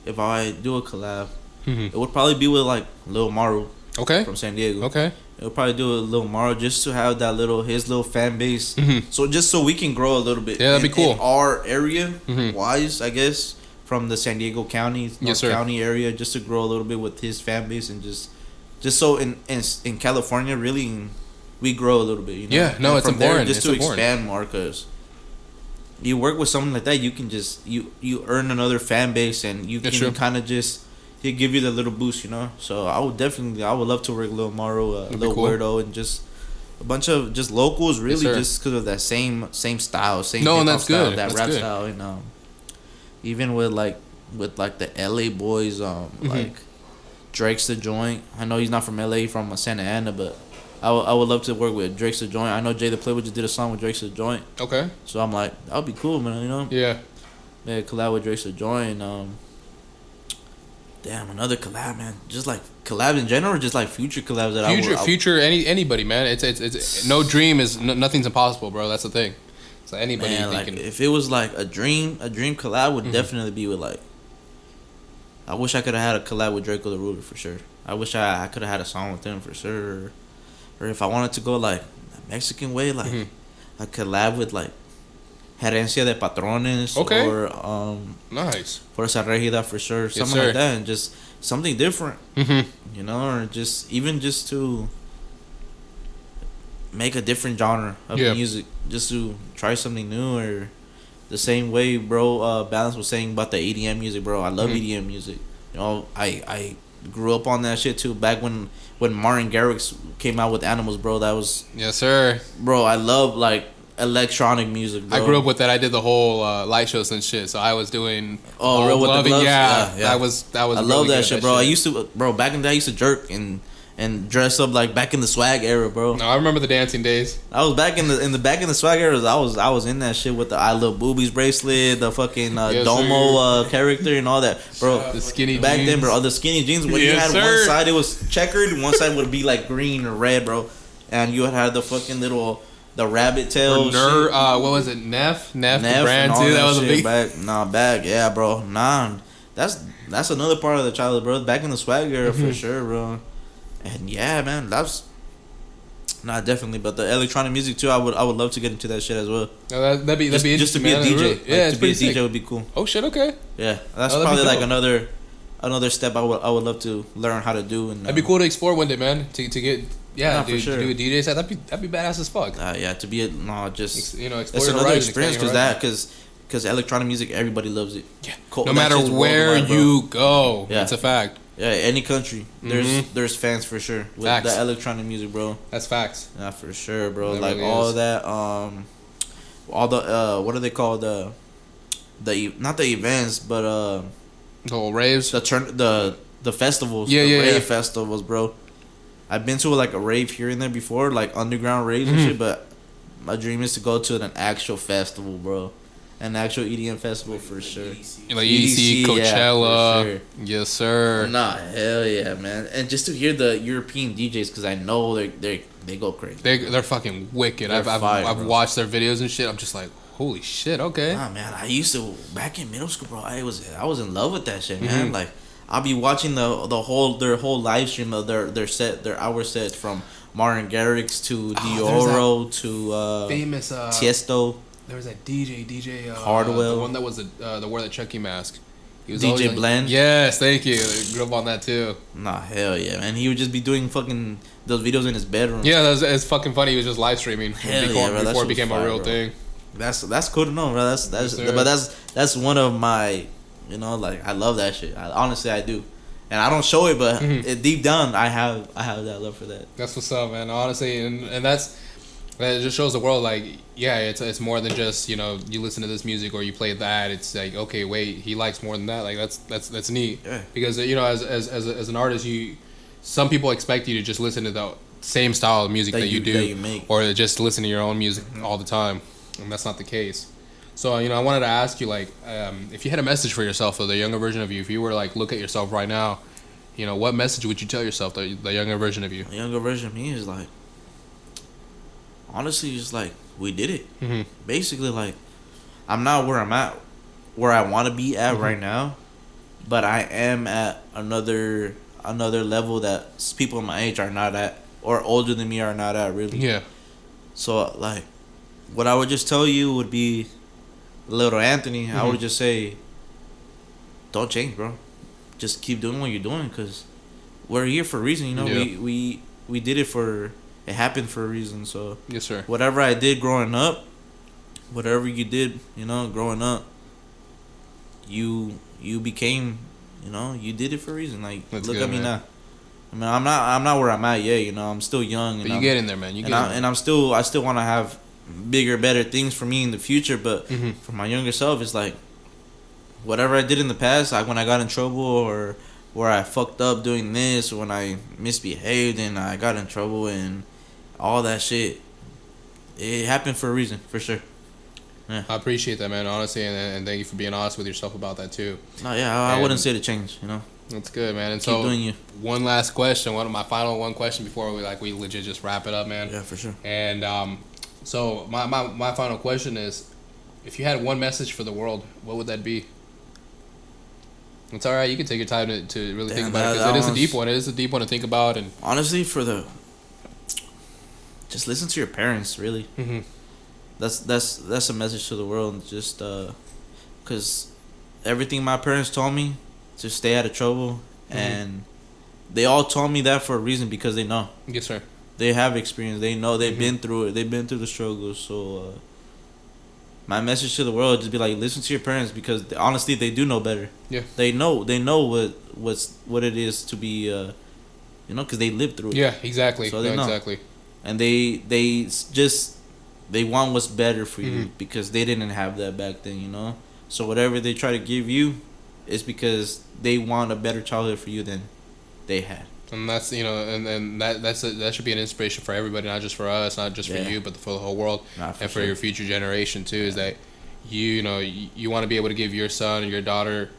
if I do a collab, it would probably be with like Lil Maru Okay. from San Diego. Okay. It would probably do a Lil Maru just to have that his little fan base. So just so we can grow a little bit. Yeah, that'd be cool. In our area wise, I guess. from the San Diego County, North sir. County area, just to grow a little bit with his fan base and just so in California, really, we grow a little bit. You know? Yeah, no, And it's from there, important. just It's to important. expand more, cause you work with someone like that, you can just you earn another fan base, and you That's true. can kind of just he give you the little boost, you know. So I would love to work Lil Mauro, That'd be Lil cool. Weirdo, and just a bunch of just locals, really, sir. just because of that same style, same No, and hip-hop that's style, good. that That's rap good. style, and even with the LA boys, Mm-hmm. like Drake's the Joint. I know he's not from LA, he's from Santa Ana, but I would love to work with Drake's the Joint. I know Jay the Playboy just did a song with Drake's the Joint, Okay. so I'm like, that would be cool, man. You know, Yeah. yeah, collab with Drake's the Joint. Damn, another collab, man. Just like collabs in general, or just like future collabs that Future, anybody, man. It's no dream is nothing's impossible, bro. That's the thing. So anybody Man, like thinking. if it was like a dream collab would Mhm. definitely be with like. I wish I could have had a collab with Draco the Ruler for sure. I wish I could have had a song with him for sure, or if I wanted to go like a Mexican way, like Mhm. a collab with like Herencia de Patrones, Okay. or Nice. Fuerza Regida for sure, something sir. like that, and just something different, Mm-hmm. you know, or just to make a different genre of Yeah. music, just to try something new, or the same way, bro. Balance was saying about the EDM music, bro. I love Mhm. EDM music. You know, I grew up on that shit too. Back when Martin Garrix came out with Animals, bro. That was, Yes, sir. bro. I love like electronic music, bro. I grew up with that. I did the whole light shows and shit. So I was doing. Oh, real with the loving, gloves? yeah, Yeah. That was. I really love that good, shit, bro. I used to, bro. Back in the day, I used to jerk and dress up like back in the swag era, bro. No, I remember the dancing days. I was back in the swag era. I was in that shit with the I Love Boobies bracelet, the fucking Yes, Domo character and all that, bro. The skinny Back jeans. then, bro, the skinny jeans. When you Yes, had sir. one side, it was checkered. One side would be like green or red, bro. And you had the fucking the rabbit tail. Or shit. what was it? Neff, the Neff brand and all too. That was a shit big. back, yeah, bro. Nah, that's another part of the childhood, bro. Back in the swag era for Mhm. sure, bro. And yeah, man, that's not definitely, but the electronic music too. I would love to get into that shit as well. No, that'd be Just to be a interesting, DJ, man. like, Yeah, it's to be a pretty DJ sick. would be cool. Oh shit. Okay. Yeah, that's Oh, that'd be probably like dope. another step I would love to learn how to do. And That'd be cool to explore one day, man. To get Nah, for dude, sure. to do a DJ set. That'd be badass as fuck. Yeah, to be just You know, explore it's your another horizon, experience expand your horizon. because electronic music, everybody loves it. Yeah. Cool. No That matter shit's where worldwide, bro. you go, Yeah. it's a fact. Yeah, any country. Mhm. There's fans for sure with Facts. the electronic music, bro. That's facts. Yeah, for sure, bro. That Like really all is. that all the what are they called, not the events, but The whole raves. the festivals, Yeah, the yeah, rave yeah. festivals, bro. I've been to like a rave here and there before, like underground raves and Mhm. shit, but my dream is to go to an actual festival, bro. An actual EDM festival for sure. Like EDC, yeah, Coachella. for sure. Yes, sir. Nah, hell yeah, man. And just to hear the European DJs, because I know they go crazy. They're fucking wicked. They're I've fire, I've bro. watched their videos and shit. I'm just like, holy shit. Okay. Nah, man, I used to back in middle school, bro. I was in love with that shit, man. Mhm. Like I'll be watching their whole live stream of their hour sets from Martin Garrix to Dioro to Famous. Tiesto. There was that DJ. Hardwell. The one that was the wore the Chucky mask. He was DJ always like- Blend? Yes, thank you. I grew up on that too. Nah, hell yeah, man. He would just be doing fucking those videos in his bedroom. Yeah, it's fucking funny. He was just live streaming Hell before, yeah, bro, that before shit it became was a fire, real bro. thing. That's cool to know, bro. Yes, sir. But that's one of my, like I love that shit. Honestly, I do, and I don't show it, but Mhm. deep down, I have that love for that. That's what's up, man. Honestly, and that just shows the world like, yeah, it's more than just, you know, you listen to this music or you play that. It's like, okay, wait, he likes more than that. Like that's neat. Yeah. Because, you know, as an artist, some people expect you to just listen to the same style of music that you do, that you make. or to just listen to your own music all the time, and that's not the case. So, you know, I wanted to ask you, like, if you had a message for yourself, or the younger version of you, if you were like look at yourself right now, you know, what message would you tell yourself, the younger version of you? The younger version of me is like, honestly, just like we did it. Mm-hmm. Basically, like I'm not where I'm at, where I want to be at right now, but I am at another level that people my age are not at, or older than me are not at, really. Yeah. So like, what I would just tell you would be, little Anthony, I would just say, don't change, bro. Just keep doing what you're doing, cause we're here for a reason. You know, Yeah. we did it for it happened for a reason. So Yes, sir. whatever I did growing up, whatever you did, you know, growing up, you became, you know, you did it for a reason. Like That's look good, at me man. now. I mean, I'm not where I'm at yet. You know, I'm still young. But And you get in there, man. You get in there. and I still want to have bigger, better things for me in the future. But Mhm. for my younger self, it's like whatever I did in the past, like when I got in trouble or where I fucked up doing this, or when I misbehaved and I got in trouble and all that shit, it happened for a reason, for sure. I appreciate that, man, honestly, and thank you for being honest with yourself about that too. No, yeah, I And- wouldn't say to change. You know, That's good, man. And keep so, doing you. one last question, one question before we legit just wrap it up, man. Yeah, for sure. And so my final question is, if you had one message for the world, what would that be? It's all right. You can take your time to really think Damn, about it, that because it is a one's- deep one. It is a deep one to think about, and Honestly, just listen to your parents. Really, Mhm. that's a message to the world. Just cause everything my parents told me to stay out of trouble, and they all told me that for a reason, because they know. yes, sir. They have experience. They know they've Mhm. been through it. They've been through the struggles. So, my message to the world just be like, listen to your parents, because honestly, they do know better. Yeah. They know what it is to be, you know, because they lived through it. Yeah, exactly. So they Yeah, know. exactly. And they want what's better for you, Mhm. because they didn't have that back then. You know. So whatever they try to give you, is because they want a better childhood for you than they had. And that's, you know, and that should be an inspiration for everybody, not just for us, not just for Yeah. you, but for the whole world, Nah, for and for sure. your future generation too. Is that you know you want to be able to give your son or your daughter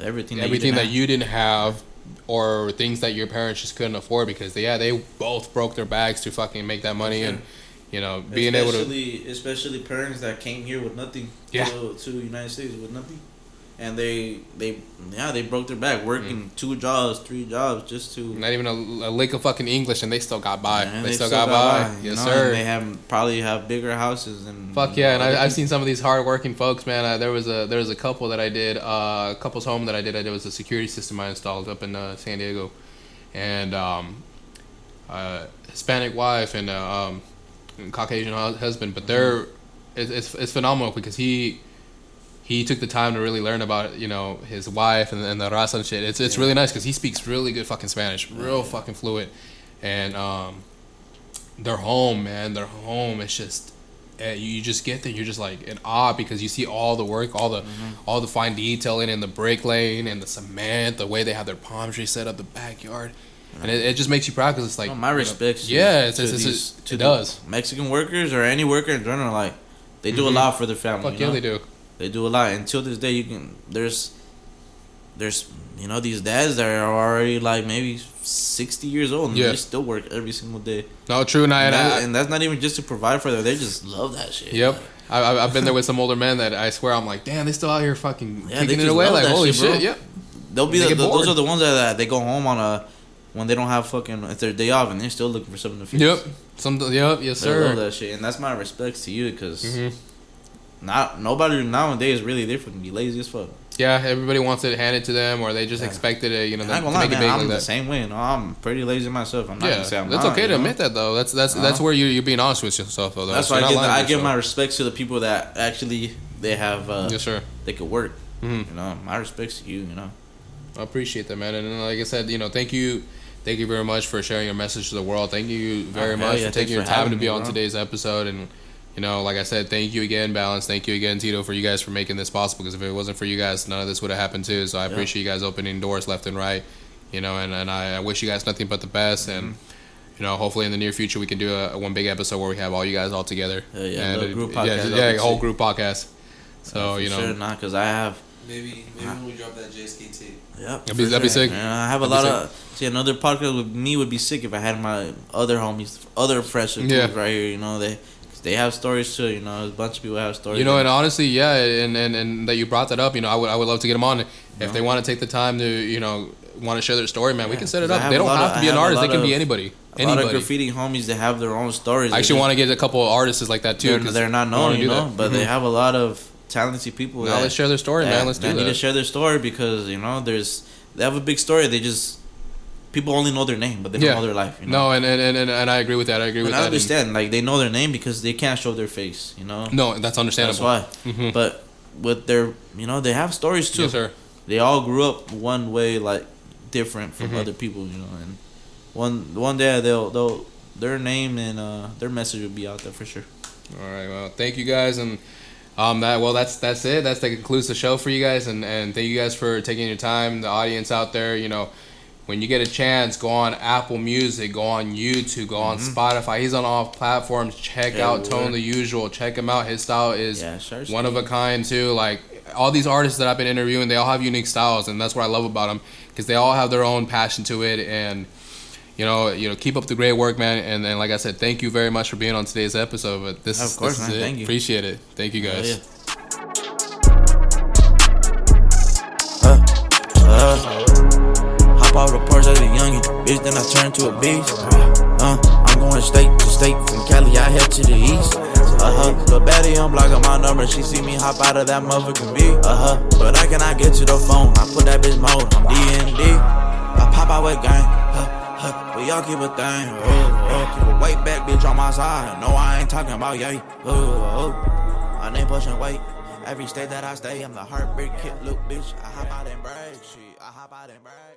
Everything that you didn't have, or things that your parents just couldn't afford, because they both broke their backs to fucking make that money, and you know being able to especially parents that came here with nothing. Yeah. To United States with nothing, and they broke their back working 2 jobs, 3 jobs just to. not even a lick of fucking English, and they still got by. And They still got by. you Yes, know, sir. and they probably have bigger houses and. Fuck yeah, and I've seen some of these hardworking folks, man. There was a couple that I did, couple's home that I did. It was a security system I installed up in San Diego, and Hispanic wife and Caucasian husband. But it's phenomenal, because he took the time to really learn about, you know, his wife and the raza and shit. It's really nice, because he speaks really good fucking Spanish, real fucking fluent, and their home, man, it's just. You just get there, you're just like in awe, because you see all the work, all the fine detailing in the brick lane and the cement, the way they have their palm trees set up, the backyard, and it just makes you proud, because it's like, Oh, my respects. yeah, to it the does. Mexican workers or any worker in general, like they do a lot for their family. Fuck you yeah, know? they do. They do a lot. Until this day, you can. There's, you know, these dads that are already like maybe 60 years old, and Yeah. they still work every single day. No, true, and And that's not even just to provide for them. They just love that shit. yep. I've been there with some older men that I swear I'm like, damn, they still out here fucking Yeah, they kicking it just away, love like, that holy shit, bro. shit, yep. They'll be They get those bored. are the ones that they go home on when they don't have fucking, it's their day off, and they're still looking for something to fix. Yep. Yes, They love sir. that shit, and that's my respects to you, because Mhm. nobody nowadays really, they're fucking be lazy as fuck. Yeah, everybody wants it handed to them, or they just expected it, you know, I'm to not gonna make lie, it man, big I'm like the that. same way. You know, I'm pretty lazy myself. I'm not Yeah, gonna say I'm that's not, okay you to know? admit that, though. That's where you're being honest with yourself, though. That's So why you're not lying to I give yourself. my respects to the people that actually they have. Yes, sir. They could work. Mhm. You know, my respects to you. You know. I appreciate that, man. And like I said, you know, thank you very much for sharing your message to the world. Thank you very hell much yeah, for thanks taking your for time having to be me, on bro. today's episode. And you know, like I said, thank you again, Balance. Thank you again, Tito, for you guys for making this possible. Because if it wasn't for you guys, none of this would have happened too. So I appreciate you guys opening doors left and right. You know, and I wish you guys nothing but the best. Mm-hmm. And you know, hopefully in the near future we can do a one big episode where we have all you guys all together. Hell yeah, and little group yeah, podcast, yeah, I'll a whole see. group podcast. So you know, sure, not because I have. Maybe when we drop that JSK tape. Yep, That'd be sick. Yeah, I have a That'd lot be of. See, another podcast with me would be sick if I had my other homies, other fresh Yeah. right here. You know, they have stories too. You know, a bunch of people have stories. you know, and honestly, yeah, and that you brought that up. You know, I would love to get them on if they want to take the time to, you know, want to share their story, man. We can set it 'cause I up. have They a don't lot have of- to be I an have a artist. They lot can be of- anybody. a lot of Anybody. graffiti homies that have their own stories. I actually want to get a couple of artists like that too. They're not I known, wanna you do know, that. but they have a lot of talented people. Now let's share their story, man. Let's do that. Need to that. share their story because they have a big story. People only know their name, but they don't know their life. No, and I agree with that. I agree with that. I understand. Like they know their name because they can't show their face. No, that's understandable. That's why. But with their, they have stories too. Yes, sir. They all grew up one way, like different from other people. And one day they'll their name and their message will be out there for sure. All right. Well, thank you guys, and that's it. That concludes the show for you guys, and thank you guys for taking your time. The audience out there, when you get a chance, go on Apple Music, go on YouTube, go on Spotify. He's on all platforms. Check out ToneDaUzual. Check him out. His style is one of a kind too. Like all these artists that I've been interviewing, they all have unique styles, and that's what I love about them because they all have their own passion to it. And keep up the great work, man. And like I said, thank you very much for being on today's episode. But this is it. Thank you. Appreciate it. Thank you guys. Hop out the Porsche as a youngin', bitch, then I turn to a beast. I'm going state to state, from Cali I head to the east. The baddie on blocking my number, she see me hop out of that motherfucking V. But I cannot get to the phone, I put that bitch mode, I'm DND. I pop out with gang, but y'all keep a thing. Keep a weight back, bitch, on my side. No, I ain't talking about yay. I ain't pushing weight. Every state that I stay, I'm the heartbreak kid, look, bitch. I hop out and brag, shit. I hop out and brag.